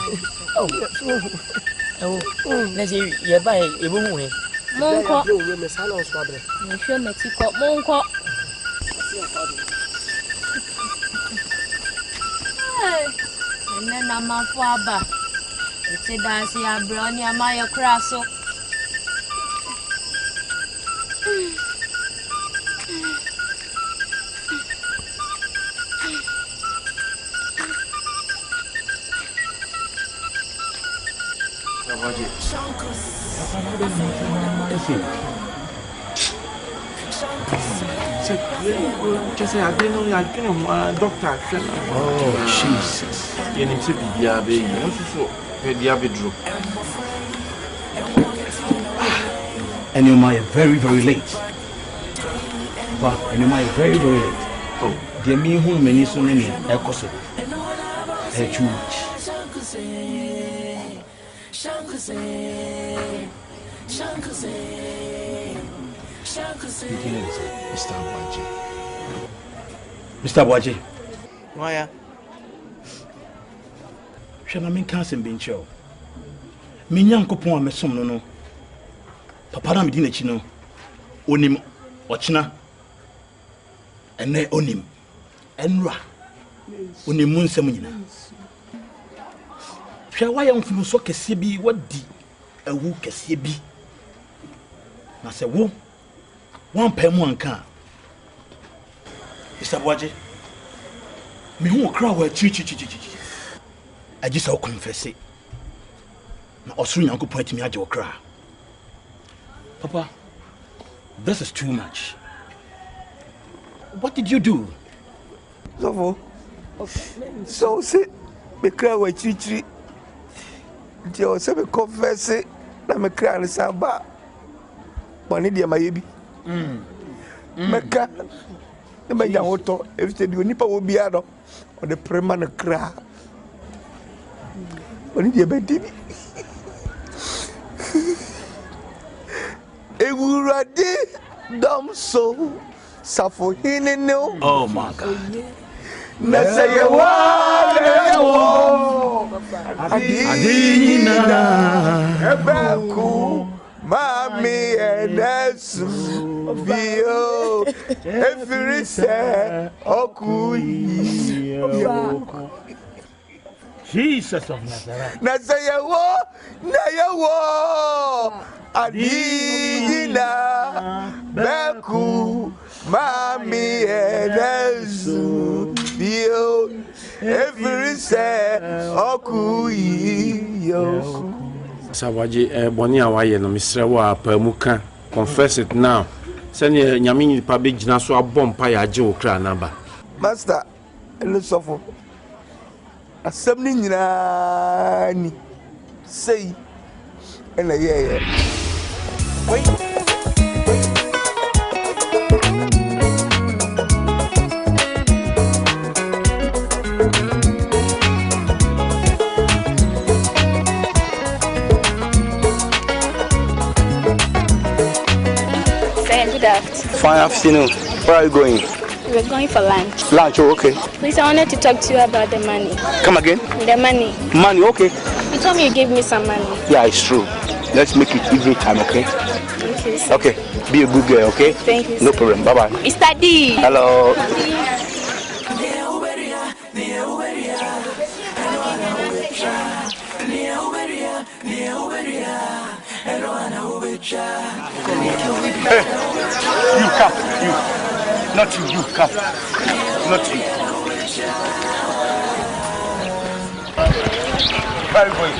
Na je ye ba e bo hu he. Monko. Yo me sala on swabre. Me hwe metiko monko. Na mafu aba. Eti dance ya brownie amaya kraso. Just say I didn't know doctor. Oh, Jesus. You need to be baby. I'm so and you might very, very late. But and you might very, very late. Oh, dear me, who many so many echoes. Too much. Mr. Boadi. Why? Shall I mean cancer being show? Minyan Copon, my son, no. Papa, I'm dinner chino. Onim, Ochina, and ne onim, Enra, Unimun Semina. Shall I feel so Cassibi? What di a woo Cassibi? I said, woo, one one car. Mr. Boadi, me who crowd were chi. I just all confess it. Now, also, you could point me at your cry. Papa, this is too much. What did you do? So, say, me cry were chi. You say, me confess it. Now, me cry and samba. Money, dear, my baby. Meka. The young auto, if they do nipa will be out of the permanent cry. When you baby, it will ready, dumb so, suffer in no. Oh, my God. Nasayawa, Adina, Ebaku, Mami, and Esu, Vio, every say, Oku. Jesus of Nazareth. Nasayawo, Adina, Beku, Mami, and Esu, Vio, every say, Oku. Sawaji, Bonnie, away, no Mr. Wa, Permuka, confess it now. Send your Yamini Pabig Naso a bomb pie Joe Cranaba. Master, and the sofa. Assembling ni say, and a yeah. Wait. Good afternoon. Fine afternoon. Where are you going? We're going for lunch. Lunch, oh, okay. Please, I wanted to talk to you about the money. Come again? The money. Money, okay. You told me you gave me some money. Yeah, it's true. Let's make it evening time, okay? Okay, sir. Okay. Be a good girl, okay? Thank you, sir. No problem. Bye-bye. Mr. D. Hello. Hey, you come, you. Not you, you come. Not you. Where are you going?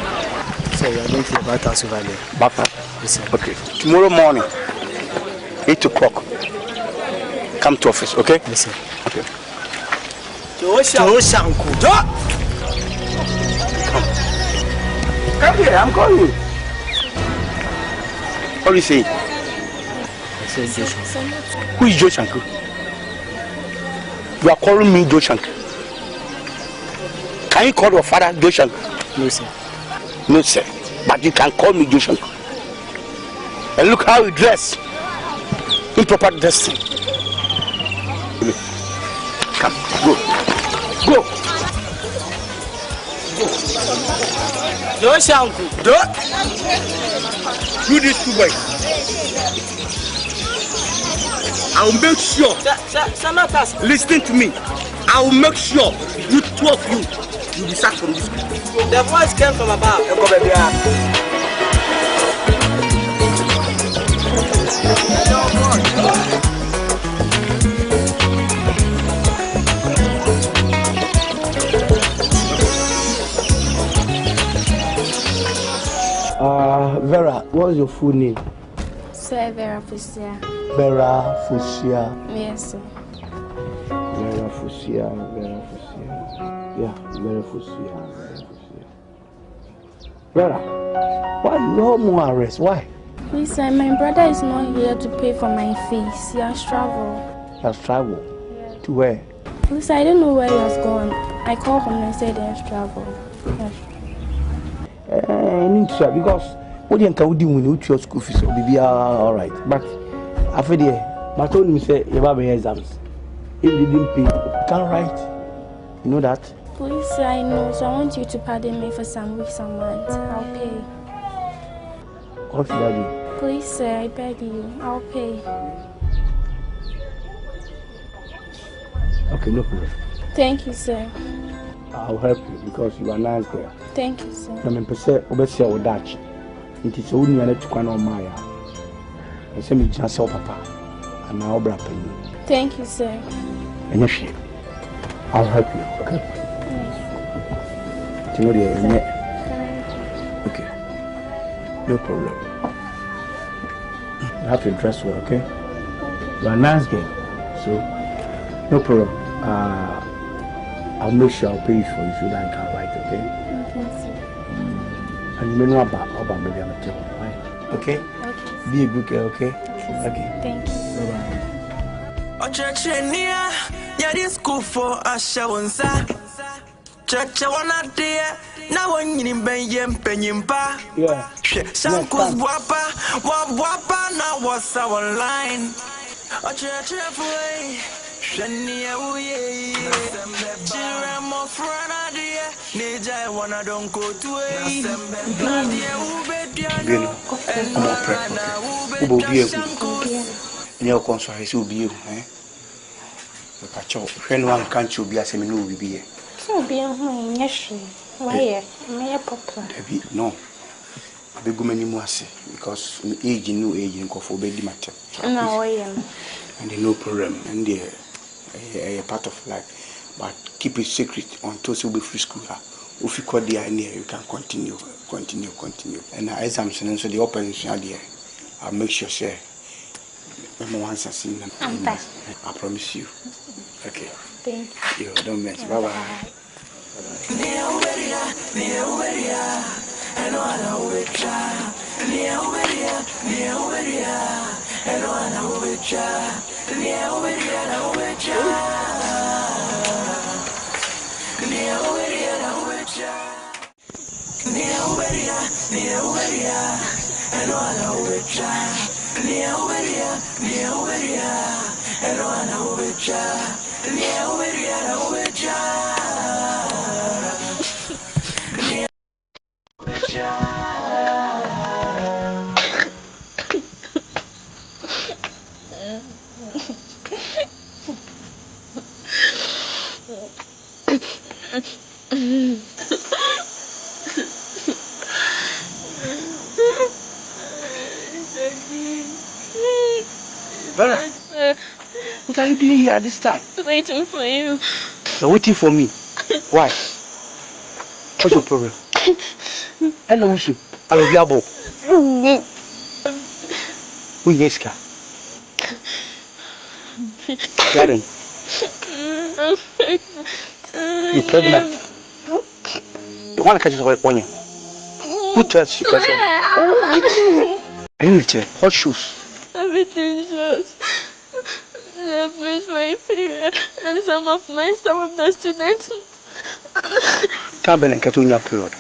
Sir, you are going to the bathhouse over there. Bathhouse? Yes, sir. Okay. Tomorrow morning, 8 o'clock. Come to office, okay? Yes, sir. Okay. Joshanku. Come here, I'm calling you. What do you say? I said Joshanku. Who is Joshanku? You are calling me Joshanku. Can you call your father Joshanku? No, sir. No, sir. But you can call me Joshanku. And look how you dress. Improper dressing. Come, go. Go. Go. Joshanku. Do this two boys. I will make sure. Listen to me. I will make sure you two of you will be sacked from this school. The voice came from above. Vera, what's your full name? sir, Vera Fusia. Vera Fusia. Yes, sir. Vera Fusia. Yeah, Vera Fusia. Vera, why no more arrest? Why? Please, sir, my brother is not here to pay for my fees. He has traveled. He has traveled? Yeah. To where? Please, I don't know where he has gone. I called him and said he has traveled. Yes. Because what you can do when you choose school fees will be all right. But after the I told him say you have exams. If you didn't pay, you can't write. You know that? Please, sir, I know. So I want you to pardon me for some weeks a month. I'll pay. What should I do? Please, sir, I beg you. I'll pay. Okay, no problem. Thank you, sir. I'll help you because you are a nice girl. Thank you, sir. I'm obviously a Dutch. It is only a little one on my I say me just help papa. And I'll bring you. Thank you, sir. And yes, I'll help you, okay? Yes. Okay. No problem. You have to dress well, okay? You are a nice girl. So, no problem. I'll make sure I'll pay you for you so that I can write, okay? Okay, sir. And you may know about maybe I'm a table, right? Okay? Okay. Be a good girl, okay? Okay. Thank you. Bye-bye. Ochechenia, ya di school for Ashanti. Cheche wana dia, na wanyini benye penyimpa. Yeah. Shankus wapa, wapa na wasa online. Ocheche fue. Shania uye, chira mo frana dia, neja wana don't go to a. Nadia ube diano, and Marana ube Shankus. Nyo konso hesi ubi eh. Pacho, hwenu an kanchi obi asemi no obi e. So be a nyehwe. Why me papa? Debi no. Abegu mani mu ase because age no age nkofo be di matter. No way. And no problem and a part of life, but keep it secret until you be free school. If you call the idea, you can continue. And exams and so the open idea, I'll make sure say once I see them. I promise you. Okay. Thank you. Don't mess. Bye bye. Vera, what are you doing here at this time? Waiting for you. You're waiting for me? Why? What's your problem? Hello, Musu. I love you, who is Ka? Karen. You're pregnant. You want to catch yourself on you? Who tells you pregnant? Anything? What shoes? Everything shows. They bruised my period and some of the students. Can't be like a 2-year period.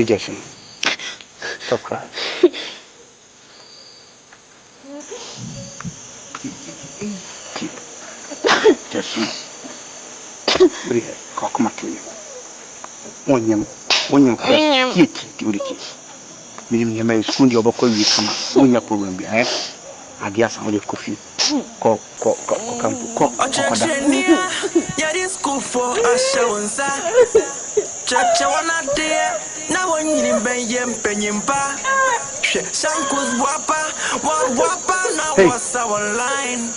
Jason. Stop crying. Jason. Come to you. When you meaning you may school your book with some your program behind. I guess I'm with coffee. Come. Yadi school for Ashanti. Chacha wana dia, na wanyini benye penyimpa. Shankus wapa na wasa online.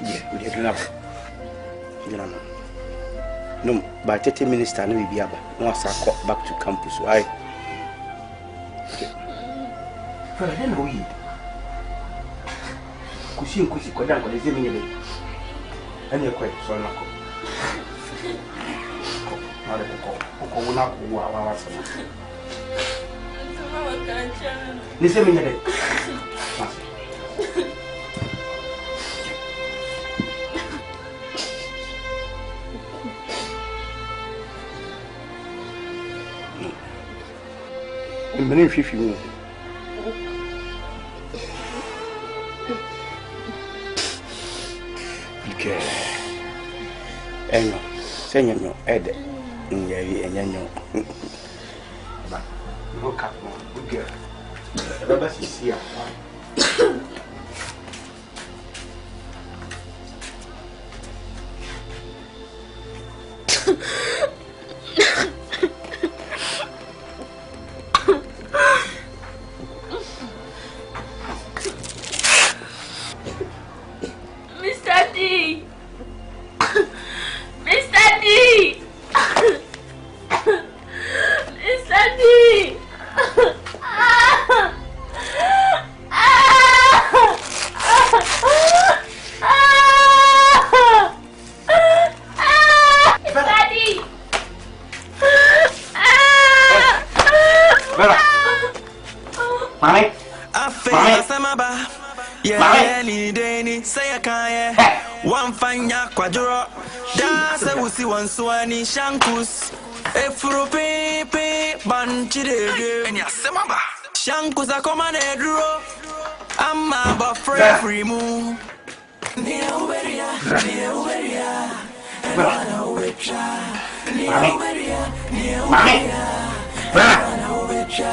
Yeah, we did love. No, by 30 minutes time we be able. No, I back to campus. Why? But I don't know it. Kusi kwa dango leze mwenye. Ani kwa so na ko. Mara ko una ko wa sana. Leze mwenye de. Mbele fifi mu. Okay. Enyo, senyo ede. Nyayi enyo. Ba. Look up mo. Okay. Baba sisia. Kwadwo da wusi wanswani shankus efuru pepe banchidege enya semaba shankus akoma na eduro amma ba free mu ni uberia ana ubecha ni uberia ana ubecha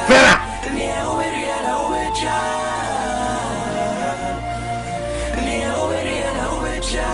ni uberia na ubecha ni uberia na ubecha.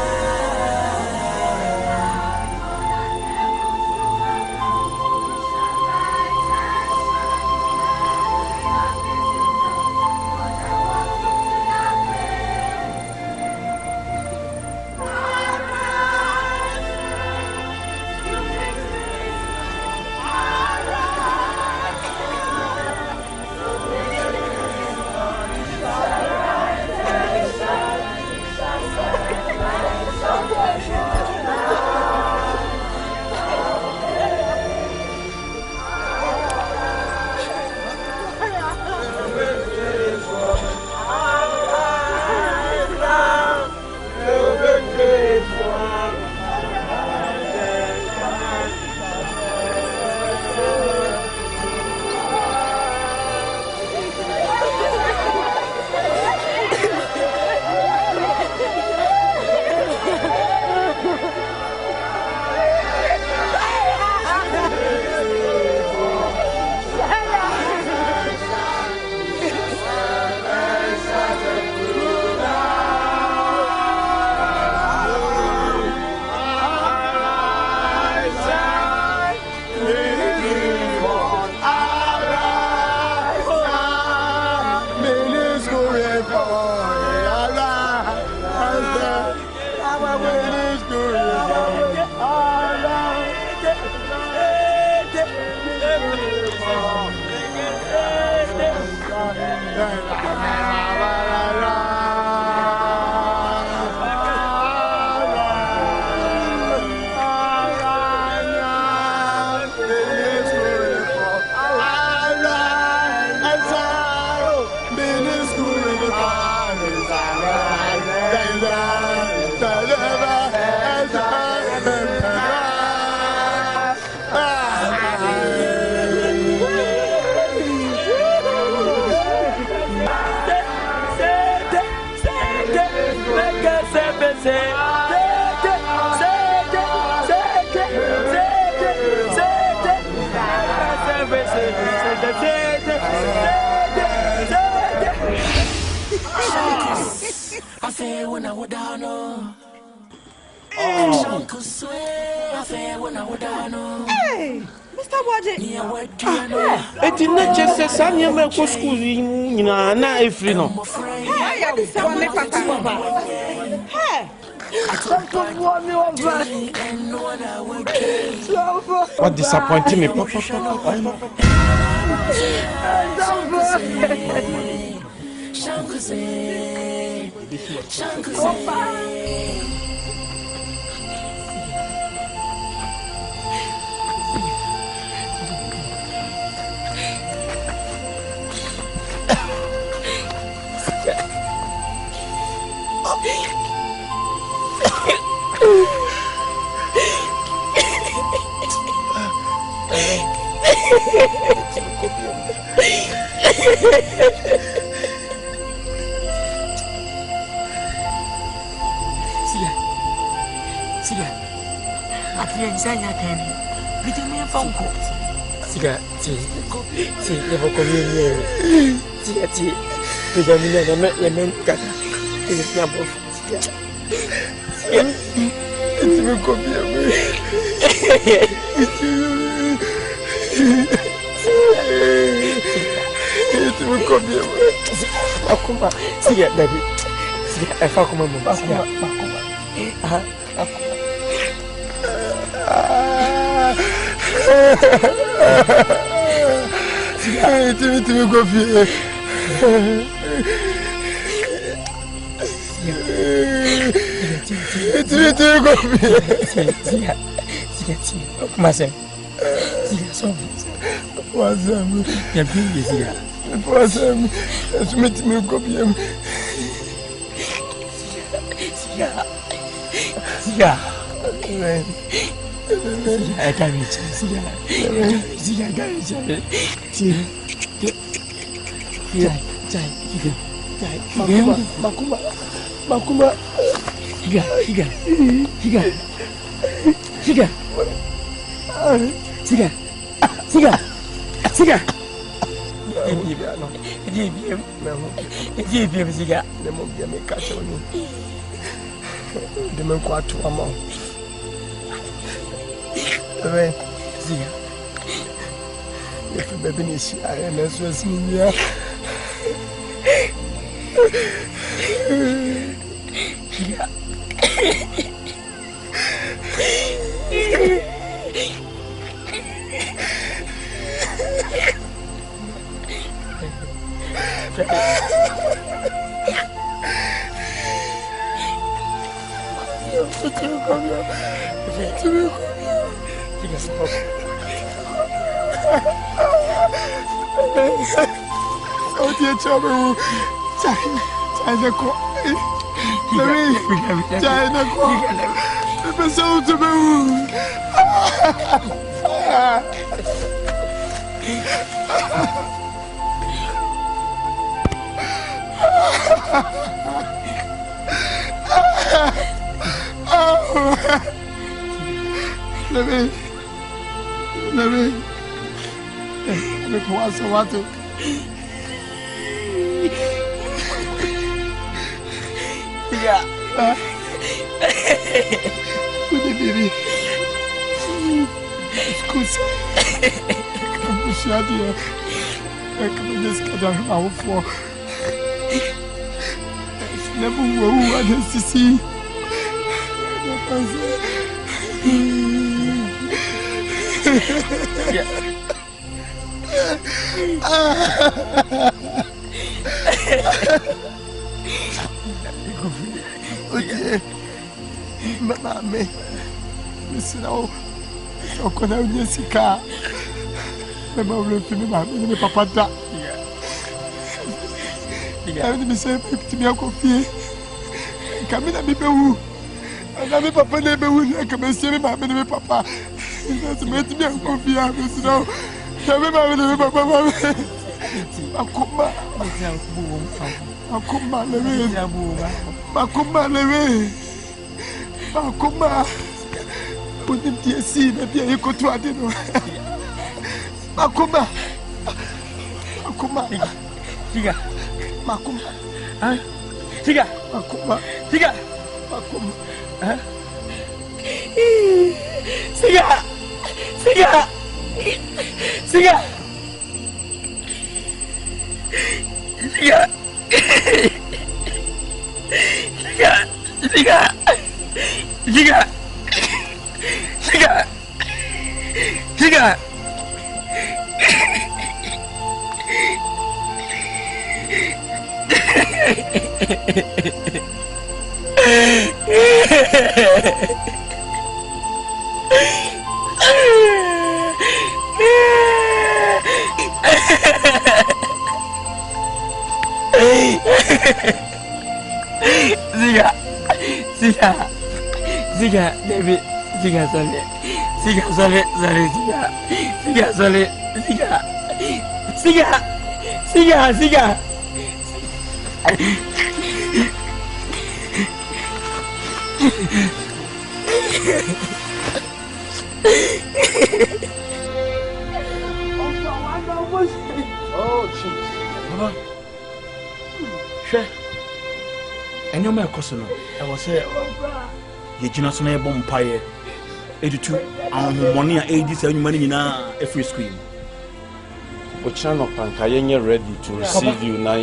Mr. Boadi. Eti na chese sanya me ko school nyina na efri no. Hey, ya this one papa. Hey. What disappointed me, Papa? Siga. Afiya nsanya kan. Bitumi fanko. Siga, ti. Never come here. Ti. Bitumi na yemen kata. It's not both. It's me come here. It's me come here. Akuma. Siga, Daddy. Siga, efa kuma mo. Siga. Tu me confies. Tu me confies. Mas é. Só. Mas é. É bem isso. Mas é. Tu me confies. Siga. I can't reach it. Makuma. Siga. Bebe, siga. If baby is I am as well as me. Oh dear trouble. China ko. China ko. Pepe so to me. Let me cross the water. Yeah. With the baby. Scusa. Come push out here. Come just get down our floor. Never who I just to see. Yeah. Okay. Mama me. Listen now. So when I was in car. Mama will feel me papa da. Yeah. I will say to me coffee. Come in and be who. And me papa never who come and see me my papa. That's made me coffee. I was now. Makuma. Put him to see, maybe I go to Adeno. Makuma. Siga. Makuma. Siga. Makuma. Siga. Makuma. Siga. Siga. Siga. Siga. Siga. Siga. Siga. Siga, David, siga sole, siga, Oh, jeez. Mama. Sure. And your man cousin, I was here. You do not say a bomb pie. 82 money and 87 money in a free screen. Ochano Panka, ready to receive you now.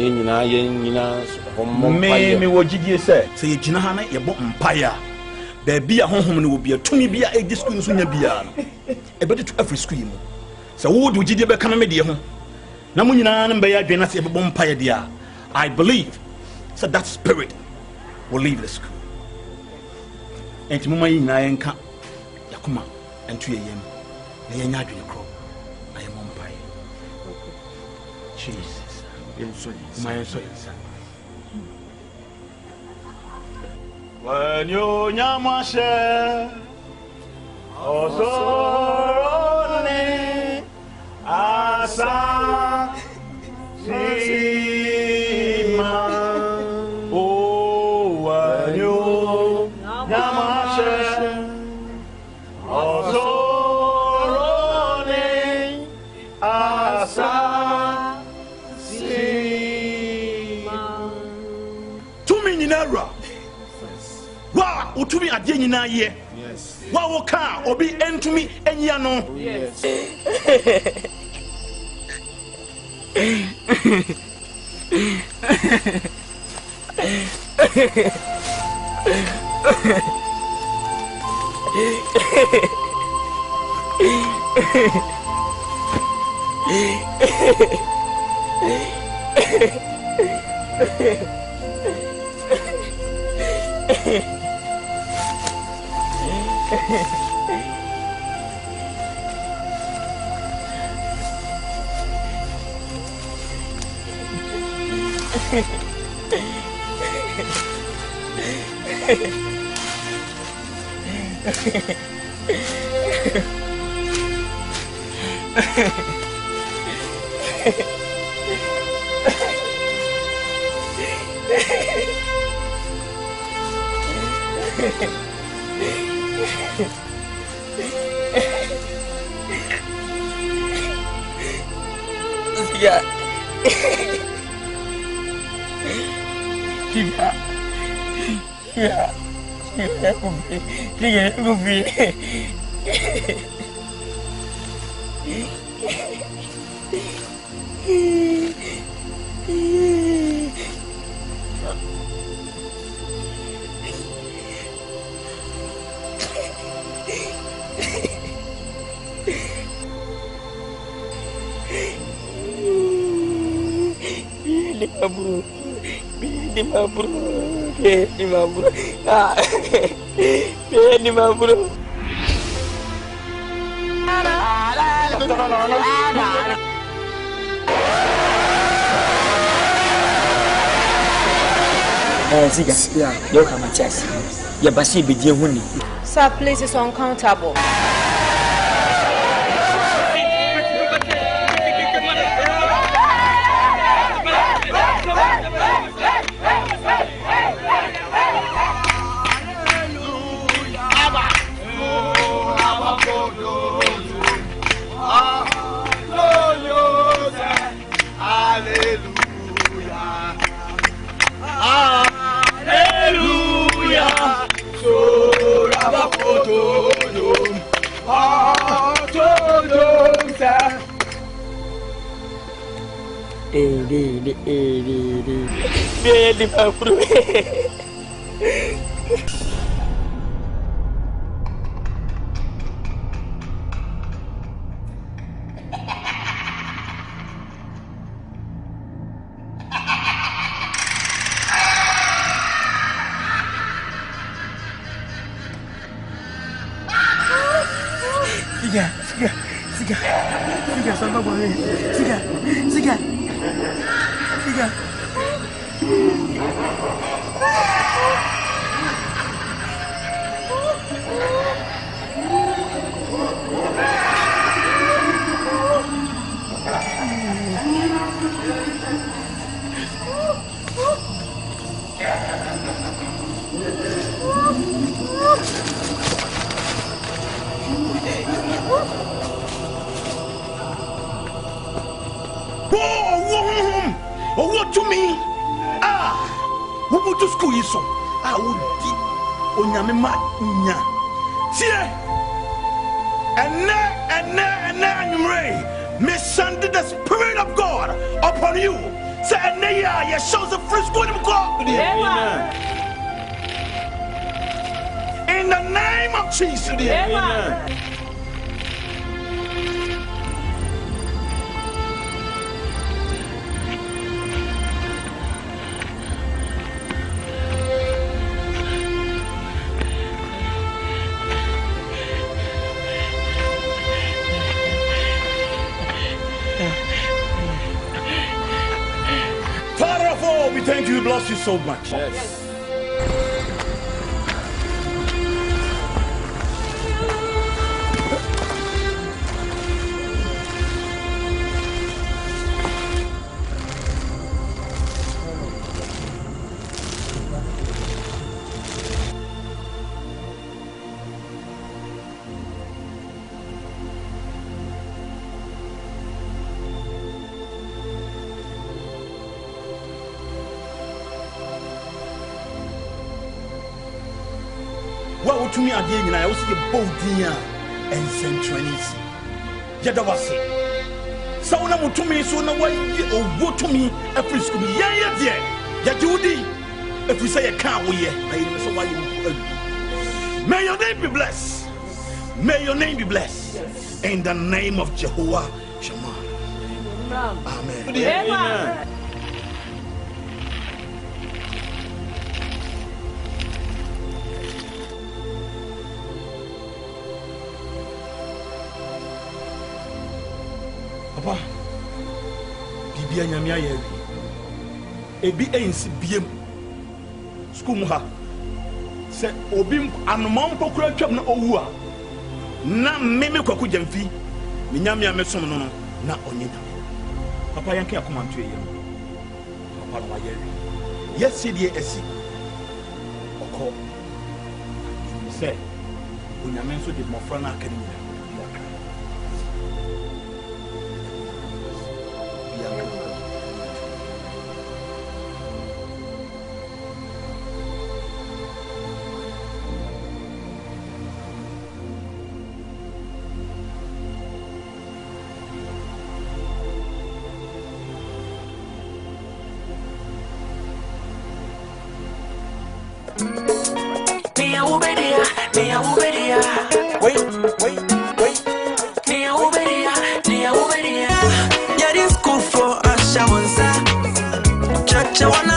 Me, what you say? Say, Jinahana, your bomb pie. There be a home will be a 2 be a 80 screen soon. A better to every screen. So, what would you be coming medium? Namunina and Bay, I say a bomb pie, dear. I believe so that spirit will leave the school. And to Mumma in Nyanka, Yakuma, and 2 a.m. They are not in a crop. I am on pie. Jesus, my son. When you Yamashe, also Asante. To me at Yenina ye. Yes. Wow, car or be end to me and yano. Yes. Yeah, you come and chest. Your basi be dear honey. Sir, place is uncountable. What to me? Who put to school is so? I would deep on Yamima. And mischandle the Spirit of God upon you. Say, and you shows the free school of God. In the name of Jesus. Amen. We thank you, we bless you so much. Yes. What to me again? I was a Boadi and Centuries. Yadawasi. So now to me, so now why or to me every school? Yeah. Yajudi. If we say a car, we may your name be blessed. May your name be blessed. In the name of Jehovah Shammah. Amen. Amen. Papa, Bibi anyamia ye. Ebi ensi biem. School mu ha. Se obi anomam pokura twam na owu a. Na meme kwaku jamfi. Minyamia mesom no na onyina. Papa yanke akomanto ye. Papa no ye. Yes die esi. Oko. Se onyame nso de mofra na akani. Wait. Yeah, this good for Ashanti. Chacha wanna